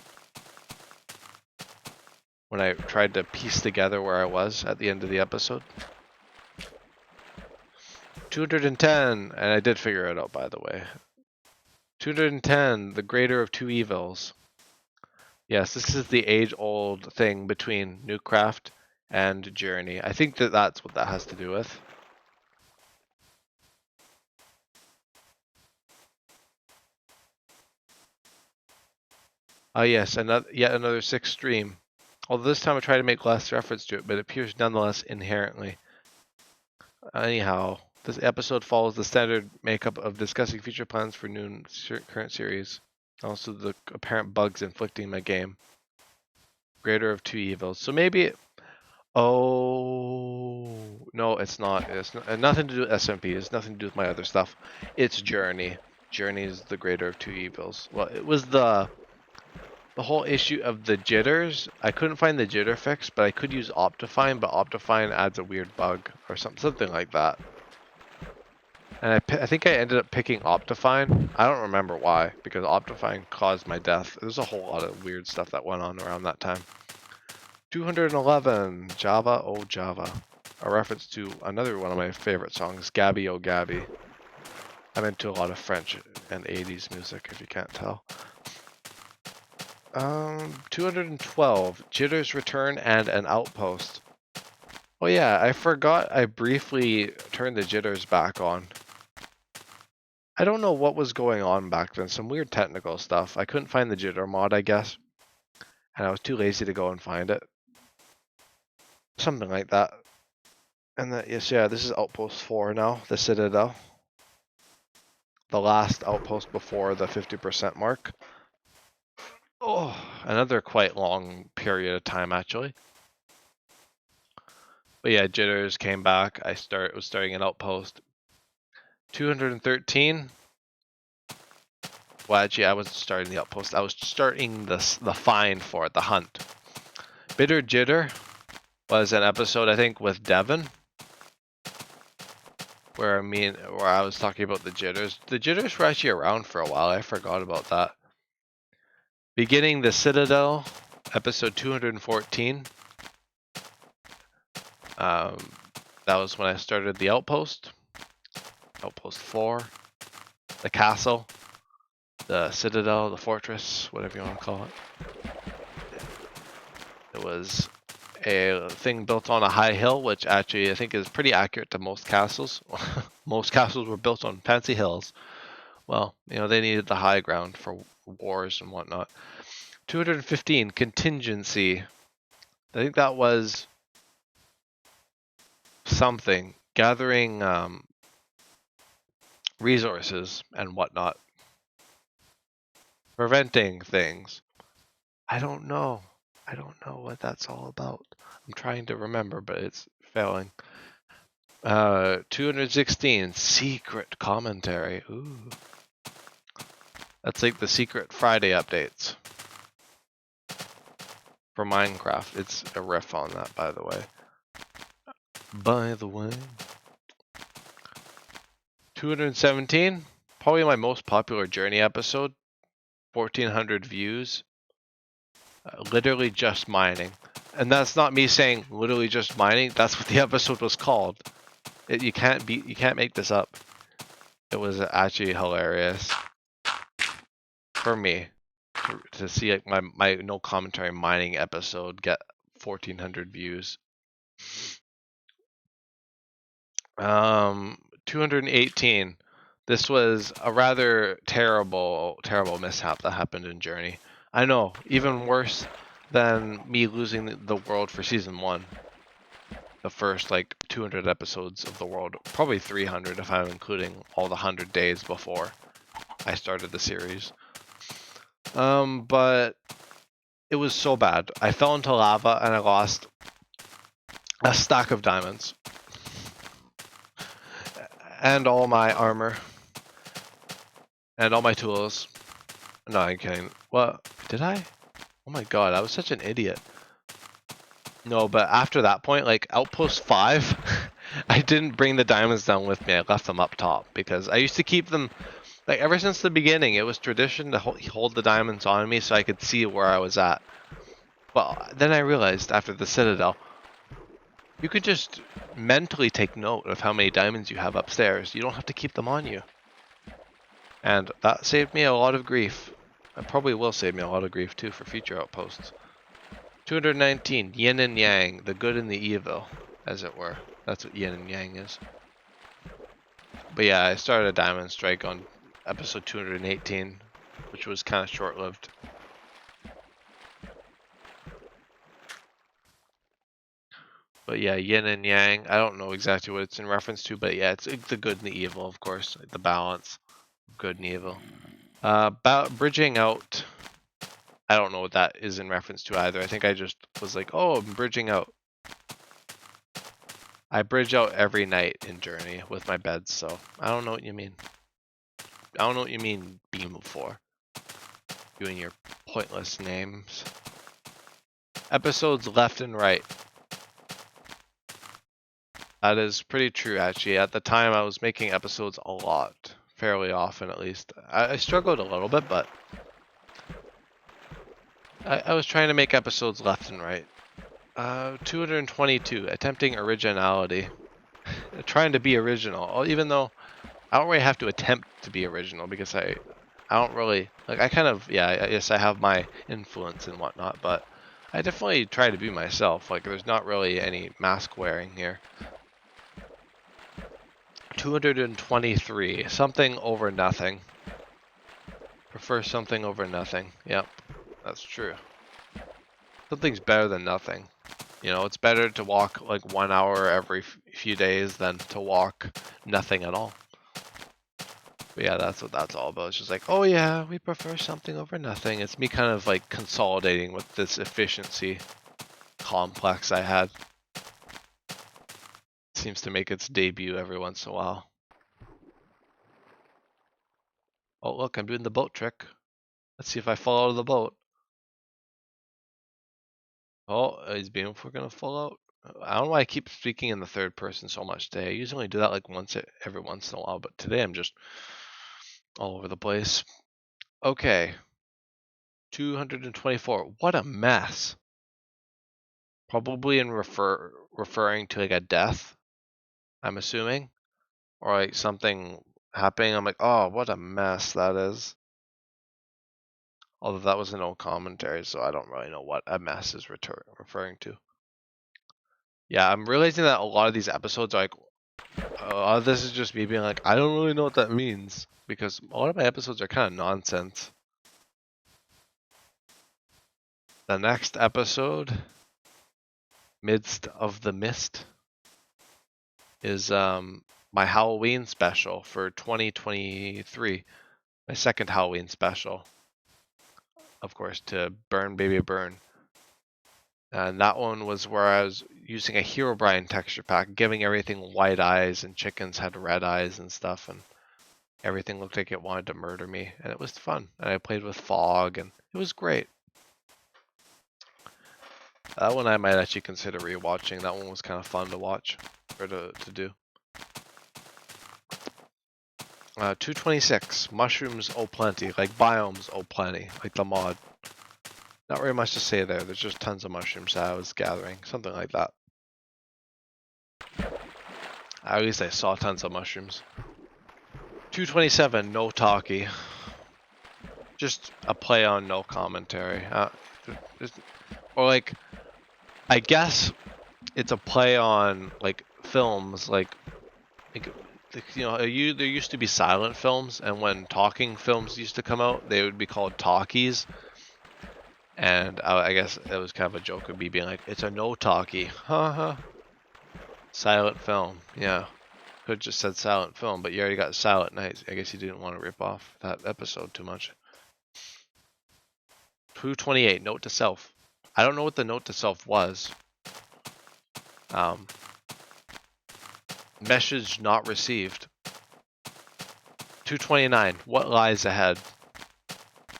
when I tried to piece together where I was at the end of the episode? 210, and I did figure it out, by the way. 210, the greater of two evils. Yes, this is the age-old thing between Newcraft and Journey. I think that's what that has to do with. Yes, yet another 6th stream. Although this time I try to make less reference to it, but it appears nonetheless inherently. Anyhow, this episode follows the standard makeup of discussing future plans for new and current series. Also the apparent bugs inflicting my game. Greater of two evils. So maybe... Oh... No, it's not. It's nothing to do with SMP. It's nothing to do with my other stuff. It's Journey. Journey is the greater of two evils. Well, it was the whole issue of the jitters. I couldn't find the jitter fix, but I could use Optifine, but Optifine adds a weird bug or something like that. And I think I ended up picking Optifine. I don't remember why, because Optifine caused my death. There's a whole lot of weird stuff that went on around that time. 211, Java, oh Java. A reference to another one of my favorite songs, Gabby oh Gabby. I'm into a lot of French and 80s music, if you can't tell. 212, Jitters Return and an Outpost. Oh yeah, I forgot I briefly turned the jitters back on. I don't know what was going on back then, some weird technical stuff. I couldn't find the jitter mod, I guess. And I was too lazy to go and find it. Something like that. And yes, yeah, this is Outpost 4 now, the Citadel. The last outpost before the 50% mark. Oh, another quite long period of time, actually. But yeah, jitters came back. I was starting an outpost. 213. Well, actually, I wasn't starting the outpost. I was starting the find for it, the hunt. Bitter Jitter was an episode, I think, with Devin, where I was talking about the jitters. The jitters were actually around for a while. I forgot about that. Beginning the Citadel, episode 214. That was when I started the outpost. Outpost 4, the castle, the citadel, the fortress, whatever you want to call it. It was a thing built on a high hill, which actually I think is pretty accurate to most castles. Most castles were built on fancy hills. Well, they needed the high ground for wars and whatnot. 215, contingency. I think that was something. Gathering resources and whatnot. Preventing things. I don't know. I don't know what that's all about. I'm trying to remember, but it's failing. 216, secret commentary. Ooh. That's like the Secret Friday updates for Minecraft. It's a riff on that, by the way. 217, probably my most popular Journey episode. 1,400 views. Literally just mining. And that's not me saying literally just mining. That's what the episode was called. You can't make this up. It was actually hilarious for me to see like my no commentary mining episode get 1,400 views. 218. This was a rather terrible mishap that happened in Journey. I know, even worse than me losing the world for season 1. The first like 200 episodes of the world, probably 300 if I'm including all the 100 days before I started the series. But it was so bad. I fell into lava and I lost a stack of diamonds and all my armor and all my tools. No, I'm kidding. What? Did I? Oh my god, I was such an idiot. No, but after that point, like Outpost 5, I didn't bring the diamonds down with me. I left them up top because I used to keep them, like ever since the beginning, it was tradition to hold the diamonds on me so I could see where I was at. But then I realized after the Citadel, you could just mentally take note of how many diamonds you have upstairs. You don't have to keep them on you. And that saved me a lot of grief. It probably will save me a lot of grief too for future outposts. 219, yin and yang, the good and the evil, as it were. That's what yin and yang is. But yeah, I started a diamond strike on episode 218, which was kind of short-lived. But yeah, yin and yang, I don't know exactly what it's in reference to, but yeah, it's the good and the evil, of course, the balance, good and evil. About bridging out, I don't know what that is in reference to either. I think I just was like, oh, I'm bridging out. I bridge out every night in Journey with my beds, so I don't know what you mean. I don't know what you mean, Beam 4. You and your pointless names. Episodes left and right. That is pretty true, actually. At the time, I was making episodes a lot. Fairly often, at least. I struggled a little bit, but I was trying to make episodes left and right. 222, attempting originality. Trying to be original, even though I don't really have to attempt to be original because I don't really, like, I kind of, yeah, I guess I have my influence and whatnot, but I definitely try to be myself. Like, there's not really any mask wearing here. 223, something over nothing. Prefer something over nothing. Yep, that's true. Something's better than nothing. It's better to walk like 1 hour every few days than to walk nothing at all. But yeah, that's what that's all about. It's just like, oh yeah, we prefer something over nothing. It's me kind of like consolidating with this efficiency complex I had. It seems to make its debut every once in a while. Oh look, I'm doing the boat trick. Let's see if I fall out of the boat. Oh, is Beautiful gonna fall out? I don't know why I keep speaking in the third person so much today. I usually do that like every once in a while, but today I'm just all over the place. Okay. 224. What a mess. Probably in referring to like a death, I'm assuming. or like something happening, I'm like, oh, what a mess that is. Although that was an old commentary, so I don't really know what a mess is referring to. Yeah, I'm realizing that a lot of these episodes are like, this is just me being like, I don't really know what that means, because a lot of my episodes are kind of nonsense. The next episode, Midst of the Mist, is my Halloween special for 2023. My second Halloween special, of course, to Burn Baby Burn. And that one was where I was using a Herobrine texture pack, giving everything white eyes, and chickens had red eyes and stuff, and everything looked like it wanted to murder me. And it was fun. And I played with fog, and it was great. That one I might actually consider rewatching. That one was kind of fun to watch, or to do. 226, mushrooms oh plenty, like biomes oh plenty, like the mod. Not very much to say there, there's just tons of mushrooms that I was gathering, something like that. At least I saw tons of mushrooms. 227, no talkie. Just a play on no commentary. Or like, I guess it's a play on like films, like you know, there used to be silent films, and when talking films used to come out, they would be called talkies. And I guess it was kind of a joke of me being like, it's a no talkie. Haha. Silent film. Yeah. Could have just said silent film, but you already got Silent Night. I guess you didn't want to rip off that episode too much. 228, note to self. I don't know what the note to self was. Message not received. 229, what lies ahead?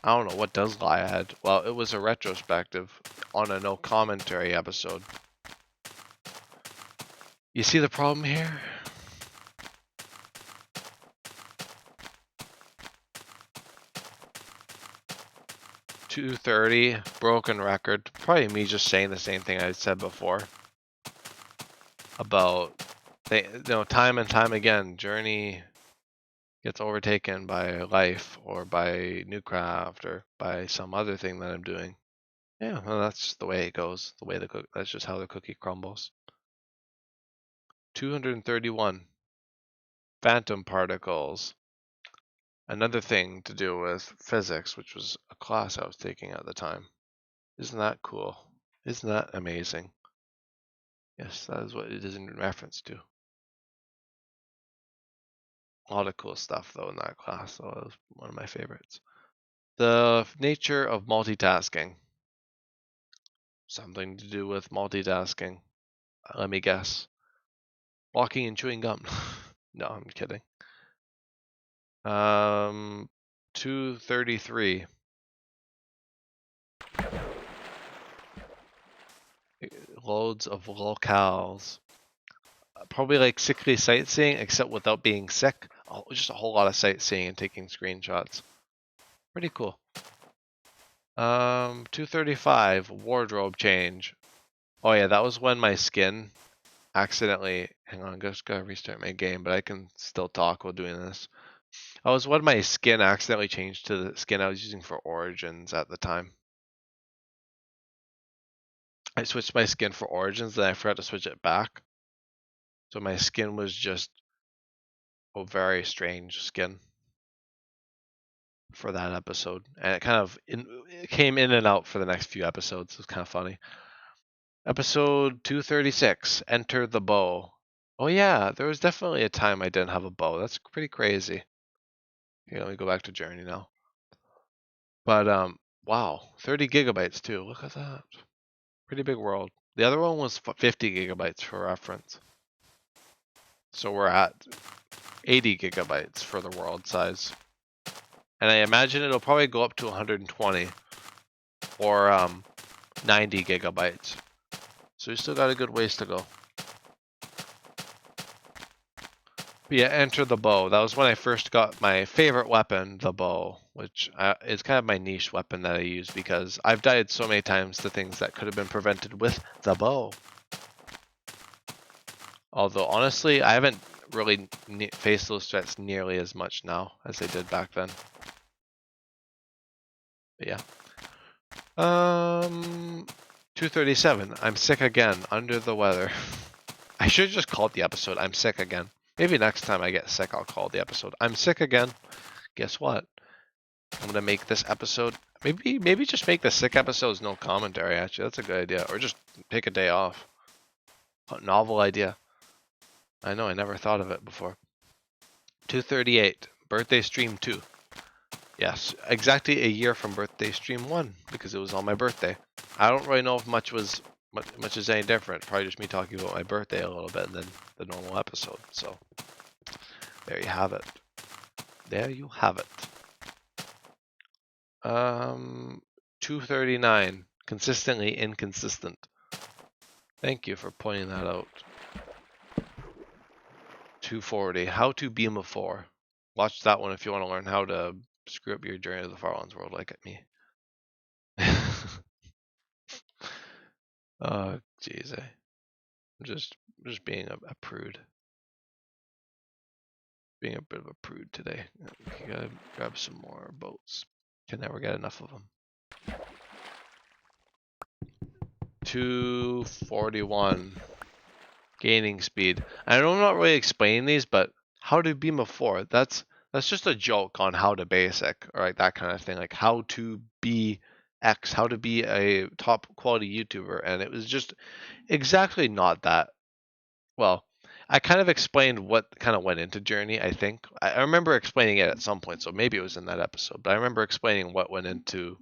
I don't know what does lie ahead. Well, it was a retrospective on a no commentary episode. You see the problem here? $230, broken record. Probably me just saying the same thing I said before. About, time and time again, Journey gets overtaken by life or by Newcraft or by some other thing that I'm doing. Yeah, well, that's just the way it goes. That's just how the cookie crumbles. 231. Phantom particles. Another thing to do with physics, which was a class I was taking at the time. Isn't that cool? Isn't that amazing? Yes, that is what it is in reference to. A lot of cool stuff, though, in that class. So it was one of my favorites. The nature of multitasking. Something to do with multitasking. Let me guess. Walking and chewing gum. No, I'm kidding. 233. Loads of locales. Probably like sickly sightseeing, except without being sick. Just a whole lot of sightseeing and taking screenshots. Pretty cool. 235, wardrobe change. Oh yeah, that was when my skin accidentally, hang on, I just gotta restart my game, but I can still talk while doing this. That was when my skin accidentally changed to the skin I was using for Origins at the time. I switched my skin for Origins, then I forgot to switch it back. So my skin was just a very strange skin for that episode. And it kind of it came in and out for the next few episodes. It was kind of funny. Episode 236, Enter the Bow. Oh yeah, there was definitely a time I didn't have a bow. That's pretty crazy. Okay, let me go back to Journey now. But wow, 30 gigabytes too. Look at that. Pretty big world. The other one was 50 gigabytes for reference. So we're at 80 gigabytes for the world size. And I imagine it'll probably go up to 120 or 90 gigabytes. So we still got a good ways to go. But yeah, Enter the Bow. That was when I first got my favorite weapon, the bow, which is kind of my niche weapon that I use because I've died so many times to things that could have been prevented with the bow. Although honestly, I haven't really face those threats nearly as much now as they did back then. But yeah. 237. I'm sick again. Under the weather. I should have just called the episode I'm sick again. Maybe next time I get sick, I'll call the episode I'm sick again. Guess what? I'm gonna make this episode. Maybe just make the sick episodes no commentary. Actually, that's a good idea. Or just take a day off. A novel idea. I know. I never thought of it before. 238. Birthday stream 2. Yes, exactly a year from birthday stream 1 because it was on my birthday. I don't really know if much is any different. Probably just me talking about my birthday a little bit than the normal episode. So there you have it. There you have it. 239. Consistently inconsistent. Thank you for pointing that out. 240. How to beam a 4. Watch that one if you want to learn how to screw up your journey to the Farlands world like at me. Oh, jeez. I'm just being a prude. Being a bit of a prude today. You gotta grab some more boats. Can never get enough of them. 241. Gaining speed. I know I'm not really explaining these, but how to beam a 4. That's just a joke on how to basic, or like that kind of thing. Like how to be X, how to be a top quality YouTuber, and it was just exactly not that. Well, I kind of explained what kind of went into Journey, I think. I remember explaining it at some point, so maybe it was in that episode, but I remember explaining what went into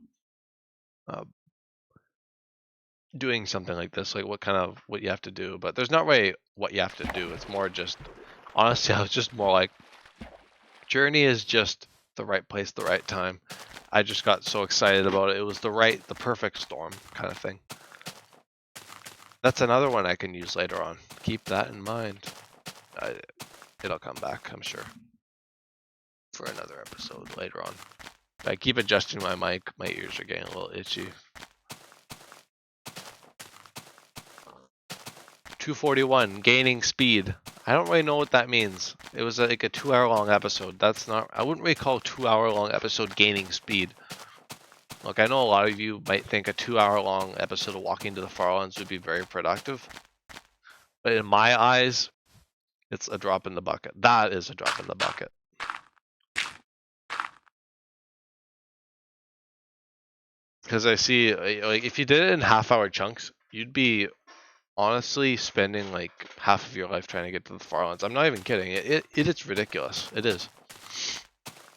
doing something like this, like what you have to do. But there's not really what you have to do. It's more just, honestly, I was just more like, Journey is just the right place, the right time. I just got so excited about it. It was the perfect storm kind of thing. That's another one I can use later on. Keep that in mind. It'll come back, I'm sure, for another episode later on. I keep adjusting my mic. My ears are getting a little itchy. 241, gaining speed. I don't really know what that means. It was like a 2-hour-long episode. I wouldn't really call a 2-hour-long episode gaining speed. Look, I know a lot of you might think a 2-hour-long episode of Walking to the Farlands would be very productive. But in my eyes, it's a drop in the bucket. That is a drop in the bucket. Because I see, like, if you did it in half-hour chunks, you'd be honestly spending like half of your life trying to get to the Farlands. I'm not even kidding. It is ridiculous. It is.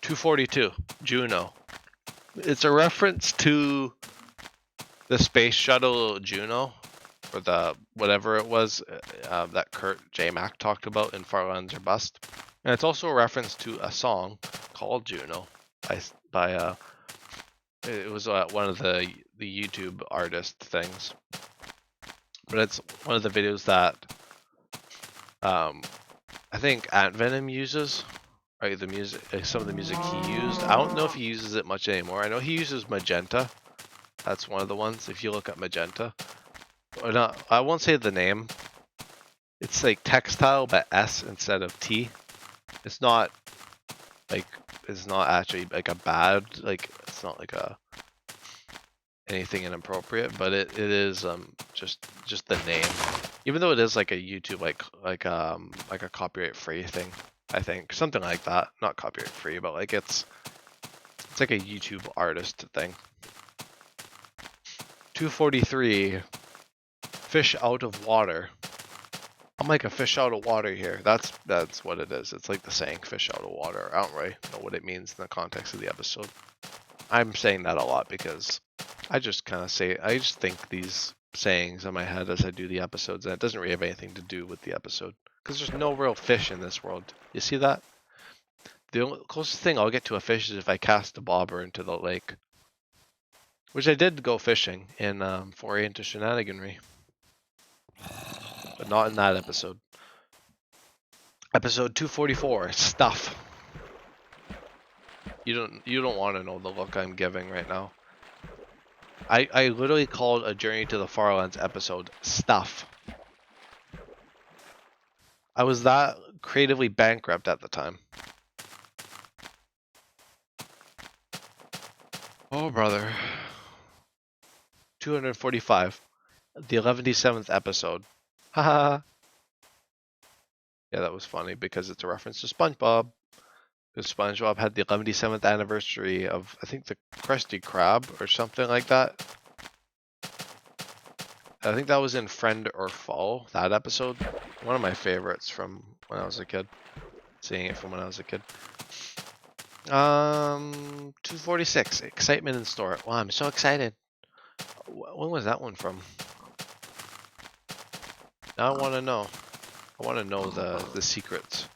242, Juno. It's a reference to the space shuttle Juno, or the whatever it was that Kurt J. Mack talked about in Farlands or Bust. And it's also a reference to a song called Juno by it was one of the YouTube artist things. But it's one of the videos that I think Ant Venom uses, right? The music, some of the music he used. I don't know if he uses it much anymore. I know he uses Magenta. That's one of the ones. If you look up Magenta, or not, I won't say the name. It's like textile, but S instead of T. It's not actually like a bad, like it's not like a anything inappropriate, but it is just the name. Even though it is like a YouTube like a copyright free thing, I think something like that. Not copyright free, but like it's like a YouTube artist thing. 243, fish out of water. I'm like a fish out of water here. That's what it is. It's like the saying fish out of water. I don't really know what it means in the context of the episode. I'm saying that a lot because I just think these sayings in my head as I do the episodes, and it doesn't really have anything to do with the episode because there's no real fish in this world. You see that? The closest thing I'll get to a fish is if I cast a bobber into the lake, which I did go fishing in Foray into Shenaniganry, but not in that episode. Episode 244, stuff. You don't want to know the look I'm giving right now. I literally called a Journey to the Farlands episode stuff. I was that creatively bankrupt at the time. Oh, brother. 245. The 117th episode. Haha. Yeah, that was funny because it's a reference to SpongeBob. Because SpongeBob had the 117th anniversary of, I think, the Krusty Krab or something like that. I think that was in Friend or Foe, that episode. One of my favorites from when I was a kid. Seeing it from when I was a kid. 246. Excitement in store. Wow, I'm so excited. When was that one from? Now I want to know. I want to know the secrets.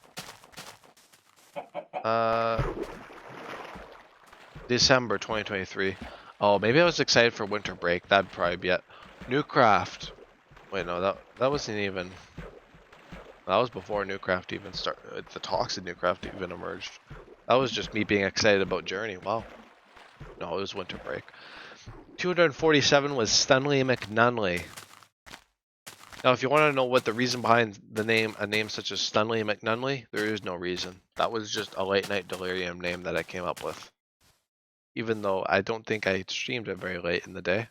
December 2023. Oh, maybe I was excited for winter break. That'd probably be it. New craft. Wait, no, that wasn't even. That was before New Craft even started. The talks of New Craft even emerged. That was just me being excited about Journey. Wow. No, it was winter break. 247 was Stunley McNunley. Now, if you want to know what the reason behind the name, a name such as Stunley McNunley, there is no reason. That was just a late night delirium name that I came up with. Even though I don't think I streamed it very late in the day.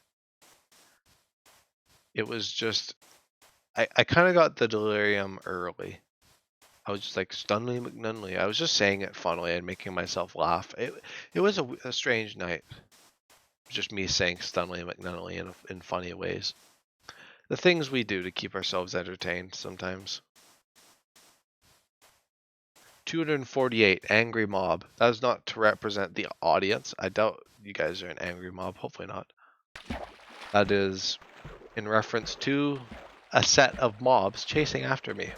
It was just, I kind of got the delirium early. I was just like, Stunley McNunley. I was just saying it funnily and making myself laugh. It was a strange night. Just me saying Stunley McNunley in funny ways. The things we do to keep ourselves entertained sometimes. 248, Angry Mob. That is not to represent the audience. I doubt you guys are an angry mob. Hopefully not. That is in reference to a set of mobs chasing after me.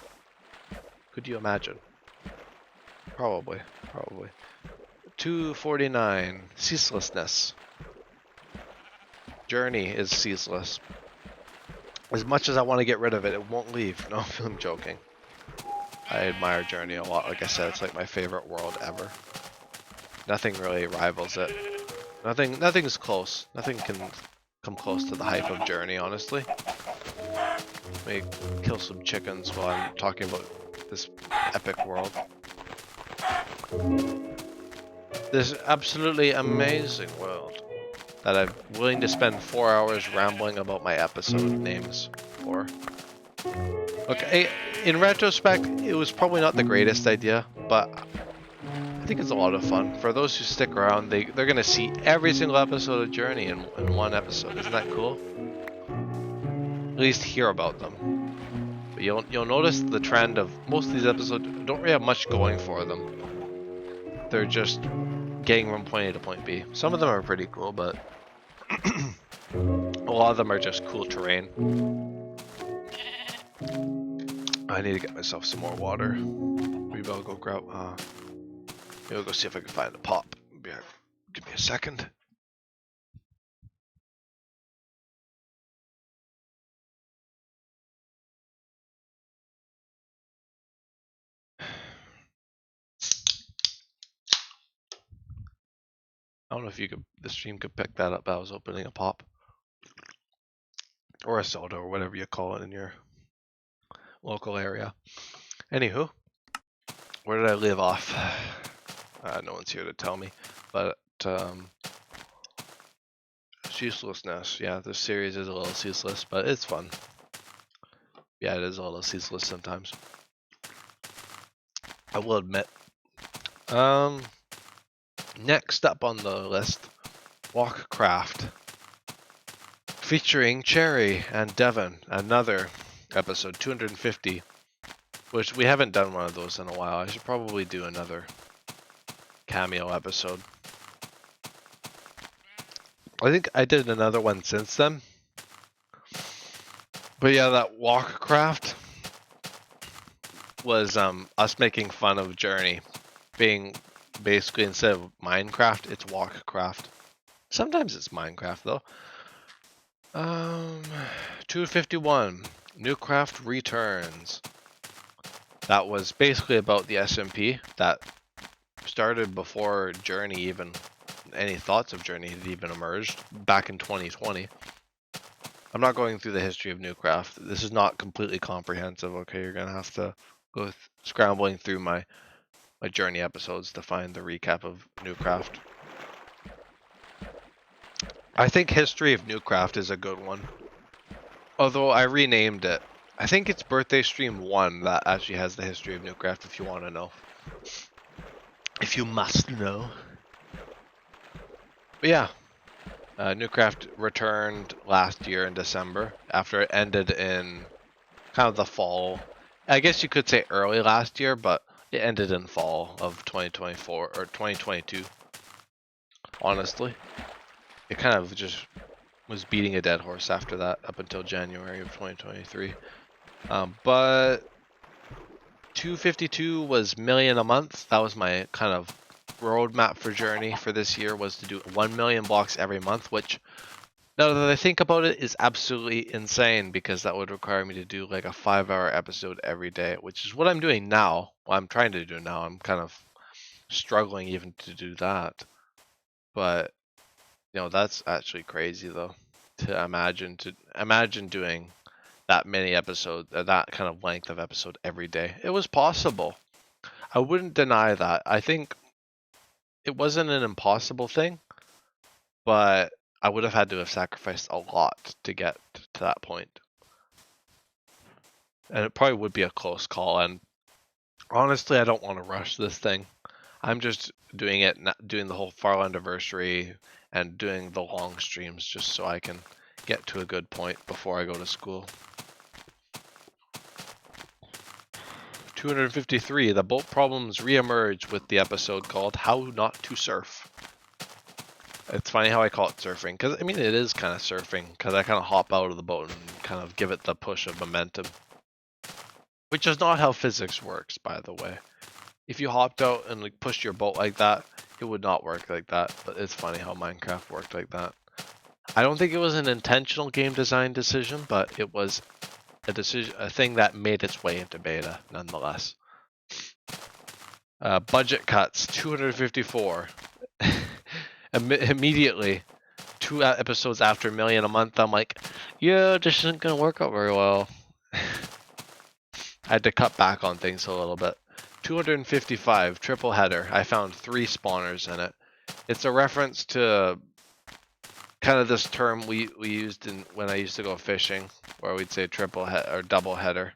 Could you imagine? Probably. 249, Ceaselessness. Journey is ceaseless. As much as I want to get rid of it, it won't leave. No, I'm joking. I admire Journey a lot. Like I said, it's like my favorite world ever. Nothing really rivals it. Nothing's close. Nothing can come close to the hype of Journey, honestly. Let me kill some chickens while I'm talking about this epic world. This absolutely amazing world that I'm willing to spend 4 hours rambling about my episode names for. Okay, in retrospect, it was probably not the greatest idea, but I think it's a lot of fun. For those who stick around, they're going to see every single episode of Journey in one episode. Isn't that cool? At least hear about them. But you'll notice the trend of most of these episodes don't really have much going for them. They're just getting from point A to point B. Some of them are pretty cool, but a lot of them are just cool terrain. I need to get myself some more water. Maybe I'll go grab. Maybe I'll go see if I can find a pop. Give me a second. I don't know if the stream could pick that up. I was opening a pop. Or a soda, or whatever you call it in your local area. Anywho, where did I leave off? No one's here to tell me. But, ceaselessness. Yeah, this series is a little ceaseless, but it's fun. Yeah, it is a little ceaseless sometimes. I will admit. Next up on the list, Walkcraft. Featuring Cherry and Devon, another episode, 250, which we haven't done one of those in a while. I should probably do another cameo episode. I think I did another one since then. But yeah, that Walkcraft was us making fun of Journey being basically, instead of Minecraft, it's Walkcraft. Sometimes it's Minecraft though. 251, Newcraft returns. That was basically about the SMP that started before Journey even, any thoughts of Journey had even emerged back in 2020. I'm not going through the history of Newcraft. This is not completely comprehensive, okay? You're gonna have to scrambling through my journey episodes to find the recap of Newcraft. I think History of Newcraft is a good one. Although I renamed it. I think it's Birthday Stream 1 that actually has the History of Newcraft if you want to know. If you must know. But yeah. Newcraft returned last year in December after it ended in kind of the fall. I guess you could say early last year, but it ended in fall of 2024 or 2022. Honestly, it kind of just was beating a dead horse after that up until January of 2023. But 252 was million a month. That was my kind of roadmap for journey for this year, was to do 1 million blocks every month, which now that I think about it is absolutely insane because that would require me to do like a 5-hour episode every day, which is what I'm doing now. What I'm trying to do now. I'm kind of struggling even to do that. But that's actually crazy though, to imagine doing that many episodes, that kind of length of episode every day. It was possible. I wouldn't deny that. I think it wasn't an impossible thing, but I would have had to have sacrificed a lot to get to that point. And it probably would be a close call. And honestly, I don't want to rush this thing. I'm just doing the whole Farlandiversary and doing the long streams just so I can get to a good point before I go to school. 253, the boat problems reemerge with the episode called How Not to Surf. It's funny how I call it surfing, because I mean it is kind of surfing, because I kind of hop out of the boat and kind of give it the push of momentum. Which is not how physics works, by the way. If you hopped out and like pushed your boat like that, it would not work like that, but it's funny how Minecraft worked like that. I don't think it was an intentional game design decision, but it was a thing that made its way into beta, nonetheless. Budget cuts, 254. Immediately, 2 episodes after 1 million a month, I'm like, yeah, this isn't gonna work out very well. I had to cut back on things a little bit. 255, triple header. I found 3 spawners in it. It's a reference to kind of this term we used when I used to go fishing, where we'd say triple head or double header.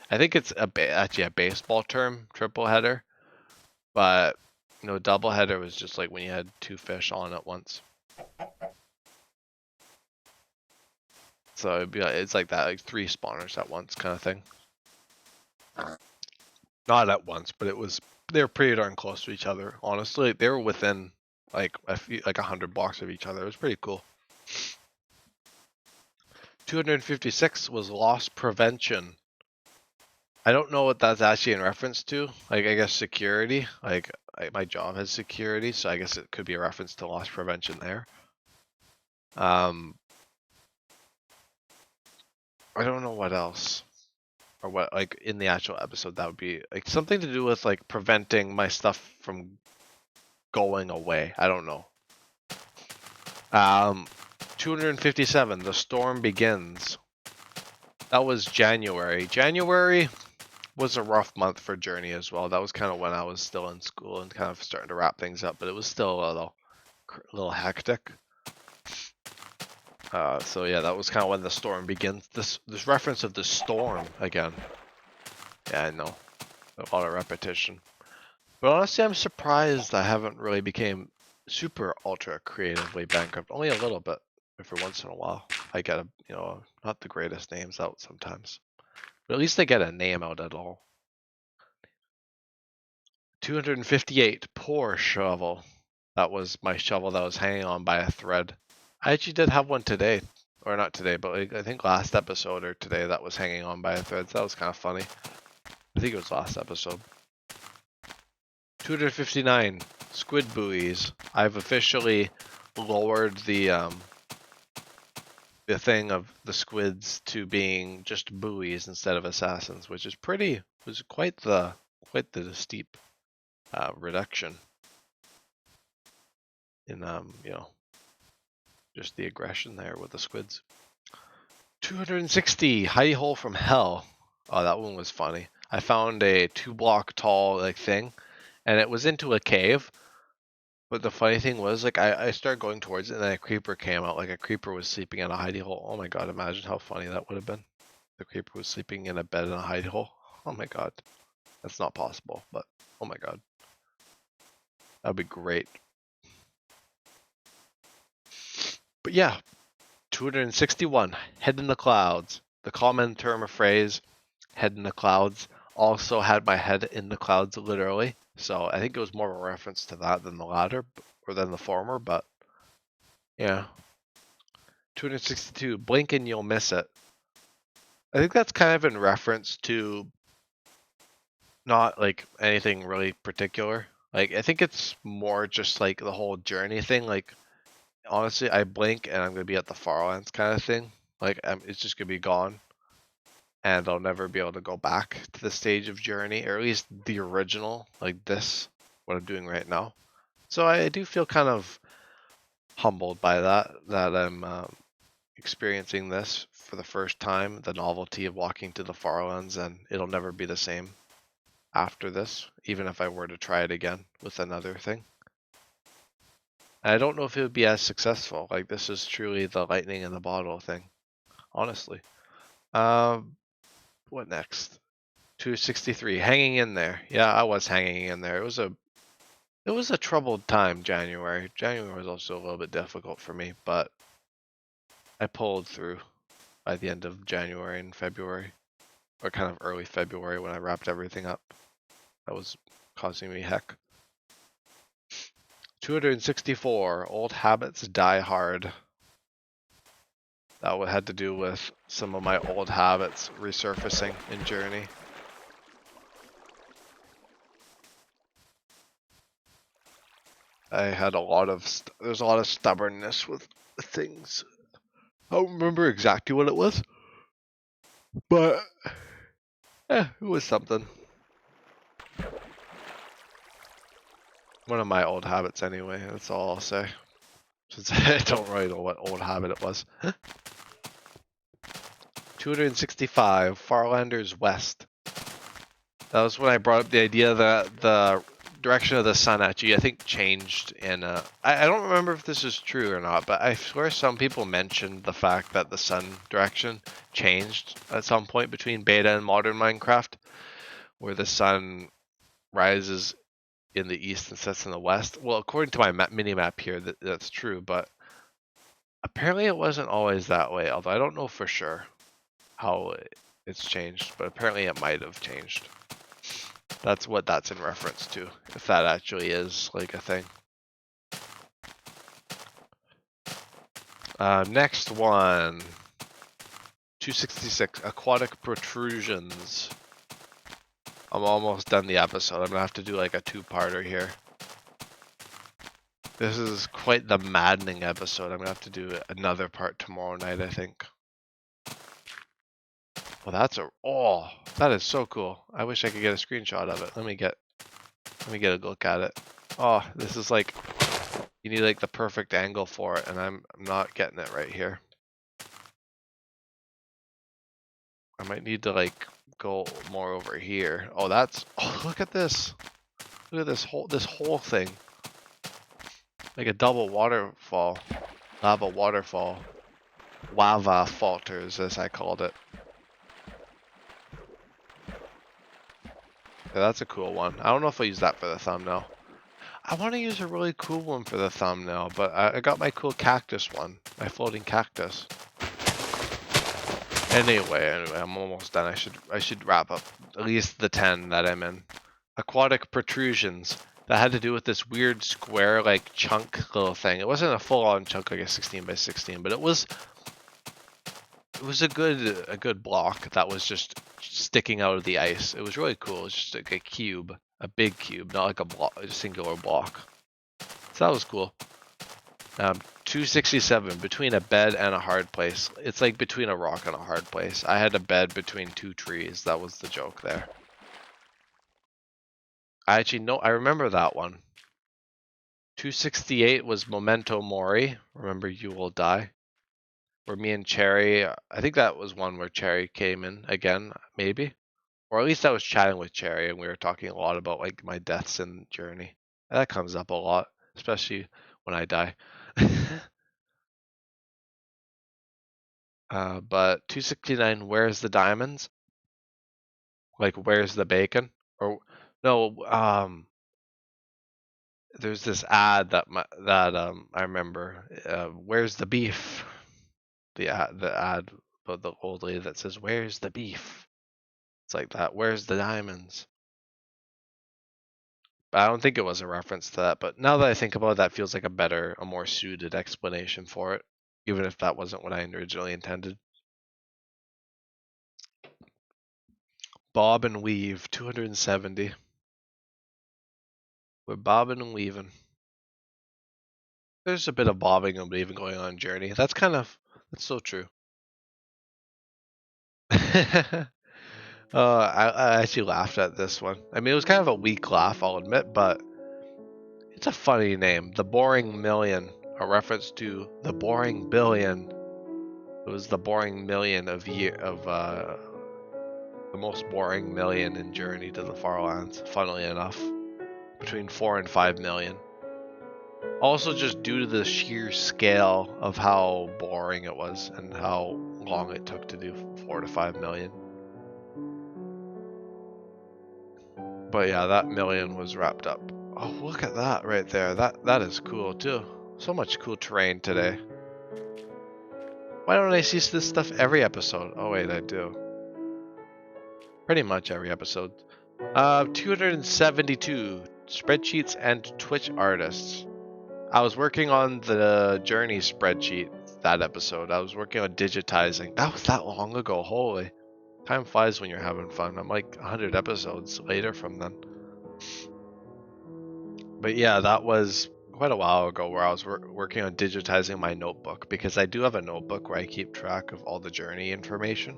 I think it's actually a baseball term, triple header, but double header was just like when you had 2 fish on at once. So it'd be it's like that, like 3 spawners at once kind of thing. Not at once, but they were pretty darn close to each other. Honestly, they were within like 100 blocks of each other. It was pretty cool. 256 was loss prevention. I don't know what that's actually in reference to. Like, I guess security. Like, my job has security, so I guess it could be a reference to loss prevention there. I don't know what else. Or what, like, in the actual episode that would be. Like, something to do with, like, preventing my stuff from going away. I don't know. 257, the storm begins. That was January. January was a rough month for Journey as well. That was kind of when I was still in school and kind of starting to wrap things up, but it was still a little hectic. So yeah, that was kind of when the storm begins. This reference of the storm again. Yeah, I know. A lot of repetition. But honestly, I'm surprised I haven't really became super ultra creatively bankrupt. Only a little bit every once in a while. I get not the greatest names out sometimes. But at least I get a name out at all. 258, poor shovel. That was my shovel that was hanging on by a thread. I actually did have one today. Or not today, but like, I think last episode or today that was hanging on by a thread. So that was kind of funny. I think it was last episode. 259, squid buoys. I've officially lowered the thing of the squids to being just buoys instead of assassins, which is was quite the steep reduction in just the aggression there with the squids. 260, hidey hole from hell. Oh, that one was funny. I found a 2-block tall like thing, and it was into a cave. But the funny thing was, like, I started going towards it, and then a creeper came out. Like, a creeper was sleeping in a hidey hole. Oh my god, imagine how funny that would have been. The creeper was sleeping in a bed in a hidey hole. Oh my god. That's not possible, but oh my god. That'd be great. But yeah, 261, head in the clouds. The common term or phrase, head in the clouds, also had my head in the clouds literally. So I think it was more of a reference to that than the latter, or than the former, but yeah. 262, blink and you'll miss it. I think that's kind of in reference to not like anything really particular. Like, I think it's more just like the whole journey thing. Like, honestly, I blink and I'm gonna be at the Farlands kind of thing. Like, it's just gonna be gone, and I'll never be able to go back to the stage of journey, or at least the original, like this, what I'm doing right now. So I do feel kind of humbled by that I'm experiencing this for the first time, the novelty of walking to the Farlands, and it'll never be the same after this, even if I were to try it again with another thing. And I don't know if it would be as successful. Like, this is truly the lightning in the bottle thing, honestly. What next? 263, hanging in there. Yeah, I was hanging in there. It was a troubled time, January. January was also a little bit difficult for me, but I pulled through by the end of January and February, or kind of early February when I wrapped everything up. That was causing me heck. 264, old habits die hard. That had to do with some of my old habits resurfacing in Journey. I had there's a lot of stubbornness with things. I don't remember exactly what it was, but it was something. One of my old habits anyway, that's all I'll say. Since I don't really know what old habit it was. 265, Farlanders West. That was when I brought up the idea that the direction of the sun actually, I think, changed in I don't remember if this is true or not, but I swear some people mentioned the fact that the sun direction changed at some point between beta and modern Minecraft, where the sun rises in the east and sets in the west. Well, according to my mini-map here, that's true, but apparently it wasn't always that way, although I don't know for sure how it's changed, but apparently it might have changed. That's what that's in reference to, if that actually is like a thing. Next one. 266, aquatic protrusions. I'm almost done the episode. I'm gonna have to do like a 2-parter here. This is quite the maddening episode. I'm gonna have to do another part tomorrow night, I think. Well, that is so cool. I wish I could get a screenshot of it. Let me get a look at it. Oh, this is like, you need like the perfect angle for it, and I'm not getting it right here. I might need to like go more over here. Oh, look at this. Look at this whole thing. Like a double waterfall. Lava waterfall. Lava falters, as I called it. Yeah, that's a cool one. I don't know if I'll use that for the thumbnail. I want to use a really cool one for the thumbnail, but I got my cool cactus one. My floating cactus. Anyway, I'm almost done. I should wrap up at least the 10 that I'm in. Aquatic protrusions. That had to do with this weird square like chunk little thing. It wasn't a full-on chunk like a 16 by 16, but it was a good block that was just sticking out of the ice. It was really cool. It was just like a cube, a big cube, not like a singular block. So that was cool. 267, between a bed and a hard place. It's like between a rock and a hard place. I had a bed between 2 trees. That was the joke there. I actually know, I remember that one. 268 was Memento Mori. Remember, you will die. Where me and Cherry, I think that was one where Cherry came in again, maybe. Or at least I was chatting with Cherry and we were talking a lot about like my deaths in Journey. And that comes up a lot, especially when I die. But 269, where's the diamonds? Like, where's the bacon? Or no, there's this ad that I remember. Where's the beef? The ad about the old lady that says, "Where's the beef?" It's like that. Where's the diamonds? But I don't think it was a reference to that. But now that I think about it, that feels like a more suited explanation for it, even if that wasn't what I originally intended. Bob and weave, 270. We're bobbing and weaving. There's a bit of bobbing and weaving going on in Journey. That's so true. I actually laughed at this one. I mean, it was kind of a weak laugh, I'll admit, but it's a funny name. The Boring Million, a reference to the Boring Billion. It was the Boring Million of the most boring million in Journey to the Farlands, funnily enough. Between 4 and 5 million. Also, just due to the sheer scale of how boring it was and how long it took to do 4 to 5 million. But yeah, that million was wrapped up. Oh, look at that right there. That is cool too. So much cool terrain today. Why don't I see this stuff every episode? Oh wait, I do. Pretty much every episode. 272 spreadsheets and Twitch artists. I was working on the Journey spreadsheet that episode. I was working on digitizing. That was that long ago. Holy. Time flies when you're having fun. I'm like 100 episodes later from then. But yeah, that was quite a while ago where I was working on digitizing my notebook, because I do have a notebook where I keep track of all the Journey information.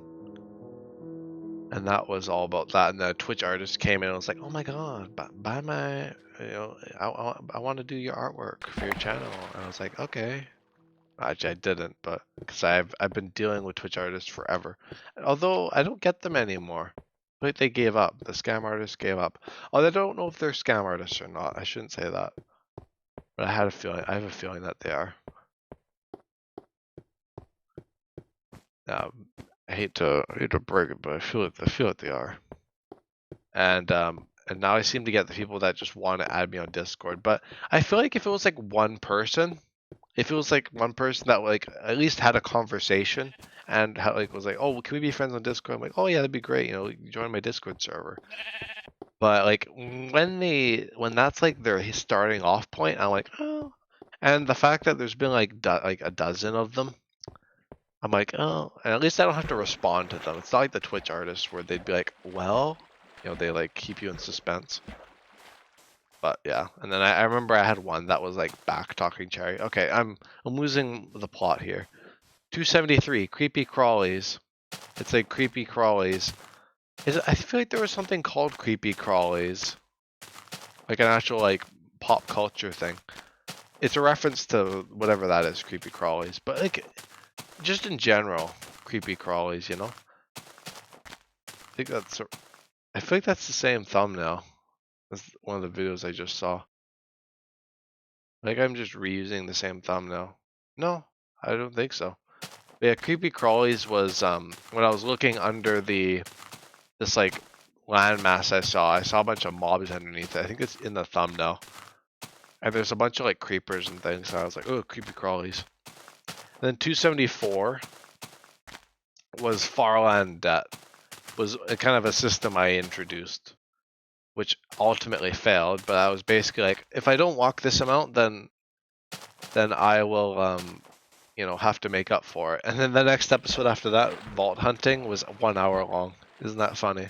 And that was all about that. And the Twitch artist came in and was like, "Oh my god, buy my, I want to do your artwork for your channel." And I was like, "Okay." Actually, I didn't, but because I've been dealing with Twitch artists forever. Although I don't get them anymore. Like, they gave up. The scam artists gave up. Although I don't know if they're scam artists or not. I shouldn't say that. But I have a feeling that they are. I hate to break it, but I feel like they are. And now I seem to get the people that just want to add me on Discord. But I feel like if it was like one person, that like at least had a conversation and was like, "Oh, can we be friends on Discord?" I'm like, "Oh yeah, that'd be great. Join my Discord server." But like when that's like their starting off point, I'm like, "Oh." And the fact that there's been like a dozen of them, I'm like, "Oh," and at least I don't have to respond to them. It's not like the Twitch artists where they'd be like, "Well," they like keep you in suspense. But yeah, and then I remember I had one that was like back talking Cherry. Okay, I'm losing the plot here. 273 creepy crawlies. It's like creepy crawlies. I feel like there was something called creepy crawlies, like an actual like pop culture thing. It's a reference to whatever that is, creepy crawlies. But like, just in general, creepy crawlies. I feel like that's the same thumbnail. That's one of the videos I just saw. Like, I'm just reusing the same thumbnail. No, I don't think so. But yeah, creepy crawlies was when I was looking under this like landmass I saw a bunch of mobs underneath it. I think it's in the thumbnail. And there's a bunch of like creepers and things. So I was like, oh, creepy crawlies. And then 274 was Farland Debt. Was kind of a system I introduced, which ultimately failed. But I was basically like, if I don't walk this amount, then I will have to make up for it. And then the next episode after that, vault hunting, was 1 hour long. Isn't that funny?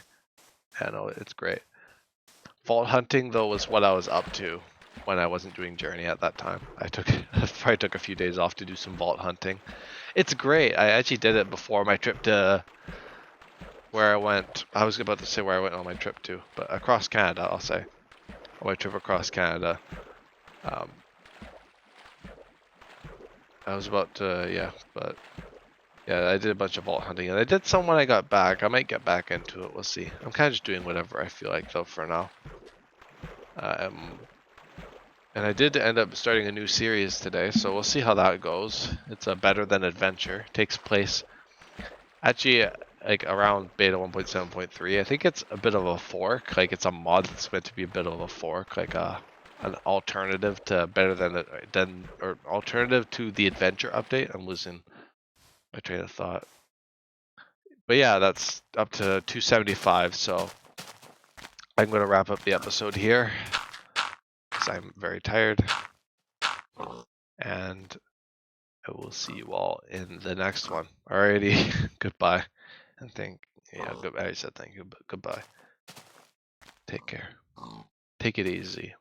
I know, it's great. Vault hunting though was what I was up to when I wasn't doing Journey at that time. I probably took a few days off to do some vault hunting. It's great. I actually did it before my trip to where I went. I was about to say where I went on my trip to, but across Canada, I'll say. On my trip across Canada. I was about to, yeah, but Yeah, I did a bunch of vault hunting, and I did some when I got back. I might get back into it. We'll see. I'm kind of just doing whatever I feel like, though, for now. And I did end up starting a new series today, so we'll see how that goes. It's a Better Than Adventure. It takes place, actually, like around beta 1.7.3. I think it's a bit of a fork. Like, it's a mod that's meant to be a bit of a fork, like an alternative to or alternative to the Adventure update. I'm losing my train of thought. But yeah, that's up to 275, so I'm going to wrap up the episode here because I'm very tired. And I will see you all in the next one. Alrighty, goodbye. And I said thank you, but goodbye. Take care. Take it easy.